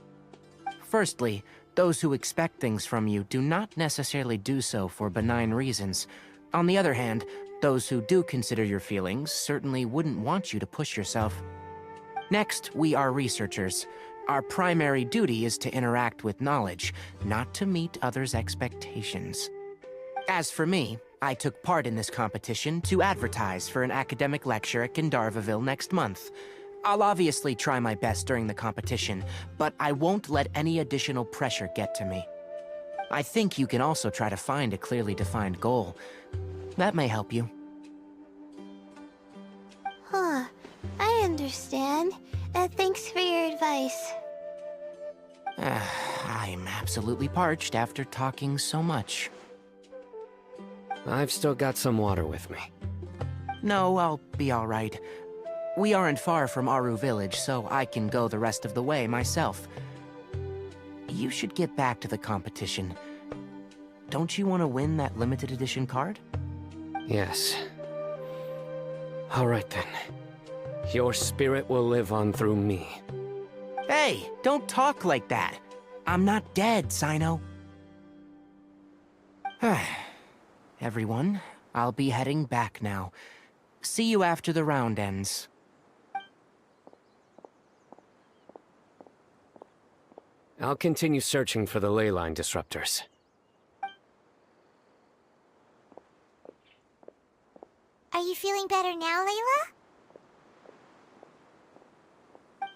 Firstly, those who expect things from you do not necessarily do so for benign reasons. On the other hand, those who do consider your feelings certainly wouldn't want you to push yourself. Next, we are researchers. Our primary duty is to interact with knowledge, not to meet others' expectations. As for me, I took part in this competition to advertise for an academic lecture at Gandharvaville next month. I'll obviously try my best during the competition, but I won't let any additional pressure get to me. I think you can also try to find a clearly defined goal. That may help you. I understand. Thanks for your advice. I'm absolutely parched after talking so much. I've still got some water with me. No, I'll be all right. We aren't far from Aru Village, so I can go the rest of the way myself. you should get back to the competition. Don't you want to win that limited edition card? Yes. All right then. Your spirit will live on through me. Hey, don't talk like that. I'm not dead, Sino. Everyone, I'll be heading back now. See you after the round ends. I'll continue searching for the ley line disruptors. Are you feeling better now, Layla?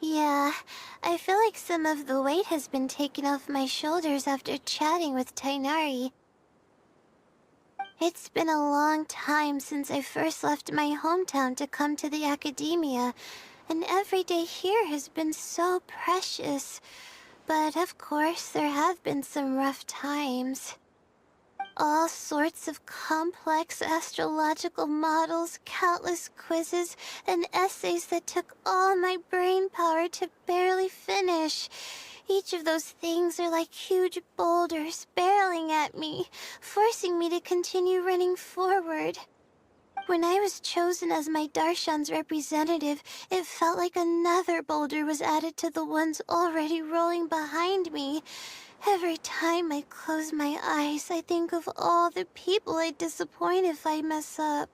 Yeah, I feel like some of the weight has been taken off my shoulders after chatting with Tighnari. It's been a long time since I first left my hometown to come to the academia, and every day here has been so precious. But of course, there have been some rough times. All sorts of complex astrological models, countless quizzes, and essays that took all my brain power to barely finish. Each of those things are like huge boulders barreling at me, forcing me to continue running forward. When I was chosen as my Darshan's representative, it felt like another boulder was added to the ones already rolling behind me. Every time I close my eyes, I think of all the people I'd disappoint if I mess up.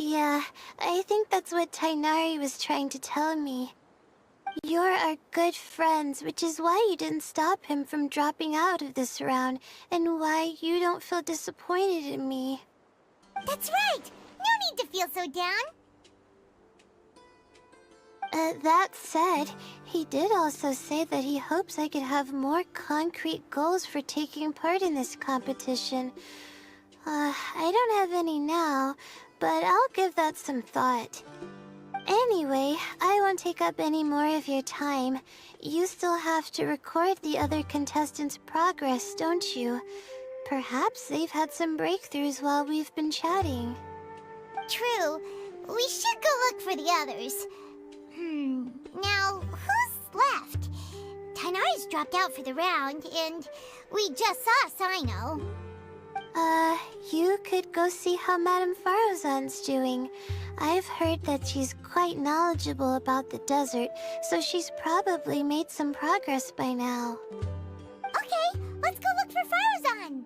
Yeah, I think that's what Tighnari was trying to tell me. You're our good friends, which is why you didn't stop him from dropping out of this round, and why you don't feel disappointed in me. That's right! No need to feel so down! That said, he did also say that he hopes I could have more concrete goals for taking part in this competition. I don't have any now, but I'll give that some thought. Anyway, I won't take up any more of your time. You still have to record the other contestants' progress, don't you? Perhaps they've had some breakthroughs while we've been chatting. True. We should go look for the others. Now, who's left? Tighnari's dropped out for the round, and we just saw Sino. You could go see how Madame Faruzan's doing. I've heard that she's quite knowledgeable about the desert, so she's probably made some progress by now. Okay, let's go look for Faruzan!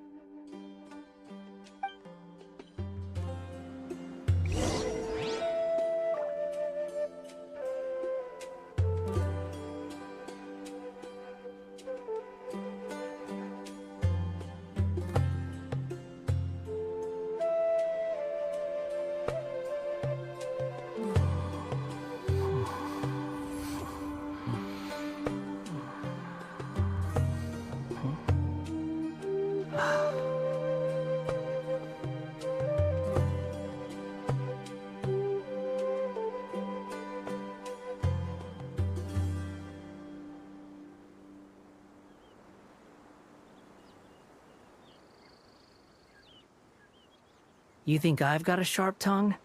You think I've got a sharp tongue?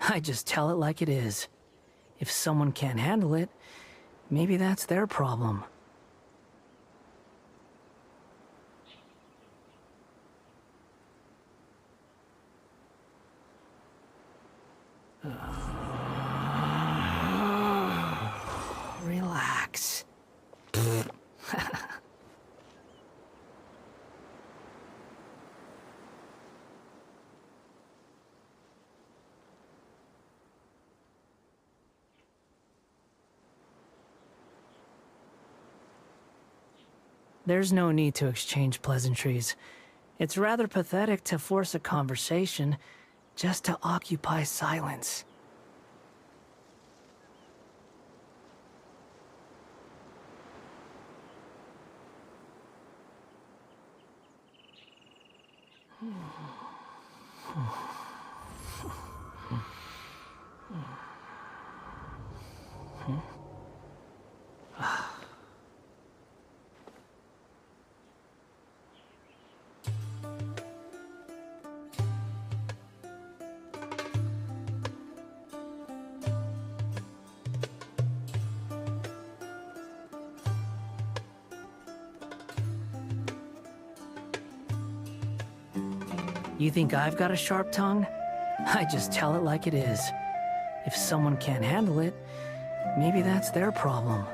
I just tell it like it is. If someone can't handle it, maybe that's their problem. Relax. There's no need to exchange pleasantries. It's rather pathetic to force a conversation just to occupy silence. You think I've got a sharp tongue? I just tell it like it is. If someone can't handle it, maybe that's their problem.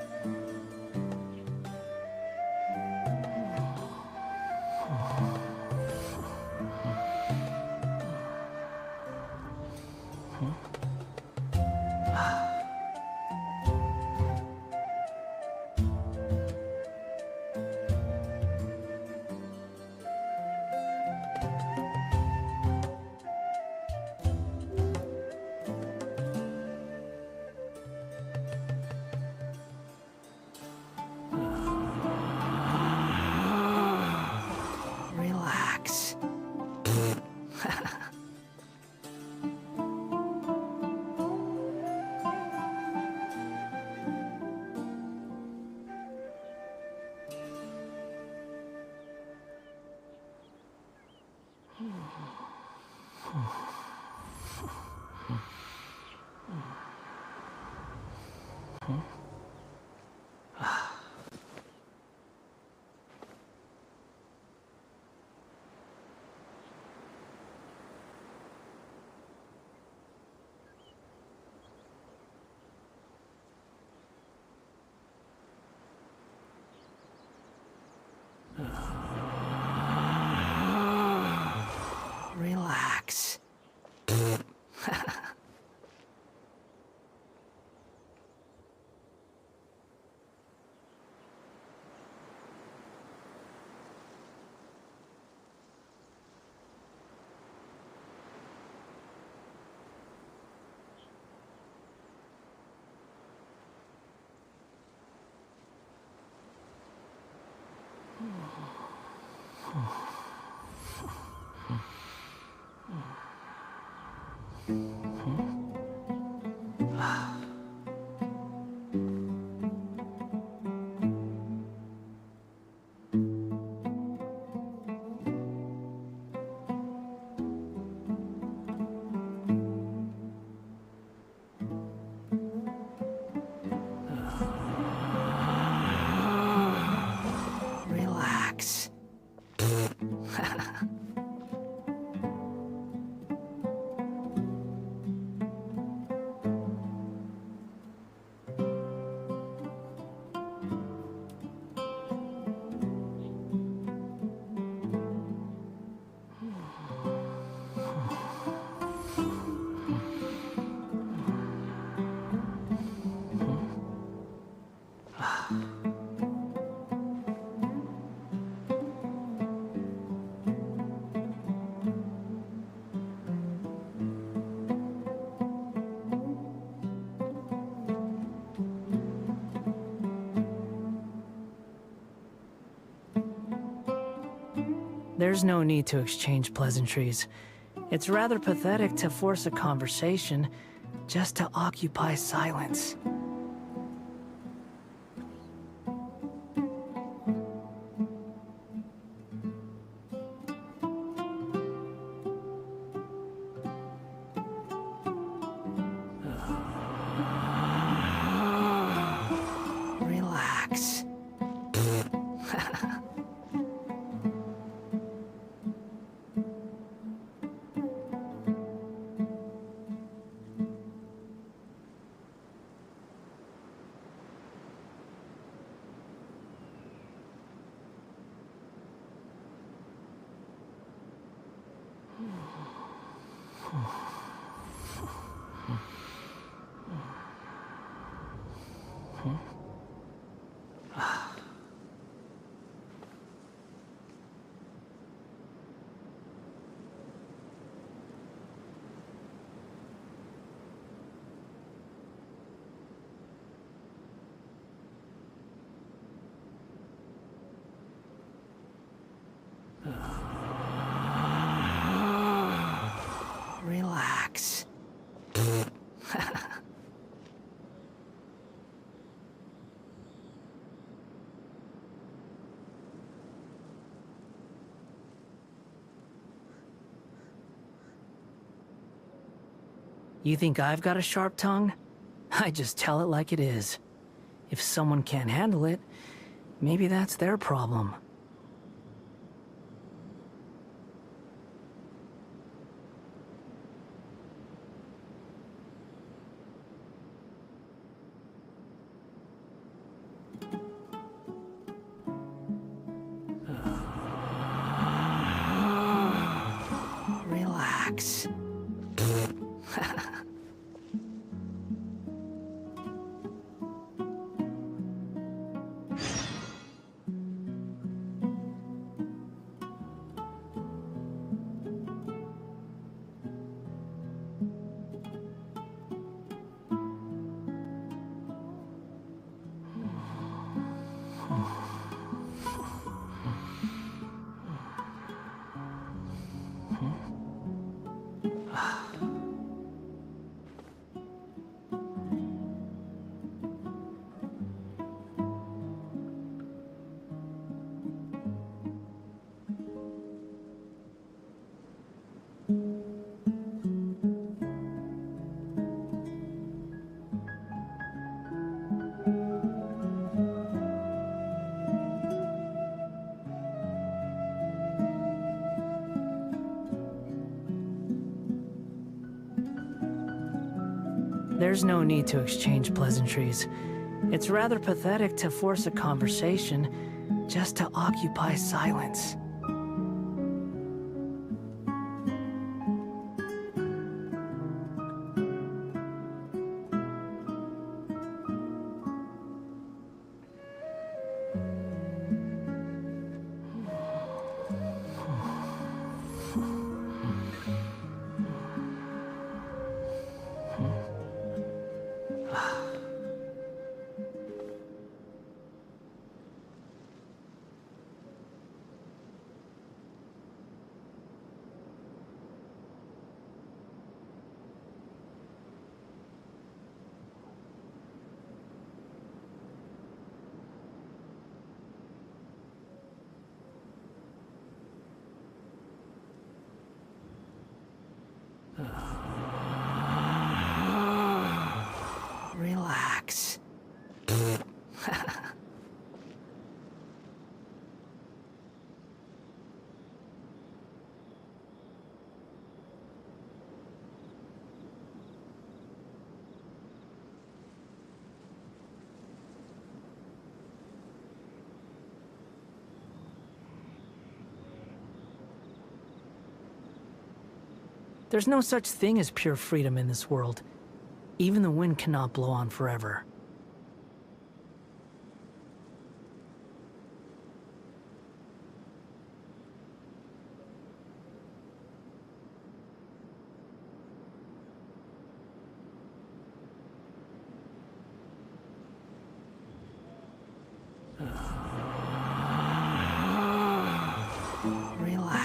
Relax. Relax. Relax. There's no need to exchange pleasantries. It's rather pathetic to force a conversation just to occupy silence. Relax. Relax. You think I've got a sharp tongue? I just tell it like it is. If someone can't handle it, maybe that's their problem. Relax. There's no need to exchange pleasantries. It's rather pathetic to force a conversation just to occupy silence. Relax. There's no such thing as pure freedom in this world. Even the wind cannot blow on forever. Relax.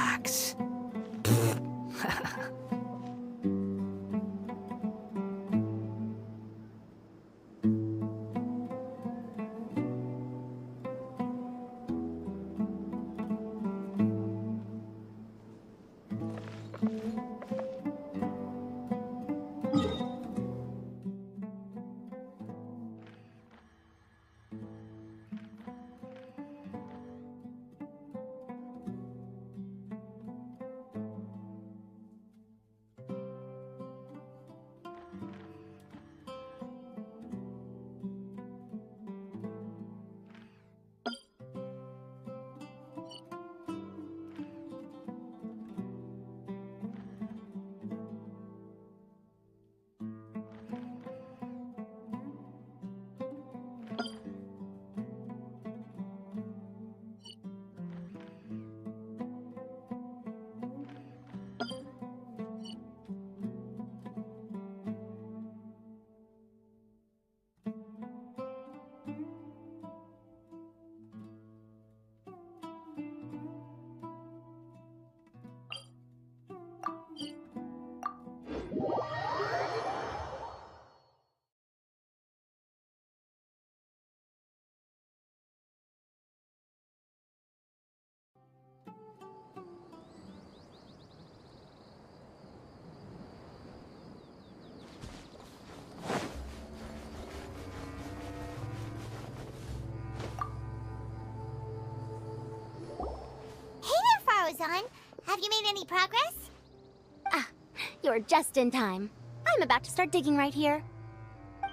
Faruzan. Have you made any progress? Ah, you're just in time. I'm about to start digging right here.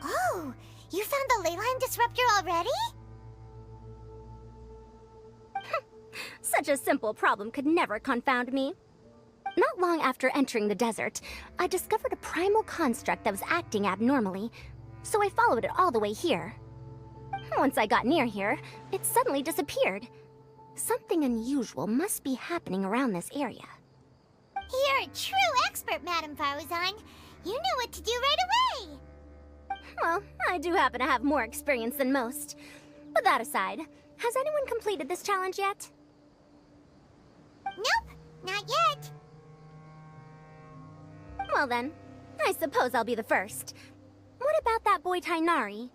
Oh, you found the ley line disruptor already? Such a simple problem could never confound me. Not long after entering the desert, I discovered a primal construct that was acting abnormally, so I followed it all the way here. Once I got near here, it suddenly disappeared. Something unusual must be happening around this area. You're a true expert, Madam Faruzan. You knew what to do right away. Well, I do happen to have more experience than most. But that aside, has anyone completed this challenge yet? Nope, not yet. Well then, I suppose I'll be the first. What about that boy Tainari?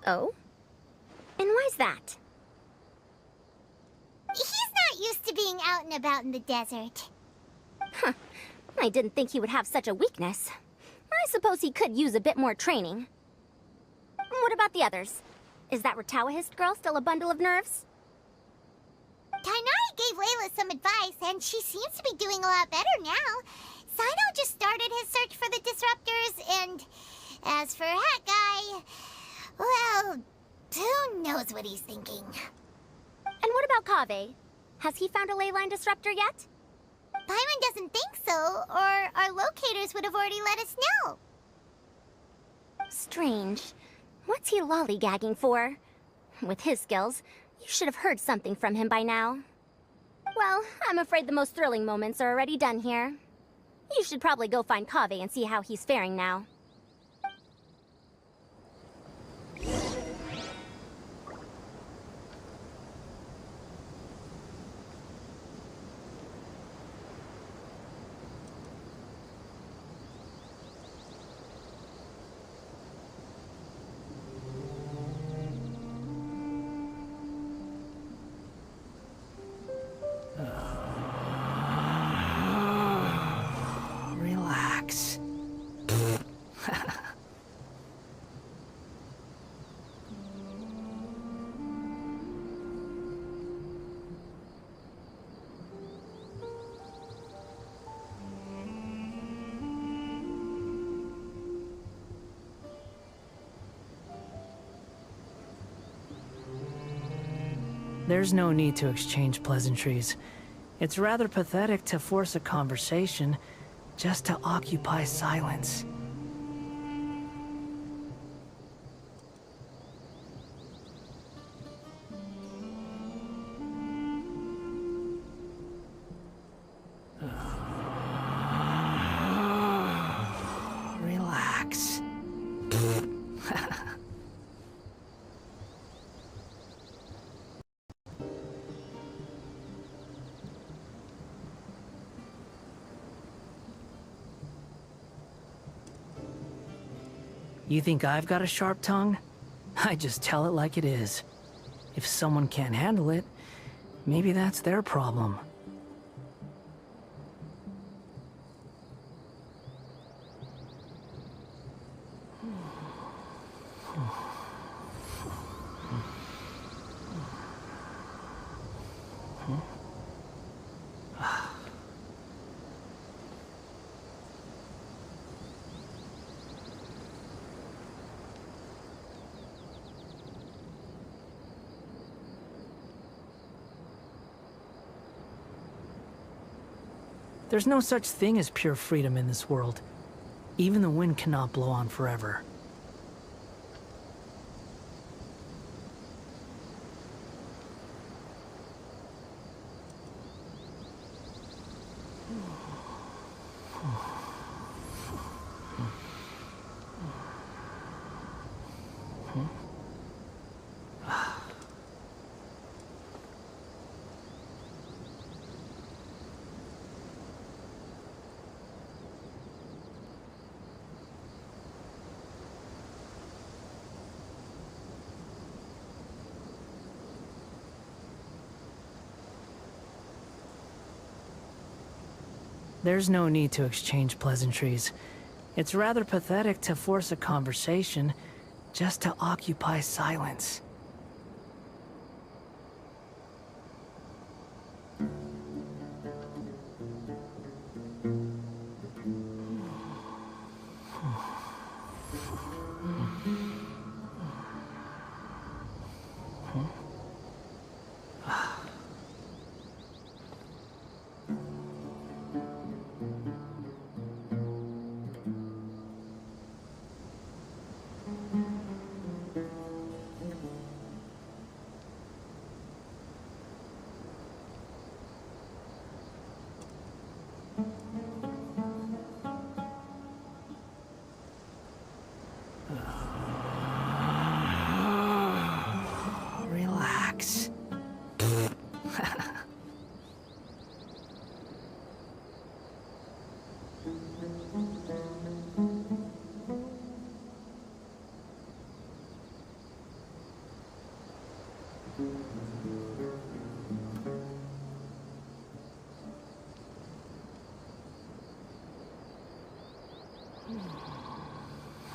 Oh? And why's that? He's not used to being out and about in the desert. Huh. I didn't think he would have such a weakness. I suppose he could use a bit more training. What about the others? Is that Ratawahist girl still a bundle of nerves? Tainari gave Layla some advice, and she seems to be doing a lot better now. Sino just started his search for the disruptors, and as for that guy, well, who knows what he's thinking. And what about Kaveh? Has he found a ley line disruptor yet? Paimon doesn't think so, or our locators would have already let us know. Strange. What's he lollygagging for? With his skills, you should have heard something from him by now. Well, I'm afraid the most thrilling moments are already done here. You should probably go find Kaveh and see how he's faring now. Relax. There's no need to exchange pleasantries. It's rather pathetic to force a conversation just to occupy silence. Relax. You think I've got a sharp tongue? I just tell it like it is. If someone can't handle it, maybe that's their problem. There's no such thing as pure freedom in this world. Even the wind cannot blow on forever. There's no need to exchange pleasantries. It's rather pathetic to force a conversation just to occupy silence.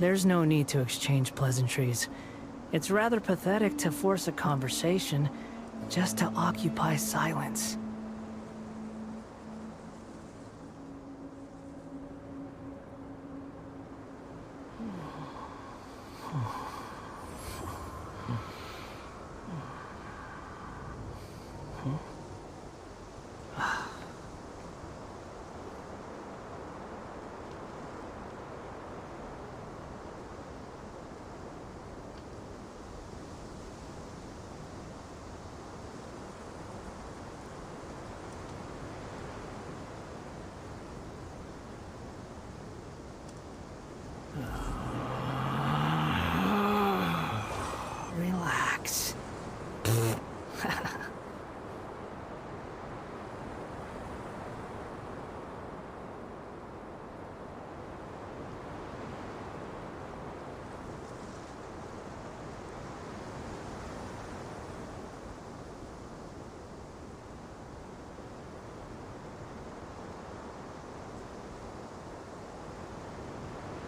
There's no need to exchange pleasantries. It's rather pathetic to force a conversation just to occupy silence. Relax.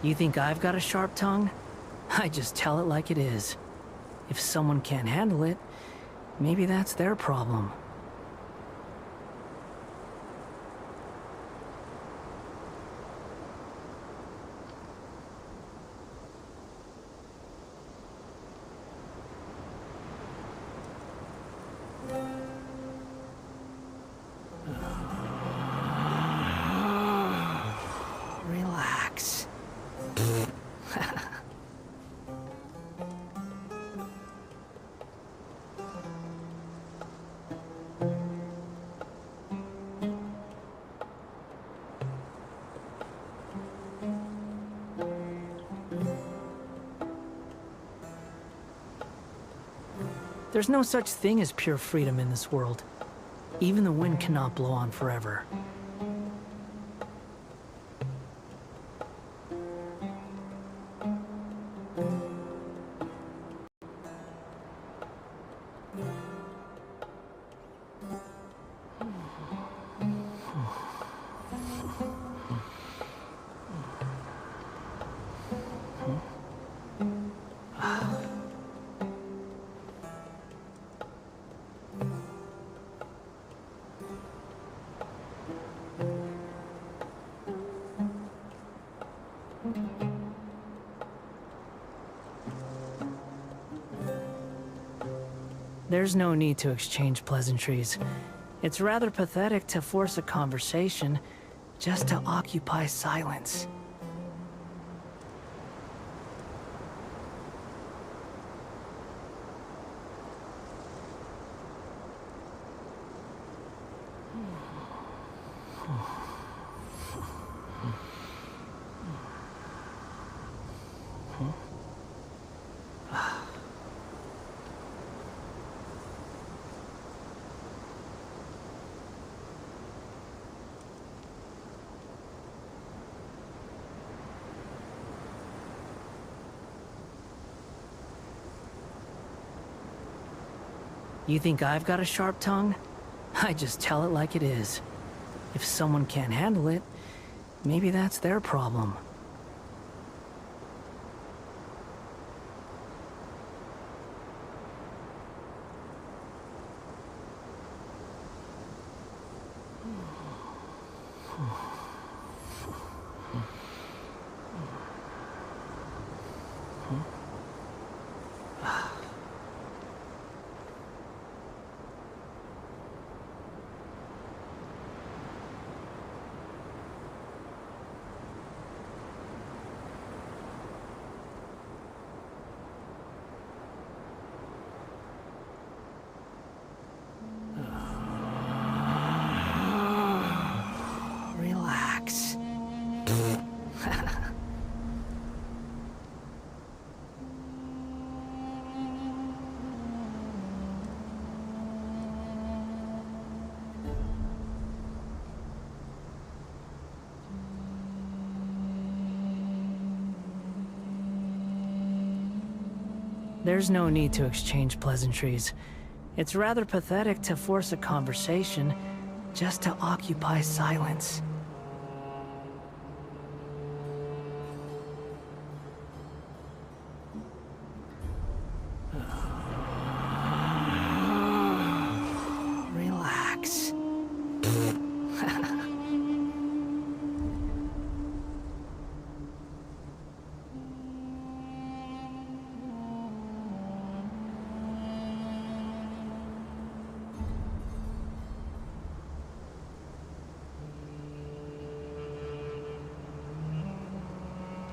You think I've got a sharp tongue? I just tell it like it is. If someone can't handle it, maybe that's their problem. Relax. There's no such thing as pure freedom in this world. Even the wind cannot blow on forever. There's no need to exchange pleasantries. It's rather pathetic to force a conversation just to occupy silence. You think I've got a sharp tongue? I just tell it like it is. If someone can't handle it, maybe that's their problem. There's no need to exchange pleasantries. It's rather pathetic to force a conversation just to occupy silence. Relax.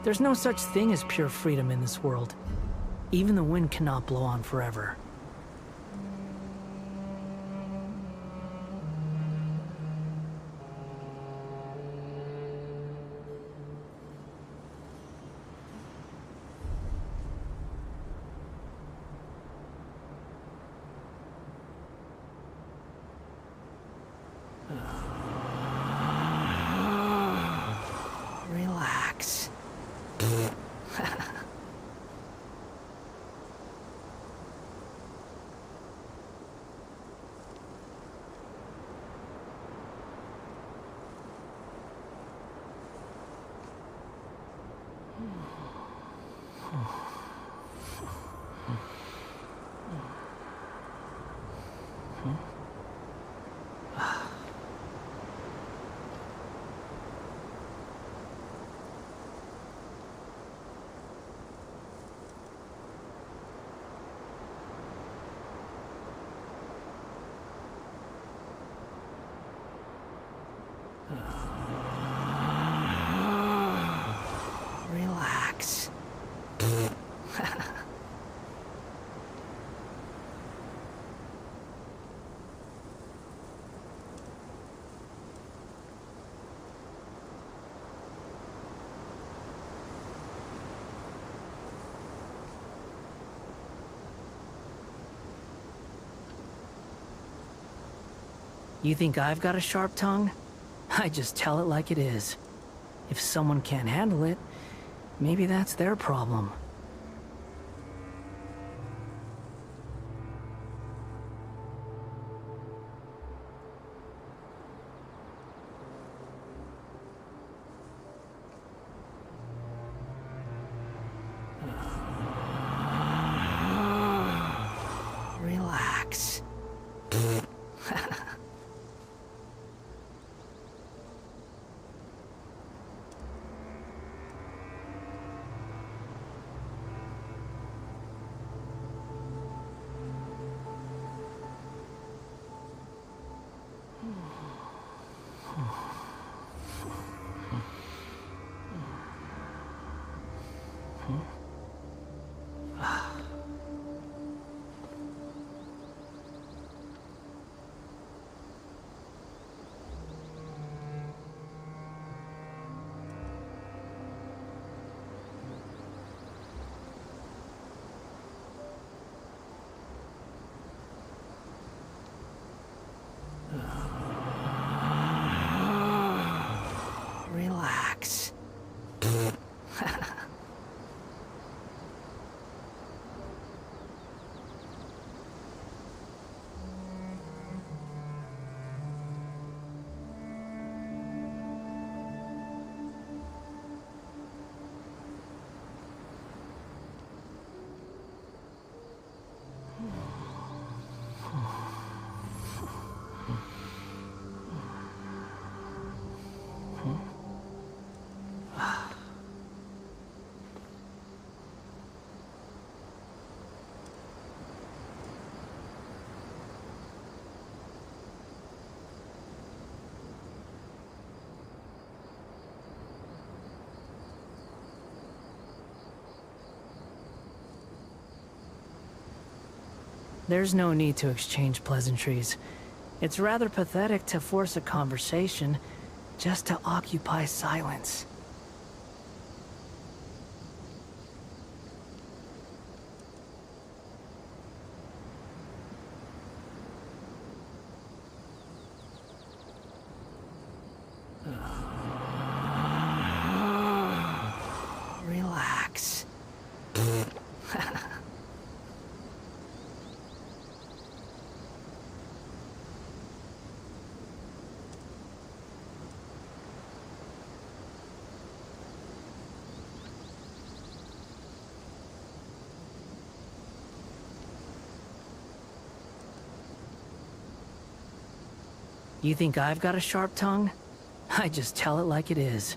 There's no such thing as pure freedom in this world. Even the wind cannot blow on forever. Relax. Relax. You think I've got a sharp tongue? I just tell it like it is. If someone can't handle it, maybe that's their problem. Relax. Relax. There's no need to exchange pleasantries. It's rather pathetic to force a conversation just to occupy silence. Relax. You think I've got a sharp tongue? I just tell it like it is.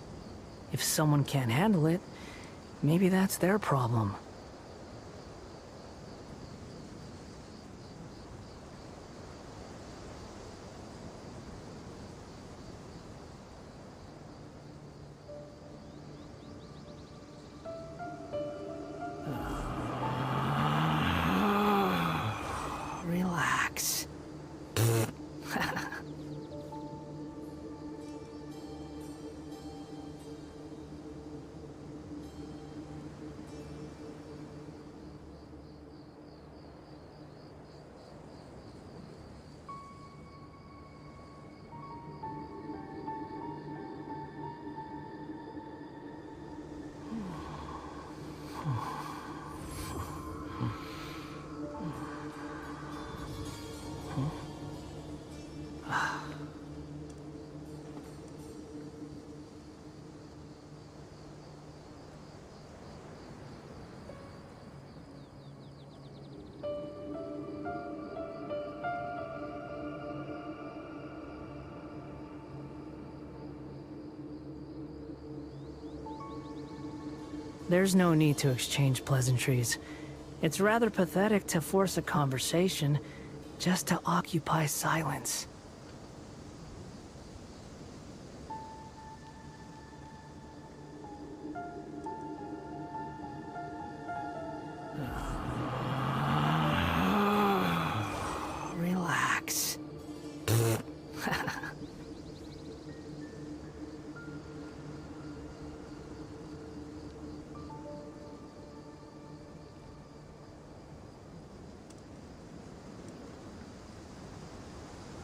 If someone can't handle it, maybe that's their problem. Relax. There's no need to exchange pleasantries. It's rather pathetic to force a conversation just to occupy silence. Relax.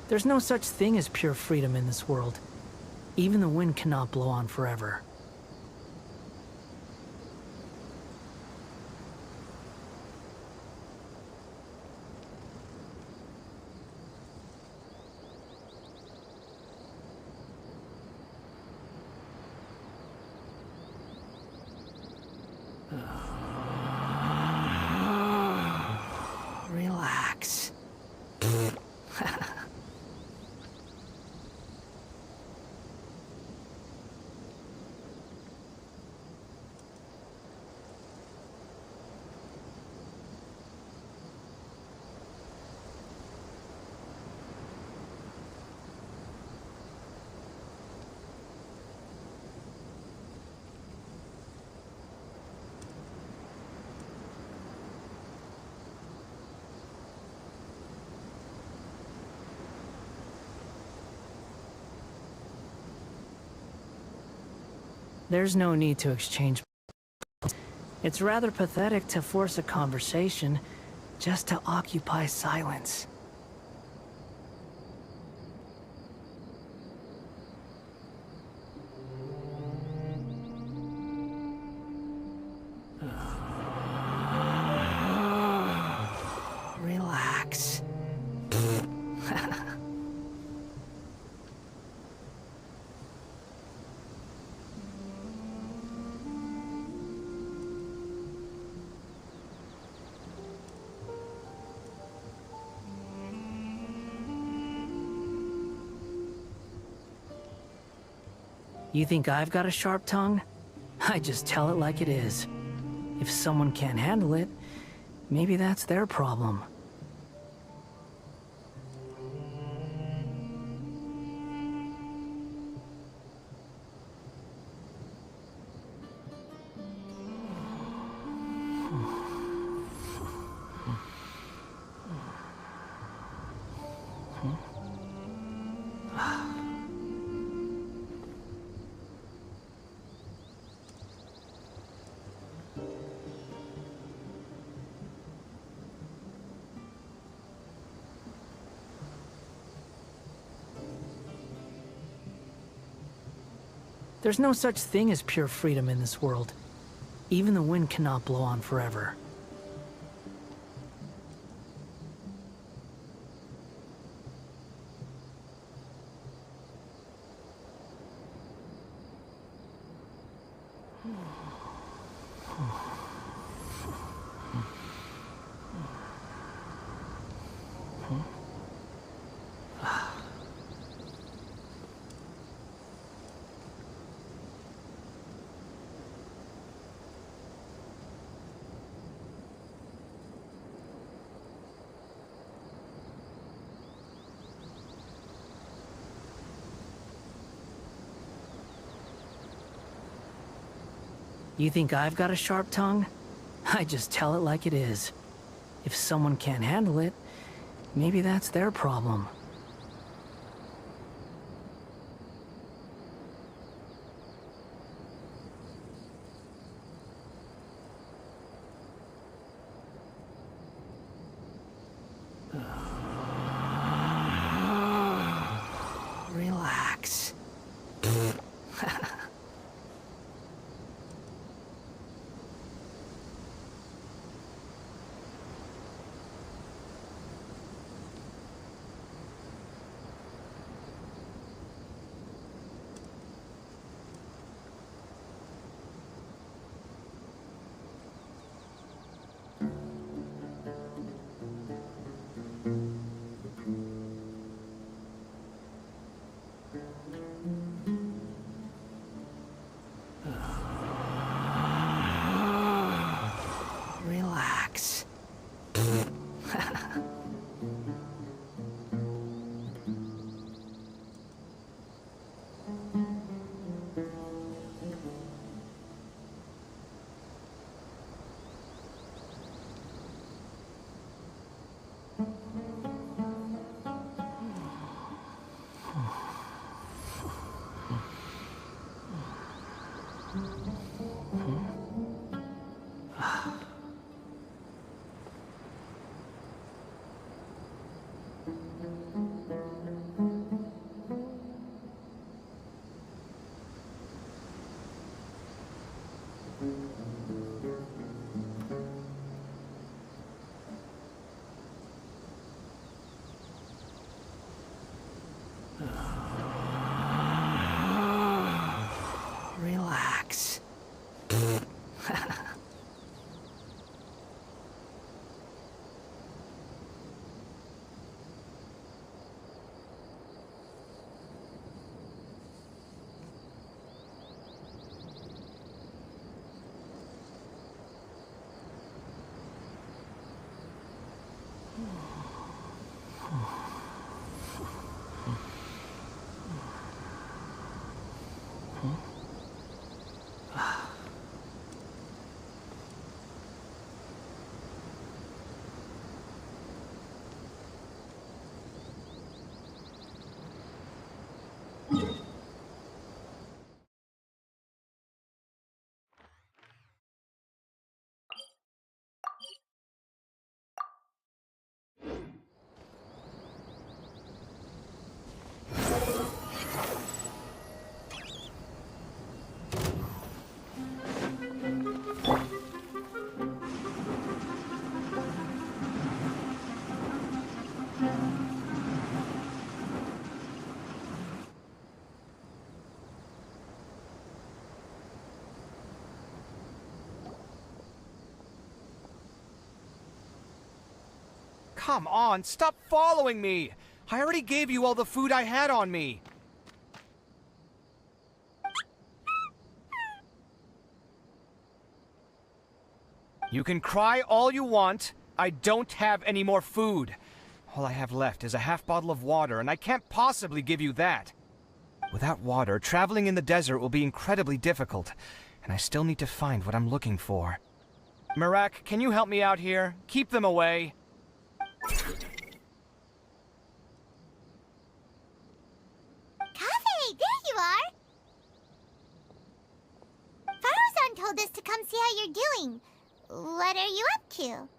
There's no such thing as pure freedom in this world. Even the wind cannot blow on forever. Relax. There's no need to exchange. It's rather pathetic to force a conversation just to occupy silence. Relax. You think I've got a sharp tongue? I just tell it like it is. If someone can't handle it, maybe that's their problem. There's no such thing as pure freedom in this world. Even the wind cannot blow on forever. You think I've got a sharp tongue? I just tell it like it is. If someone can't handle it, maybe that's their problem. Relax. Relax. Relax. Come on, stop following me! I already gave you all the food I had on me. You can cry all you want. I don't have any more food. All I have left is a half bottle of water, and I can't possibly give you that. Without water, traveling in the desert will be incredibly difficult, and I still need to find what I'm looking for. Merak, can you help me out here? Keep them away. Kaveh, there you are! Faruzan told us to come see how you're doing. What are you up to?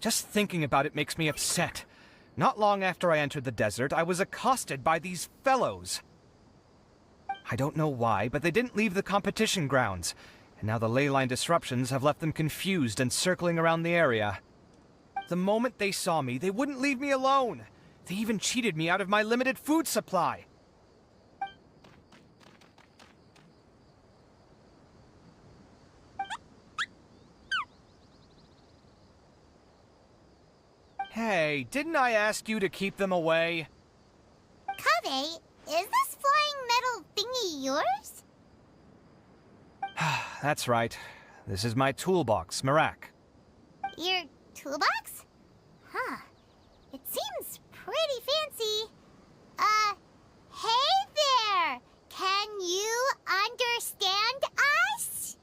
Just thinking about it makes me upset. Not long after I entered the desert, I was accosted by these fellows. I don't know why, but they didn't leave the competition grounds, and now the ley line disruptions have left them confused and circling around the area. The moment they saw me, they wouldn't leave me alone. They even cheated me out of my limited food supply. Hey, didn't I ask you to keep them away? Kaveh, is this flying metal thingy yours? That's right. This is my toolbox, Merak. Your toolbox? Huh. It seems pretty fancy. Hey there! Can you understand us?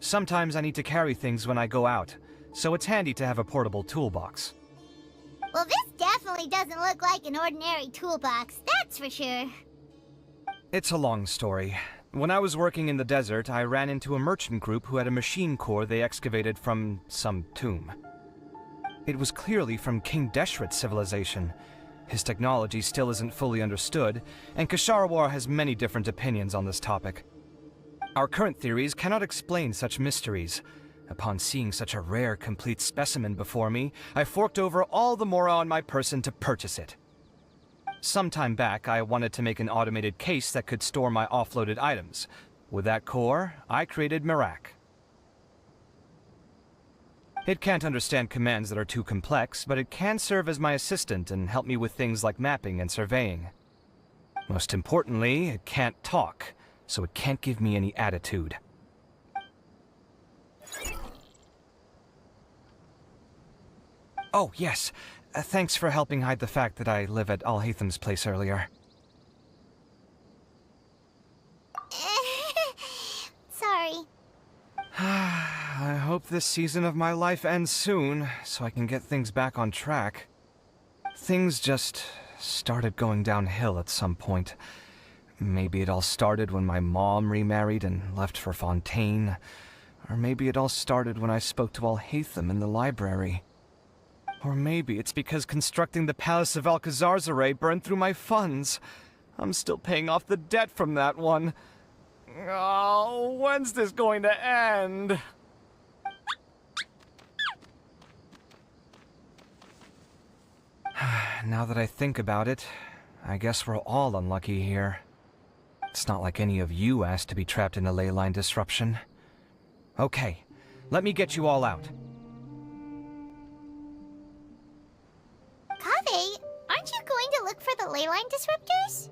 Sometimes I need to carry things when I go out, so it's handy to have a portable toolbox. Well, this definitely doesn't look like an ordinary toolbox, that's for sure. It's a long story. When I was working in the desert, I ran into a merchant group who had a machine core they excavated from some tomb. It was clearly from King Deshret's civilization. His technology still isn't fully understood, and Kasharawar has many different opinions on this topic. Our current theories cannot explain such mysteries. Upon seeing such a rare, complete specimen before me, I forked over all the mora on my person to purchase it. Some time back, I wanted to make an automated case that could store my offloaded items. With that core, I created Merak. It can't understand commands that are too complex, but it can serve as my assistant and help me with things like mapping and surveying. Most importantly, it can't talk, so it can't give me any attitude. Oh, yes. Thanks for helping hide the fact that I live at Alhatham's place earlier. Sorry. I hope this season of my life ends soon, so I can get things back on track. Things just started going downhill at some point. Maybe it all started when my mom remarried and left for Fontaine. Or maybe it all started when I spoke to Alhatham in the library. Or maybe it's because constructing the Palace of Alcazarzaray burned through my funds. I'm still paying off the debt from that one. Oh, when's this going to end? Now that I think about it, I guess we're all unlucky here. It's not like any of you asked to be trapped in a ley line disruption. Okay, let me get you all out. Kaveh, aren't you going to look for the ley line disruptors?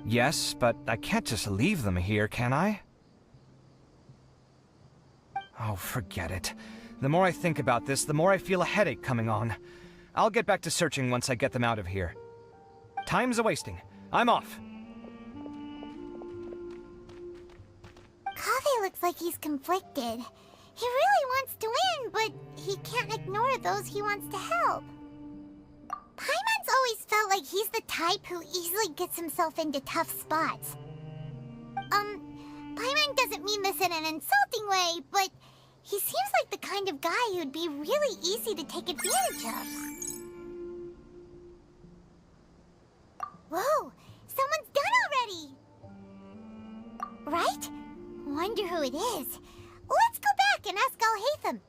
Yes, but I can't just leave them here, can I? Oh, forget it. The more I think about this, the more I feel a headache coming on. I'll get back to searching once I get them out of here. Time's a-wasting. I'm off. Kaveh looks like he's conflicted. He really wants to win, but he can't ignore those he wants to help. Paimon's always felt like he's the type who easily gets himself into tough spots. Paimon doesn't mean this in an insulting way, but he seems like the kind of guy who'd be really easy to take advantage of. Whoa! Someone's done already! Right? Wonder who it is. Let's go back and ask Alhatham.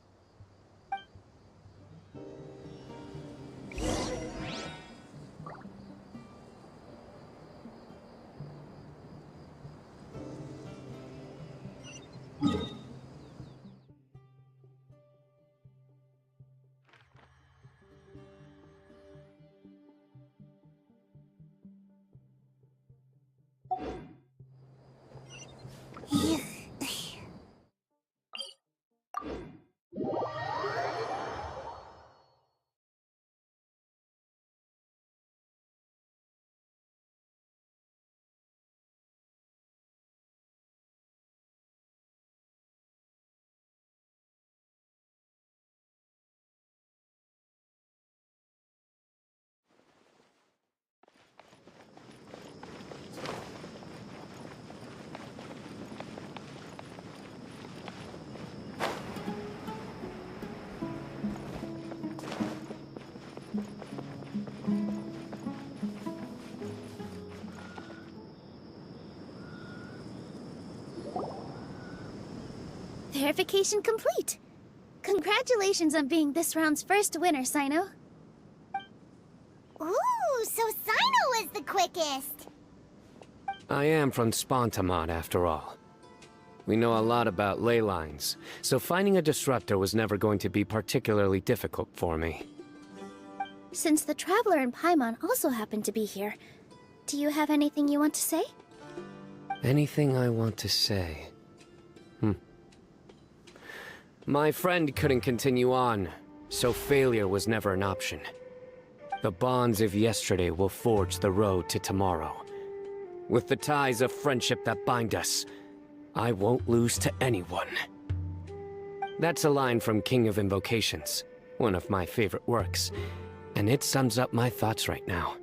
Verification complete. Congratulations on being this round's first winner, Sino. Ooh, so Sino was the quickest. I am from Spontamod, after all. We know a lot about ley lines, so finding a disruptor was never going to be particularly difficult for me. Since the Traveler and Paimon also happen to be here, do you have anything you want to say? Anything I want to say? My friend couldn't continue on, so failure was never an option. The bonds of yesterday will forge the road to tomorrow. With the ties of friendship that bind us, I won't lose to anyone. That's a line from King of Invocations, one of my favorite works, and it sums up my thoughts right now.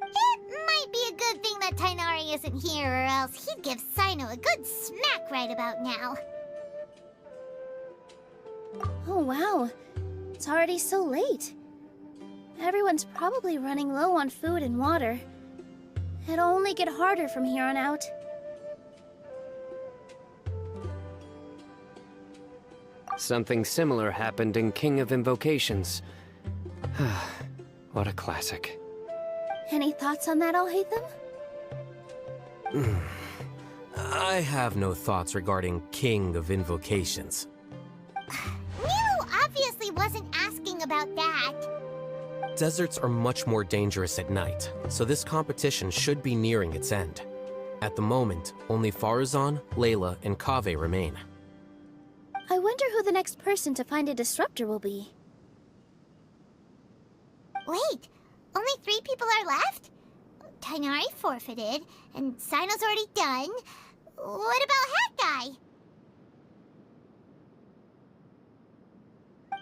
It might be a good thing that Tighnari isn't here, or else he'd give Cyno a good smack right about now. Oh wow, it's already so late. Everyone's probably running low on food and water. It'll only get harder from here on out. Something similar happened in King of Invocations. What a classic. Any thoughts on that, Alhaitham? I have no thoughts regarding King of Invocations. Milu obviously wasn't asking about that. Deserts are much more dangerous at night, so this competition should be nearing its end. At the moment, only Farazan, Layla, and Kaveh remain. I wonder who the next person to find a disruptor will be. Wait, only 3 people are left? Tighnari forfeited, and Cyno's already done. What about Hat Guy?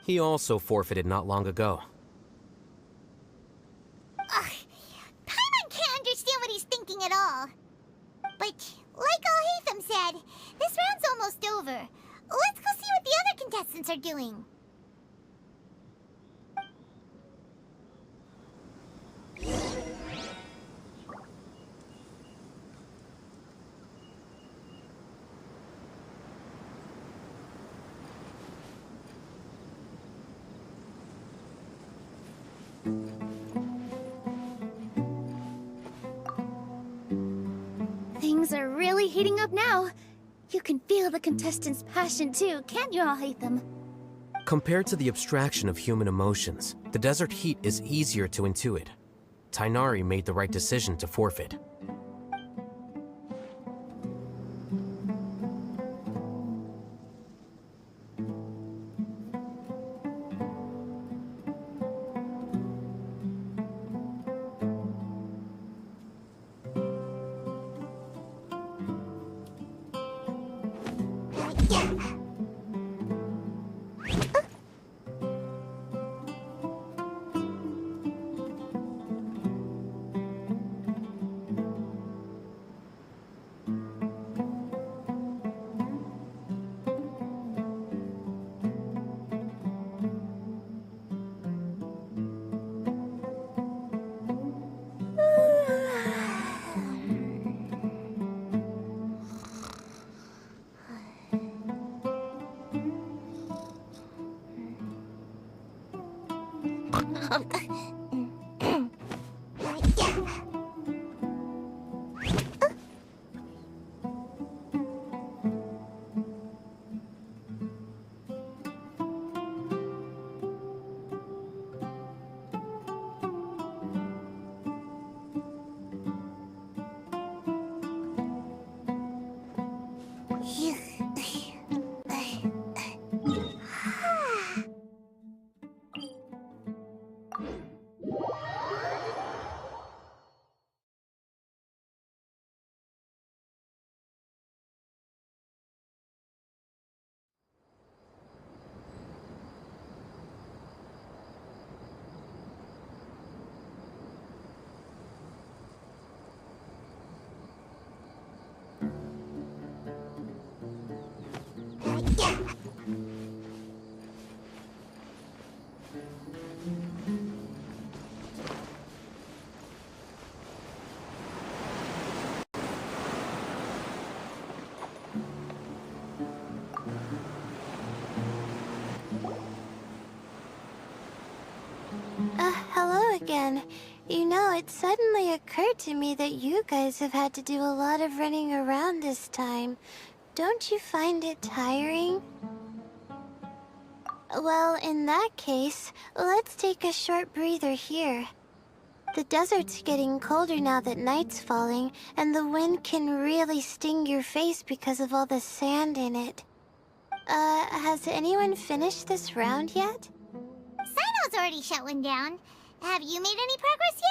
He also forfeited not long ago. Ugh, Paimon can't understand what he's thinking at all. But, like Alhaitham said, this round's almost over. Let's go see what the other contestants are doing. Things are really heating up now. You can feel the contestants' passion too, can't you, Alhaitham? Compared to the abstraction of human emotions, the desert heat is easier to intuit. Tighnari made the right decision to forfeit. Hello again. You know, it suddenly occurred to me that you guys have had to do a lot of running around this time. Don't you find it tiring? Well, in that case, let's take a short breather here. The desert's getting colder now that night's falling, and the wind can really sting your face because of all the sand in it. Has anyone finished this round yet? Cyno's already shut one down. Have you made any progress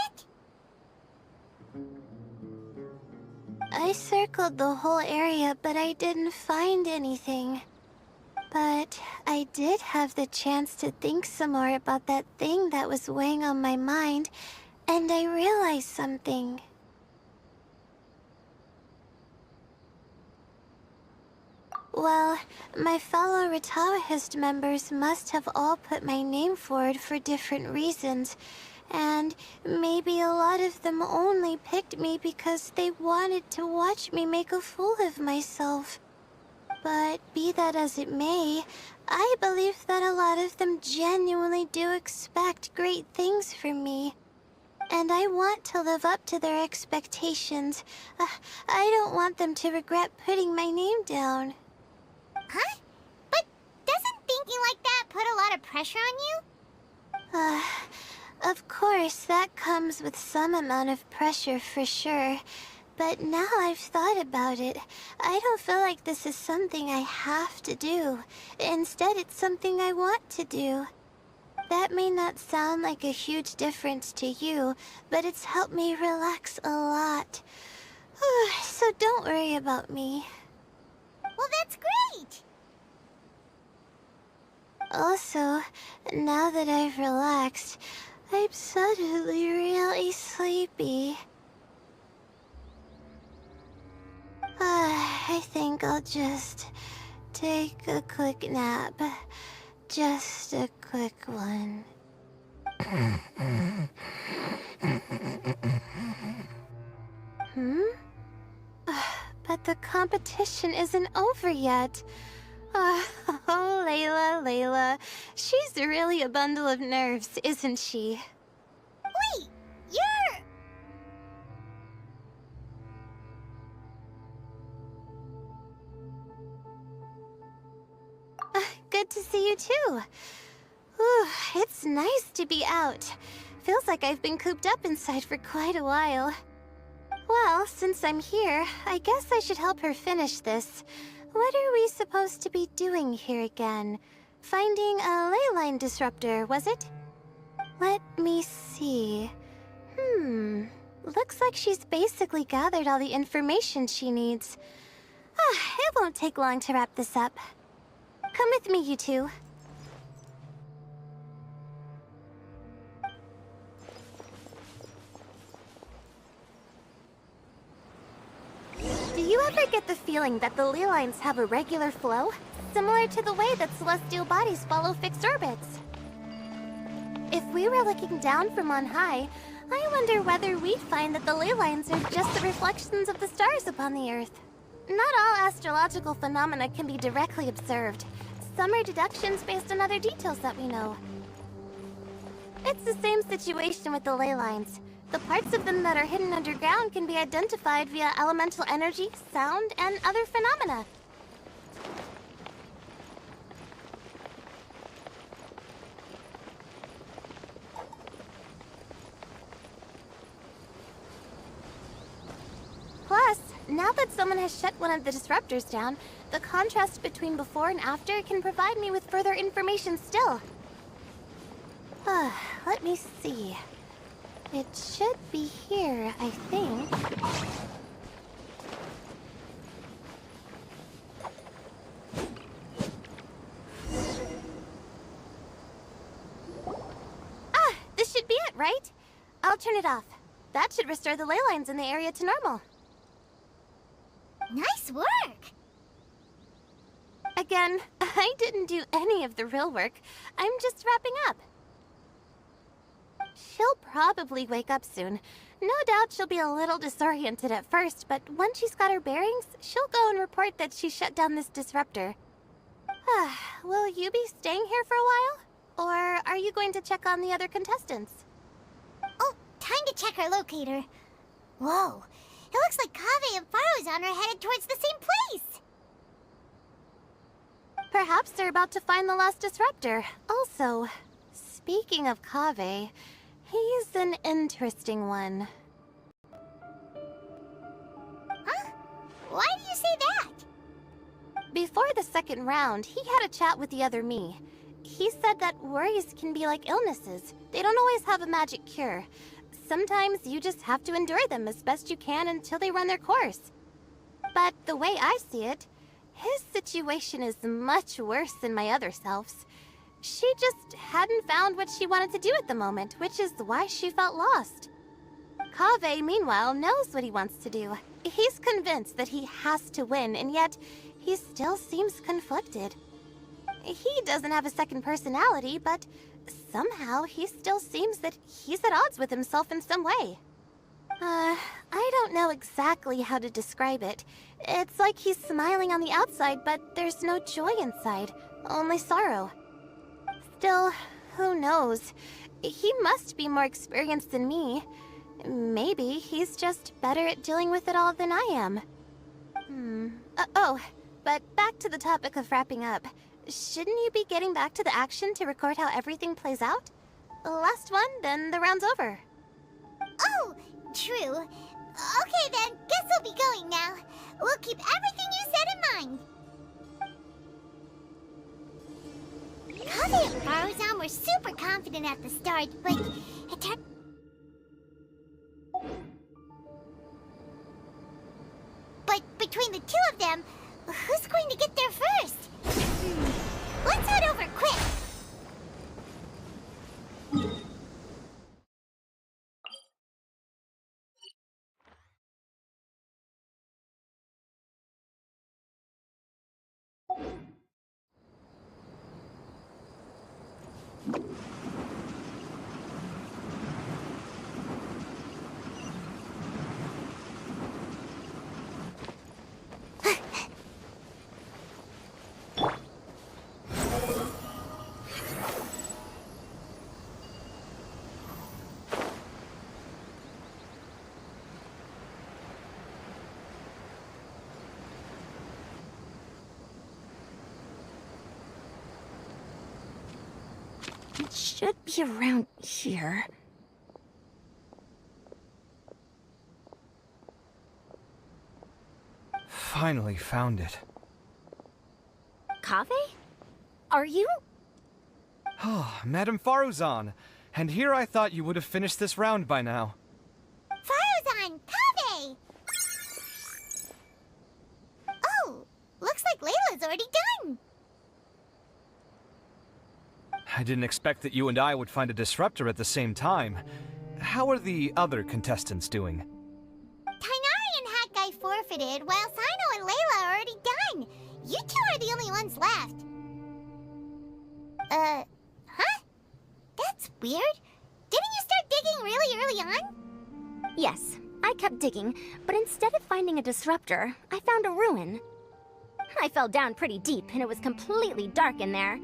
I circled the whole area, but I didn't find anything. But I did have the chance to think some more about that thing that was weighing on my mind, and I realized something. Well, my fellow Retawahist members must have all put my name forward for different reasons, and maybe a lot of them only picked me because they wanted to watch me make a fool of myself. But be that as it may, I believe that a lot of them genuinely do expect great things from me. And I want to live up to their expectations. I don't want them to regret putting my name down. Huh? But doesn't thinking like that put a lot of pressure on you? Of course, that comes with some amount of pressure for sure. But now I've thought about it, I don't feel like this is something I have to do. Instead, it's something I want to do. That may not sound like a huge difference to you, but it's helped me relax a lot. So don't worry about me. Well, that's great! Also, now that I've relaxed, I'm suddenly really sleepy. I think I'll just take a quick nap. Just a quick one. But the competition isn't over yet. Oh, Layla. She's really a bundle of nerves, isn't she? Wait, you're... Good to see you too. Ooh, it's nice to be out. Feels like I've been cooped up inside for quite a while. Well, since I'm here, I guess I should help her finish this. What are we supposed to be doing here again? Finding a ley line disruptor, was it? Let me see. Looks like she's basically gathered all the information she needs. It won't take long to wrap this up. Come with me, you two. Do you ever get the feeling that the ley lines have a regular flow? Similar to the way that celestial bodies follow fixed orbits? If we were looking down from on high, I wonder whether we'd find that the ley lines are just the reflections of the stars upon the Earth. Not all astrological phenomena can be directly observed. Some are deductions based on other details that we know. It's the same situation with the ley lines. The parts of them that are hidden underground can be identified via elemental energy, sound, and other phenomena. Plus, now that someone has shut one of the disruptors down, the contrast between before and after can provide me with further information still. Let me see. It should be here, I think. This should be it, right? I'll turn it off. That should restore the ley lines in the area to normal. Nice work! Again, I didn't do any of the real work. I'm just wrapping up. She'll probably wake up soon. No doubt she'll be a little disoriented at first, but once she's got her bearings, she'll go and report that she shut down this disruptor. Will you be staying here for a while? Or are you going to check on the other contestants? Oh, time to check our locator. Whoa, it looks like Kaveh and Faruzan are headed towards the same place! Perhaps they're about to find the last disruptor. Also, speaking of Kaveh, he's an interesting one. Huh? Why do you say that? Before the second round, he had a chat with the other me. He said that worries can be like illnesses. They don't always have a magic cure. Sometimes you just have to endure them as best you can until they run their course. But the way I see it, his situation is much worse than my other self's. She just hadn't found what she wanted to do at the moment, which is why she felt lost. Kaveh, meanwhile, knows what he wants to do. He's convinced that he has to win, and yet he still seems conflicted. He doesn't have a second personality, but somehow he still seems that he's at odds with himself in some way. I don't know exactly how to describe it. It's like he's smiling on the outside, but there's no joy inside, only sorrow. Still, who knows? He must be more experienced than me. Maybe he's just better at dealing with it all than I am. But back to the topic of wrapping up. Shouldn't you be getting back to the action to record how everything plays out? Last one, then the round's over. Oh, true. Okay then, guess we'll be going now. We'll keep everything you said in mind. Kaveh and Faruzan were super confident at the start, but it turned... But between the two of them, who's going to get there first? Let's head over quick! It should be around here. Finally found it. Kaveh? Are you? Oh, Madame Faruzan. And here I thought you would have finished this round by now. Faruzan! Kaveh! Oh, looks like Layla's already done. I didn't expect that you and I would find a disruptor at the same time. How are the other contestants doing? Tainari and Hat Guy forfeited, while Sino and Layla are already done. You two are the only ones left. Huh? That's weird. Didn't you start digging really early on? Yes, I kept digging, but instead of finding a disruptor, I found a ruin. I fell down pretty deep, and it was completely dark in there.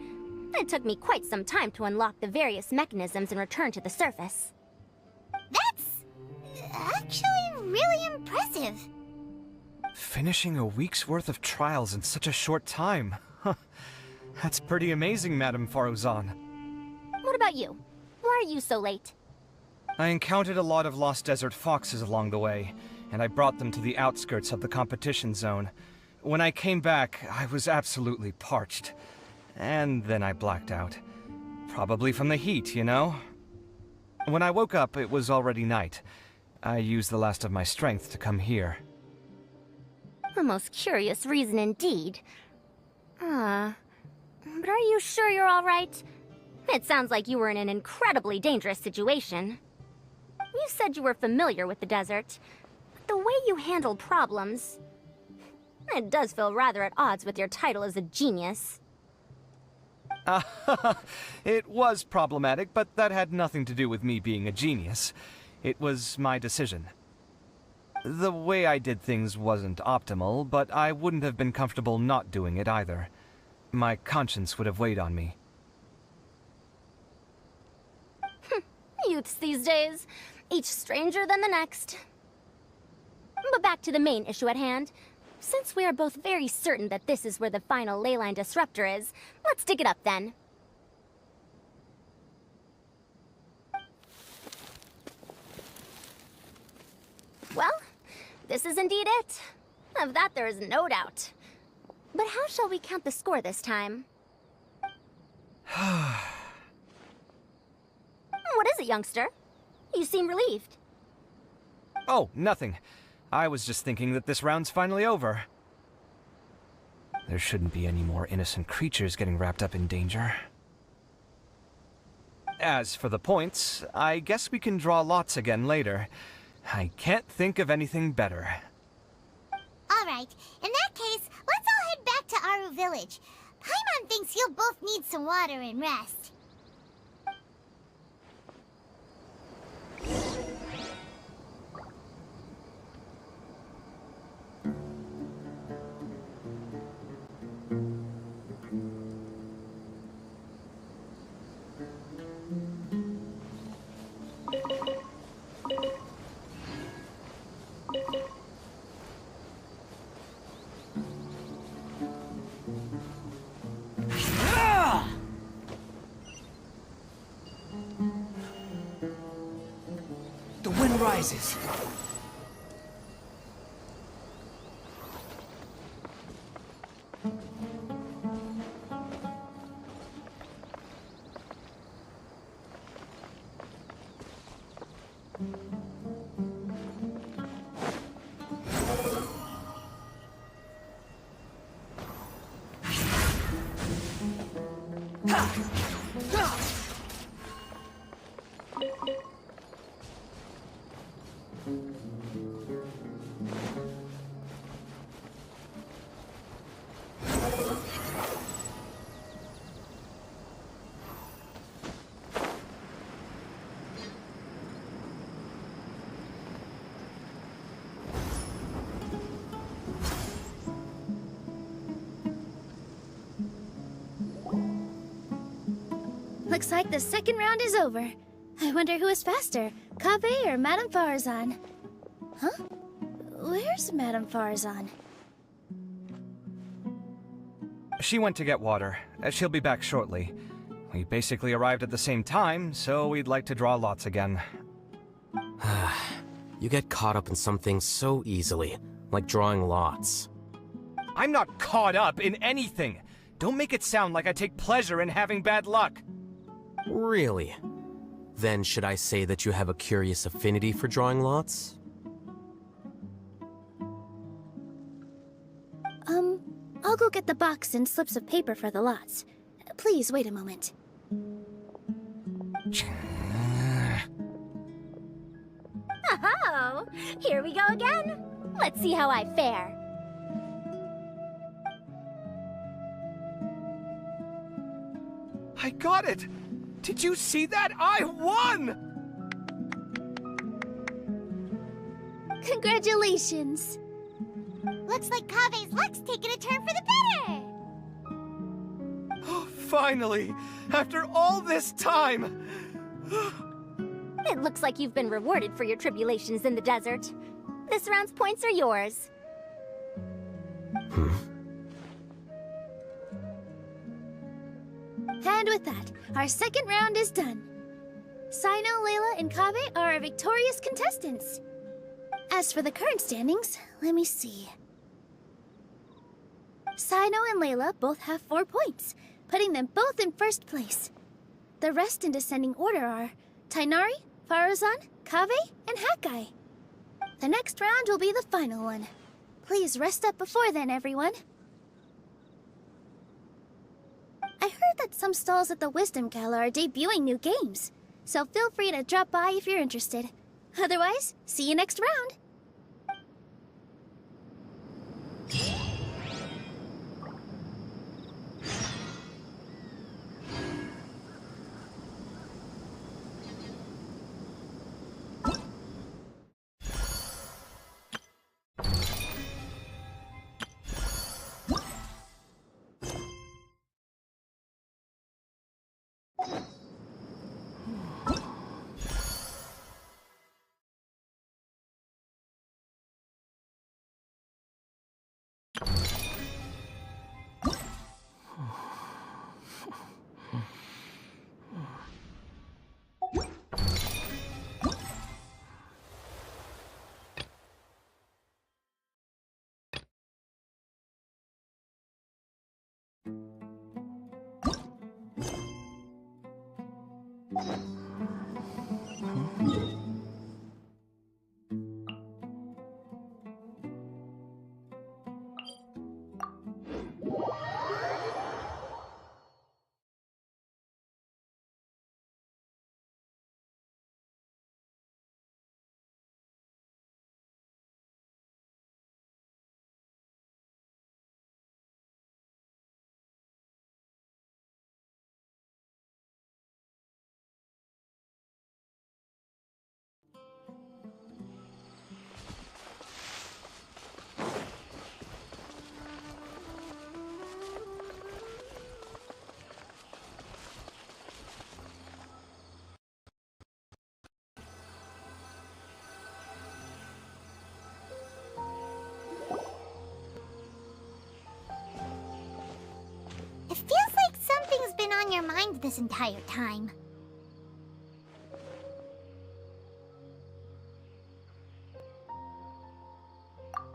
It took me quite some time to unlock the various mechanisms and return to the surface. That's actually really impressive. Finishing a week's worth of trials in such a short time. Huh. That's pretty amazing, Madame Faruzan. What about you? Why are you so late? I encountered a lot of lost desert foxes along the way, and I brought them to the outskirts of the competition zone. When I came back, I was absolutely parched. And then I blacked out. Probably from the heat, you know? When I woke up, it was already night. I used the last of my strength to come here. A most curious reason indeed. But are you sure you're all right? It sounds like you were in an incredibly dangerous situation. You said you were familiar with the desert, but the way you handled problems... It does feel rather at odds with your title as a genius. It was problematic, but that had nothing to do with me being a genius. It was my decision. The way I did things wasn't optimal, but I wouldn't have been comfortable not doing it either. My conscience would have weighed on me. Youths these days, each stranger than the next. But back to the main issue at hand. Since we are both very certain that this is where the final leyline disruptor is, let's dig it up then. Well, this is indeed it. Of that there is no doubt. But how shall we count the score this time? What is it, youngster? You seem relieved. Oh, nothing. I was just thinking that this round's finally over. There shouldn't be any more innocent creatures getting wrapped up in danger. As for the points, I guess we can draw lots again later. I can't think of anything better. Alright, in that case, let's all head back to Aru Village. Paimon thinks you'll both need some water and rest. The wind rises. Looks like the second round is over. I wonder who is faster, Kaveh or Madame Farazan? Huh? Where's Madame Farazan? She went to get water. She'll be back shortly. We basically arrived at the same time, so we'd like to draw lots again. You get caught up in something so easily, like drawing lots. I'm not caught up in anything! Don't make it sound like I take pleasure in having bad luck! Really? Then should I say that you have a curious affinity for drawing lots? I'll go get the box and slips of paper for the lots. Please wait a moment. Oh, here we go again. Let's see how I fare. I got it! Did you see that? I won! Congratulations! Looks like Kaveh's luck's taking a turn for the better! Finally! After all this time! It looks like you've been rewarded for your tribulations in the desert. This round's points are yours. And with that, our second round is done. Sino, Layla, and Kaveh are our victorious contestants. As for the current standings, let me see. Sino and Layla both have 4 points, putting them both in first place. The rest in descending order are Tainari, Farazan, Kaveh, and Hakai. The next round will be the final one. Please rest up before then, everyone. I heard that some stalls at the Wisdom Gala are debuting new games, so feel free to drop by if you're interested. Otherwise, see you next round! in your mind this entire time?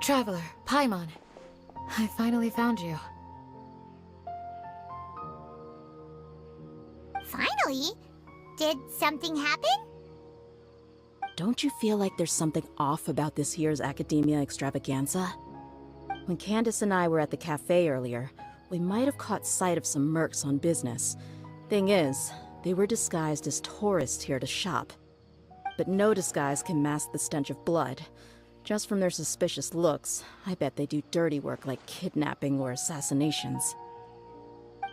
Traveler, Paimon. I finally found you. Finally? Did something happen? Don't you feel like there's something off about this year's Academia Extravaganza? When Candace and I were at the cafe earlier, we might have caught sight of some mercs on business. Thing is, they were disguised as tourists here to shop. But no disguise can mask the stench of blood. Just from their suspicious looks, I bet they do dirty work like kidnapping or assassinations.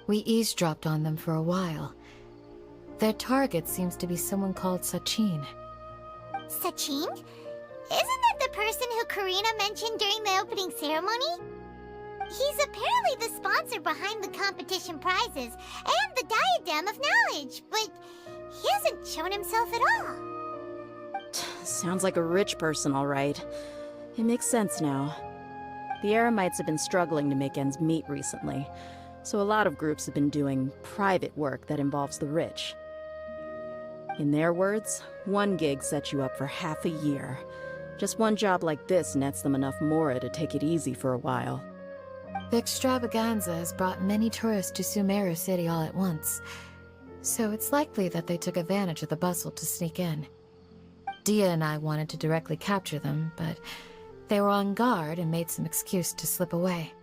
We eavesdropped on them for a while. Their target seems to be someone called Sachin. Sachin? Isn't that the person who Karina mentioned during the opening ceremony? He's apparently the sponsor behind the competition prizes and the Diadem of Knowledge, but he hasn't shown himself at all. Sounds like a rich person, all right. It makes sense now. The Eremites have been struggling to make ends meet recently, so a lot of groups have been doing private work that involves the rich. In their words, one gig sets you up for half a year. Just one job like this nets them enough mora to take it easy for a while. The extravaganza has brought many tourists to Sumeru City all at once, so it's likely that they took advantage of the bustle to sneak in. Dia and I wanted to directly capture them, but they were on guard and made some excuse to slip away.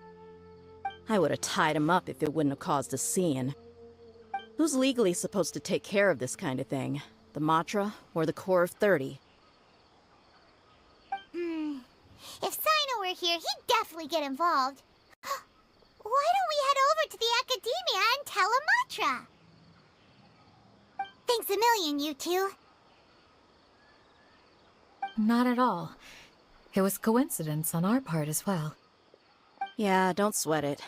I would have tied him up if it wouldn't have caused a scene. Who's legally supposed to take care of this kind of thing? The Matra or the Corps of 30? If Sino were here, he'd definitely get involved. Why don't we head over to the Academia and tell Matra? Thanks a million, you two. Not at all. It was coincidence on our part as well. Yeah, don't sweat it.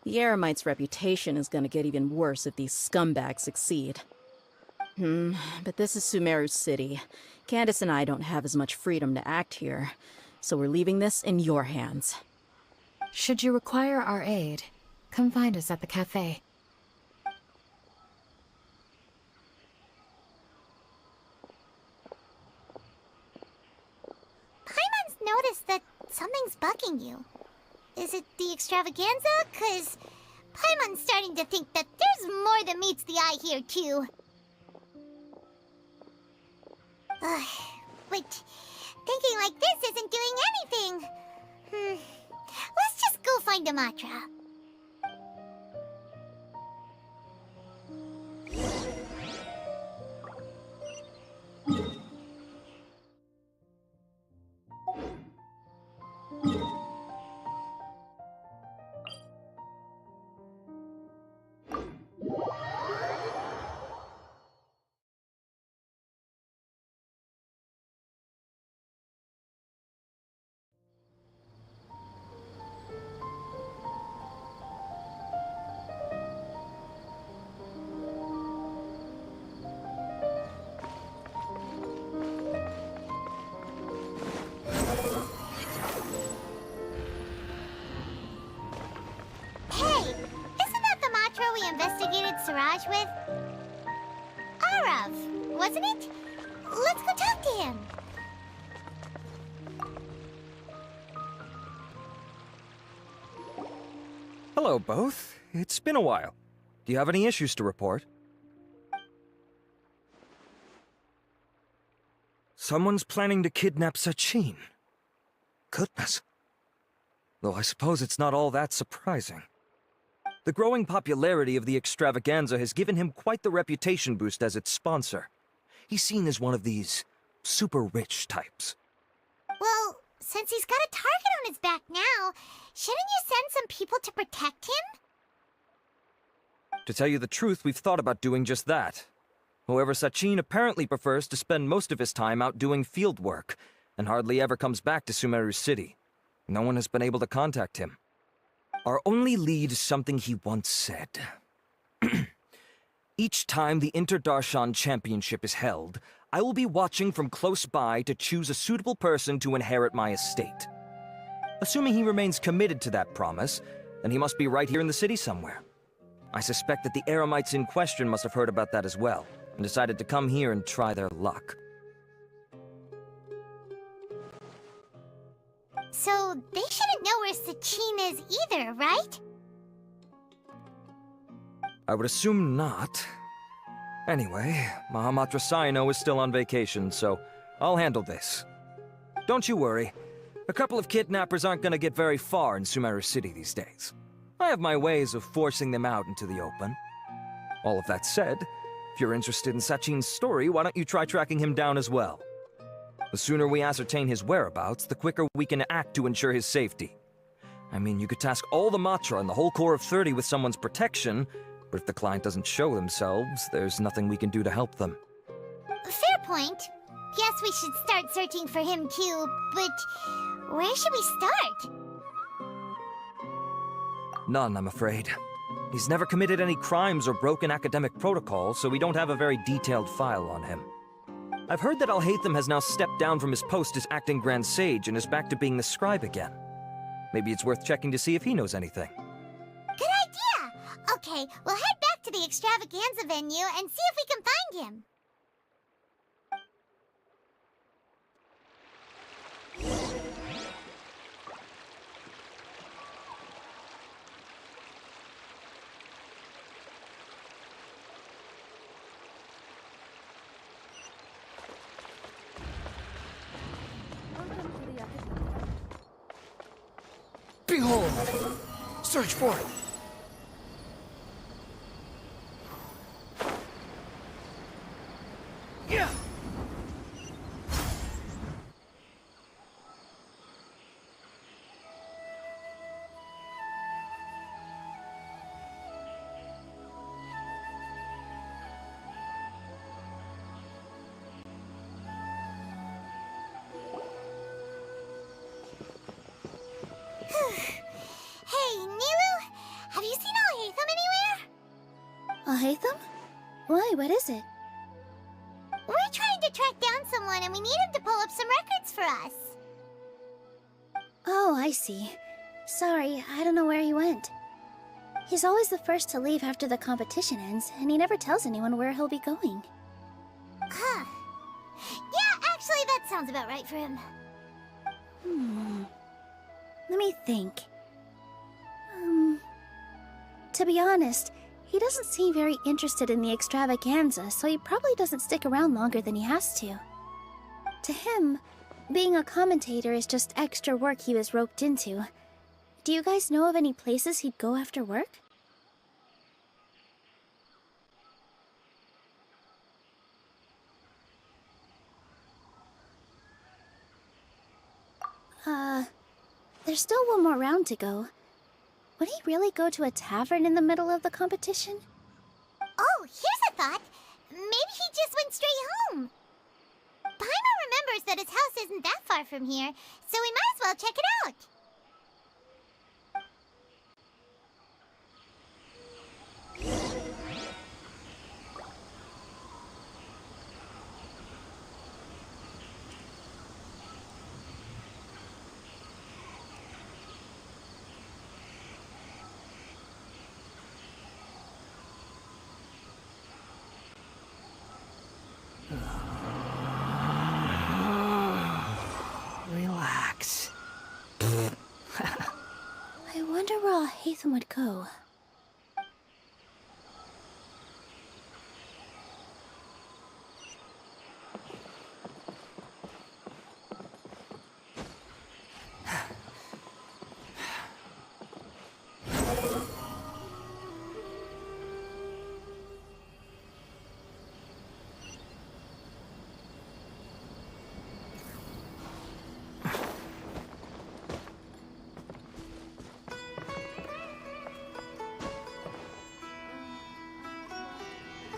The Eremites' reputation is gonna get even worse if these scumbags succeed. But this is Sumeru City. Candace and I don't have as much freedom to act here, so we're leaving this in your hands. Should you require our aid, come find us at the cafe. Paimon's noticed that something's bugging you. Is it the extravaganza? 'Cause Paimon's starting to think that there's more than meets the eye here, too. But thinking like this isn't doing anything. Let's just go find Matra. Investigated Siraj with? Arav, wasn't it? Let's go talk to him. Hello, both. It's been a while. Do you have any issues to report? Someone's planning to kidnap Sachin. Goodness. Though I suppose it's not all that surprising. The growing popularity of the extravaganza has given him quite the reputation boost as its sponsor. He's seen as one of these super rich types. Well, since he's got a target on his back now, shouldn't you send some people to protect him? To tell you the truth, we've thought about doing just that. However, Sachin apparently prefers to spend most of his time out doing field work, and hardly ever comes back to Sumeru City. No one has been able to contact him. Our only lead is something he once said. Each time the Inter-Darshan Championship is held, I will be watching from close by to choose a suitable person to inherit my estate. Assuming he remains committed to that promise, then he must be right here in the city somewhere. I suspect that the Eremites in question must have heard about that as well, and decided to come here and try their luck. So, they shouldn't know where Sachin is either, right? I would assume not. Anyway, Mahamatra Saino is still on vacation, so I'll handle this. Don't you worry. A couple of kidnappers aren't gonna get very far in Sumeru City these days. I have my ways of forcing them out into the open. All of that said, if you're interested in Sachin's story, why don't you try tracking him down as well? The sooner we ascertain his whereabouts, the quicker we can act to ensure his safety. I mean, you could task all the Matra and the whole Corps of 30 with someone's protection, but if the client doesn't show themselves, there's nothing we can do to help them. Fair point. Guess we should start searching for him too, but where should we start? None, I'm afraid. He's never committed any crimes or broken academic protocol, so we don't have a very detailed file on him. I've heard that Alhaitham has now stepped down from his post as acting Grand Sage and is back to being the scribe again. Maybe it's worth checking to see if he knows anything. Good idea! Okay, we'll head back to the extravaganza venue and see if we can find him. Behold! Search for it! Yeah! Hey, Nilu! Have you seen Alhaitham anywhere? Alhaitham? Why, what is it? We're trying to track down someone and we need him to pull up some records for us. Oh, I see. Sorry, I don't know where he went. He's always the first to leave after the competition ends, and he never tells anyone where he'll be going. Huh. Yeah, actually, that sounds about right for him. Let me think. To be honest, he doesn't seem very interested in the extravaganza, so he probably doesn't stick around longer than he has to. To him, being a commentator is just extra work he was roped into. Do you guys know of any places he'd go after work? There's still one more round to go. Would he really go to a tavern in the middle of the competition? Oh, here's a thought. Maybe he just went straight home. Paimon remembers that his house isn't that far from here, so we might as well check it out. Relax. I wonder where Alhaitham would go.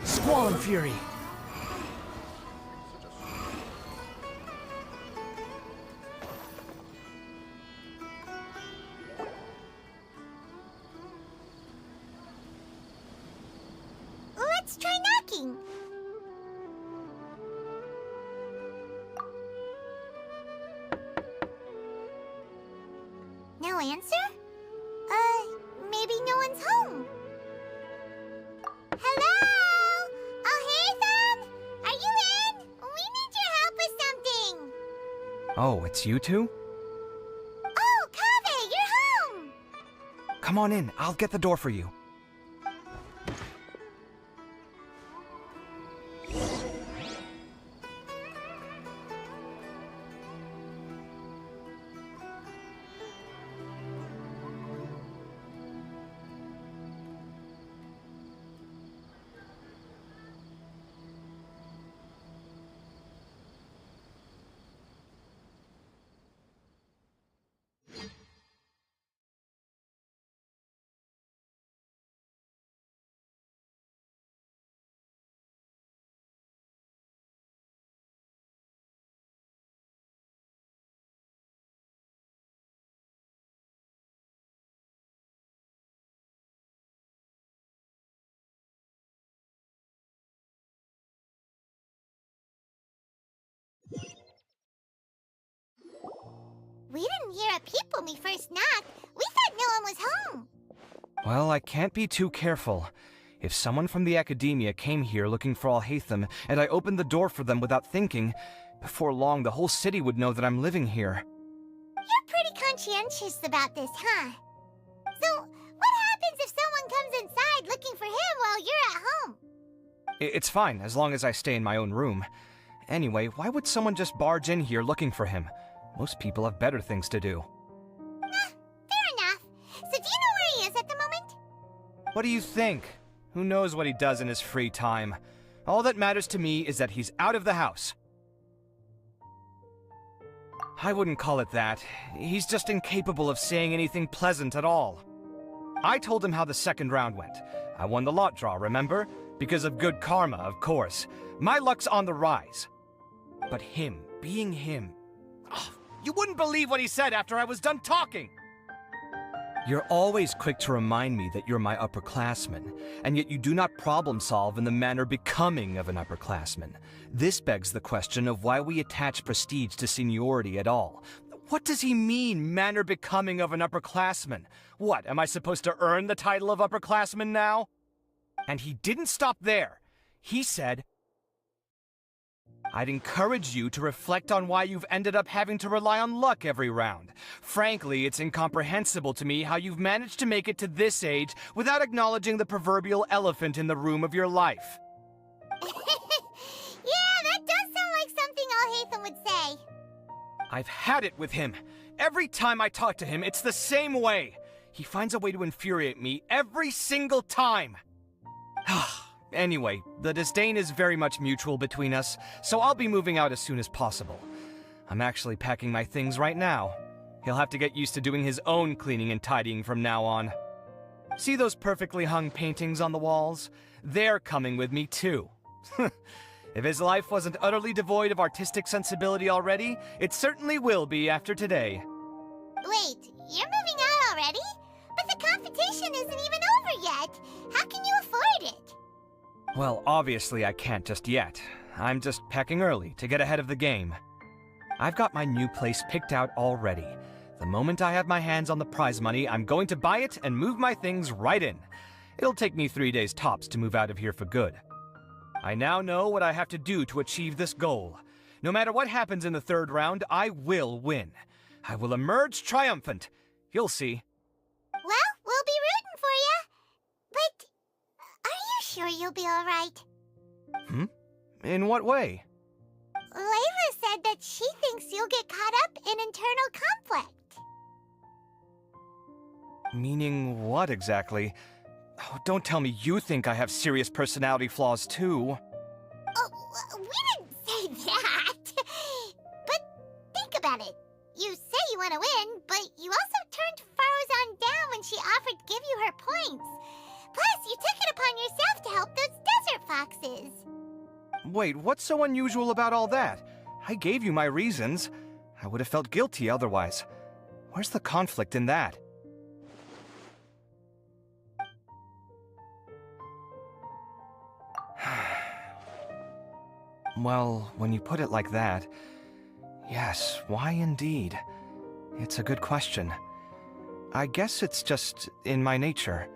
Squall and Fury! Let's try knocking. No answer? Maybe no one's home. Oh, it's you two? Oh, Kaveh, you're home! Come on in, I'll get the door for you. We didn't hear a peep when we first knocked. We thought no one was home. Well, I can't be too careful. If someone from the academia came here looking for Alhaitham, and I opened the door for them without thinking, before long the whole city would know that I'm living here. You're pretty conscientious about this, huh? So, what happens if someone comes inside looking for him while you're at home? It's fine, as long as I stay in my own room. Anyway, why would someone just barge in here looking for him? Most people have better things to do. Fair enough. So do you know where he is at the moment? What do you think? Who knows what he does in his free time? All that matters to me is that he's out of the house. I wouldn't call it that. He's just incapable of saying anything pleasant at all. I told him how the second round went. I won the lot draw, remember? Because of good karma, of course. My luck's on the rise. But him, being him... Oh, you wouldn't believe what he said after I was done talking! You're always quick to remind me that you're my upperclassman, and yet you do not problem solve in the manner becoming of an upperclassman. This begs the question of why we attach prestige to seniority at all. What does he mean, manner becoming of an upperclassman? What, am I supposed to earn the title of upperclassman now? And he didn't stop there. He said, I'd encourage you to reflect on why you've ended up having to rely on luck every round. Frankly, it's incomprehensible to me how you've managed to make it to this age without acknowledging the proverbial elephant in the room of your life. Yeah, that does sound like something Alhaitham would say. I've had it with him. Every time I talk to him, it's the same way. He finds a way to infuriate me every single time. Anyway, the disdain is very much mutual between us, so I'll be moving out as soon as possible. I'm actually packing my things right now. He'll have to get used to doing his own cleaning and tidying from now on. See those perfectly hung paintings on the walls? They're coming with me too. If his life wasn't utterly devoid of artistic sensibility already, it certainly will be after today. Wait, you're moving out already? But the competition isn't even over yet. How can you afford it? Well, obviously I can't just yet. I'm just packing early to get ahead of the game. I've got my new place picked out already. The moment I have my hands on the prize money, I'm going to buy it and move my things right in. It'll take me 3 days tops to move out of here for good. I now know what I have to do to achieve this goal. No matter what happens in the third round, I will win. I will emerge triumphant. You'll see. Well, we'll be rooting for you. But are you sure you'll be all right? In what way? Layla said that she thinks you'll get caught up in internal conflict. Meaning what exactly? Oh, don't tell me you think I have serious personality flaws too. Oh, we didn't say that. But think about it. You say you want to win, but you also turned Farozan down when she offered to give you her points. Plus, you took it upon yourself to help those desert foxes. Wait, what's so unusual about all that? I gave you my reasons. I would have felt guilty otherwise. Where's the conflict in that? Well, when you put it like that, yes, why indeed? It's a good question. I guess it's just in my nature.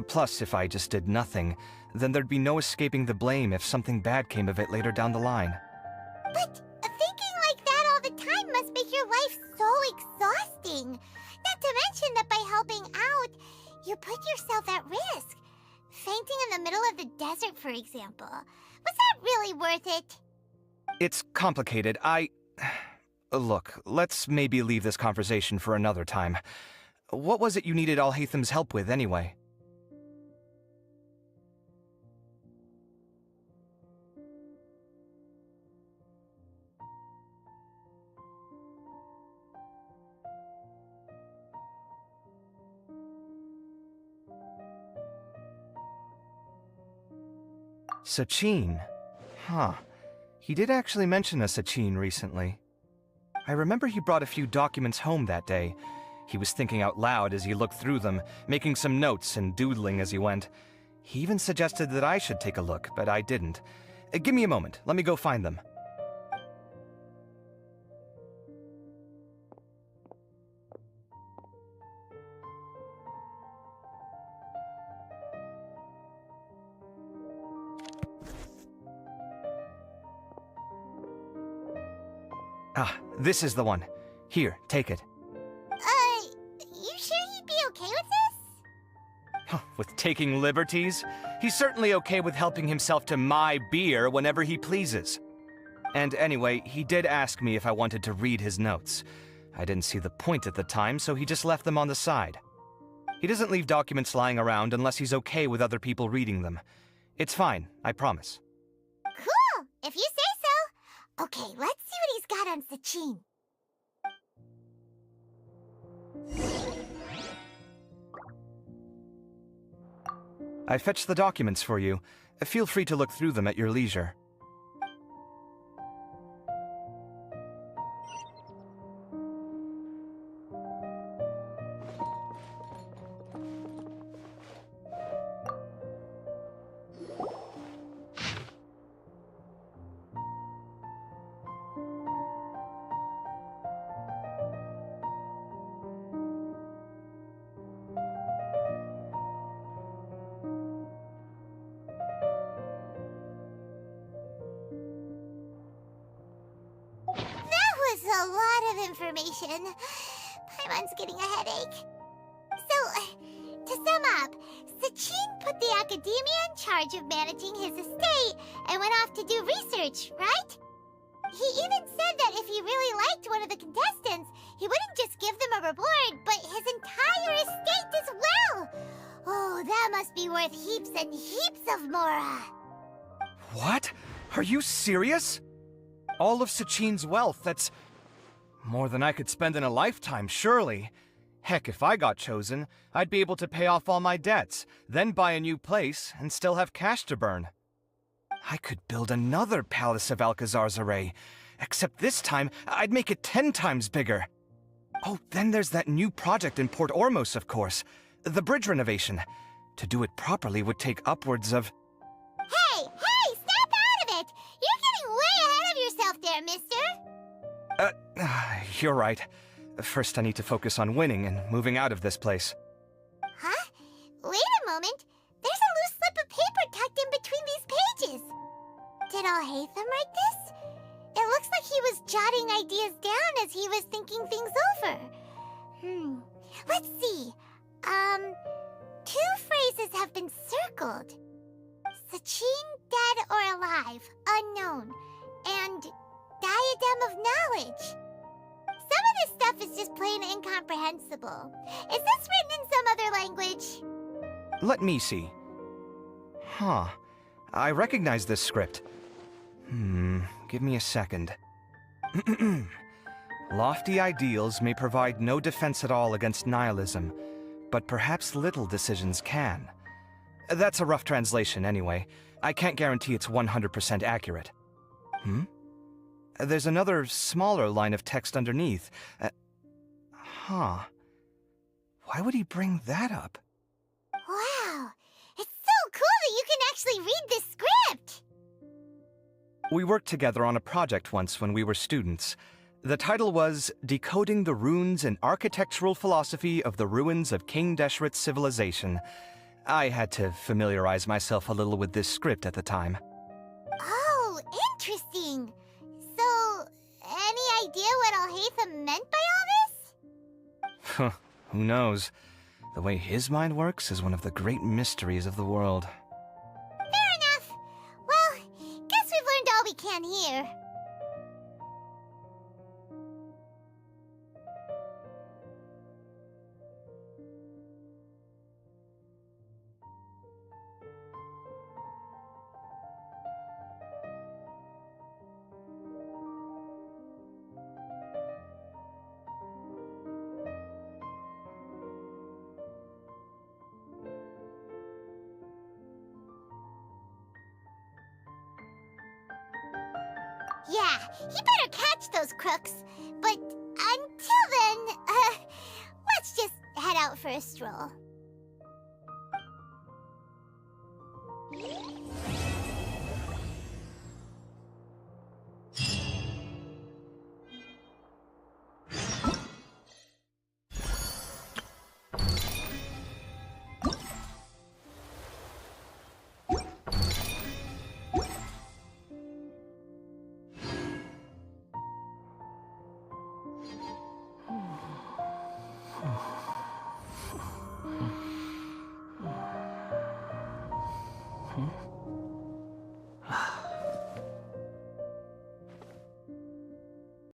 Plus, if I just did nothing, then there'd be no escaping the blame if something bad came of it later down the line. But thinking like that all the time must yourself at risk. Fainting in the middle of the desert, for example. Was that really worth it? It's complicated. Look, let's maybe leave this conversation for another time. What was it you needed Alhaitham's help with, anyway? Sachin? Huh. He did actually mention a Sachin recently. I remember he brought a few documents home that day. He was thinking out loud as he looked through them, making some notes and doodling as he went. He even suggested that I should take a look, but I didn't. Give me a moment. Let me go find them. Ah, this is the one. Here, take it. You sure he'd be okay with this? With taking liberties? He's certainly okay with helping himself to my beer whenever he pleases. And anyway, he did ask me if I wanted to read his notes. I didn't see the point at the time, so he just left them on the side. He doesn't leave documents lying around unless he's okay with other people reading them. It's fine, I promise. Cool, if you say so. Okay, let's see what he's got on Sachin. I fetched the documents for you. Feel free to look through them at your leisure. A lot of information. Paimon's getting a headache. So, to sum up, Sachin put the academia in charge of managing his estate and went off to do research, right? He even said that if he really liked one of the contestants, he wouldn't just give them a reward, but his entire estate as well. Oh, that must be worth heaps and heaps of mora. What? Are you serious? All of Sachin's wealth, that's more than I could spend in a lifetime, surely. Heck, if I got chosen, I'd be able to pay off all my debts, then buy a new place, and still have cash to burn. I could build another Palace of Alcazar's array, except this time, I'd make it 10 times bigger. Oh, then there's that new project in Port Ormos, of course. The bridge renovation. To do it properly would take upwards of... Hey, snap out of it! You're getting way ahead of yourself there, mister! You're right. First I need to focus on winning and moving out of this place. Huh? Wait a moment. There's a loose slip of paper tucked in between these pages. Did Alhaitham write this? It looks like he was jotting ideas down as he was thinking things over. Let's see. Two phrases have been circled. Sachin, dead or alive, unknown. And diadem of knowledge. Some of this stuff is just plain incomprehensible. Is this written in some other language? Let me see. Huh. I recognize this script. Give me a second. Lofty ideals may provide no defense at all against nihilism, but perhaps little decisions can. That's a rough translation anyway. I can't guarantee it's 100% accurate. There's another smaller line of text underneath. Why would he bring that up? Wow! It's so cool that you can actually read this script! We worked together on a project once when we were students. The title was Decoding the Runes and Architectural Philosophy of the Ruins of King Deshret's Civilization. I had to familiarize myself a little with this script at the time. Oh, interesting! So, any idea what Alhaitham meant by all this? Who knows? The way his mind works is one of the great mysteries of the world. Fair enough. Well, guess we've learned all we can here. Yeah, he better catch those crooks. But until then, let's just head out for a stroll.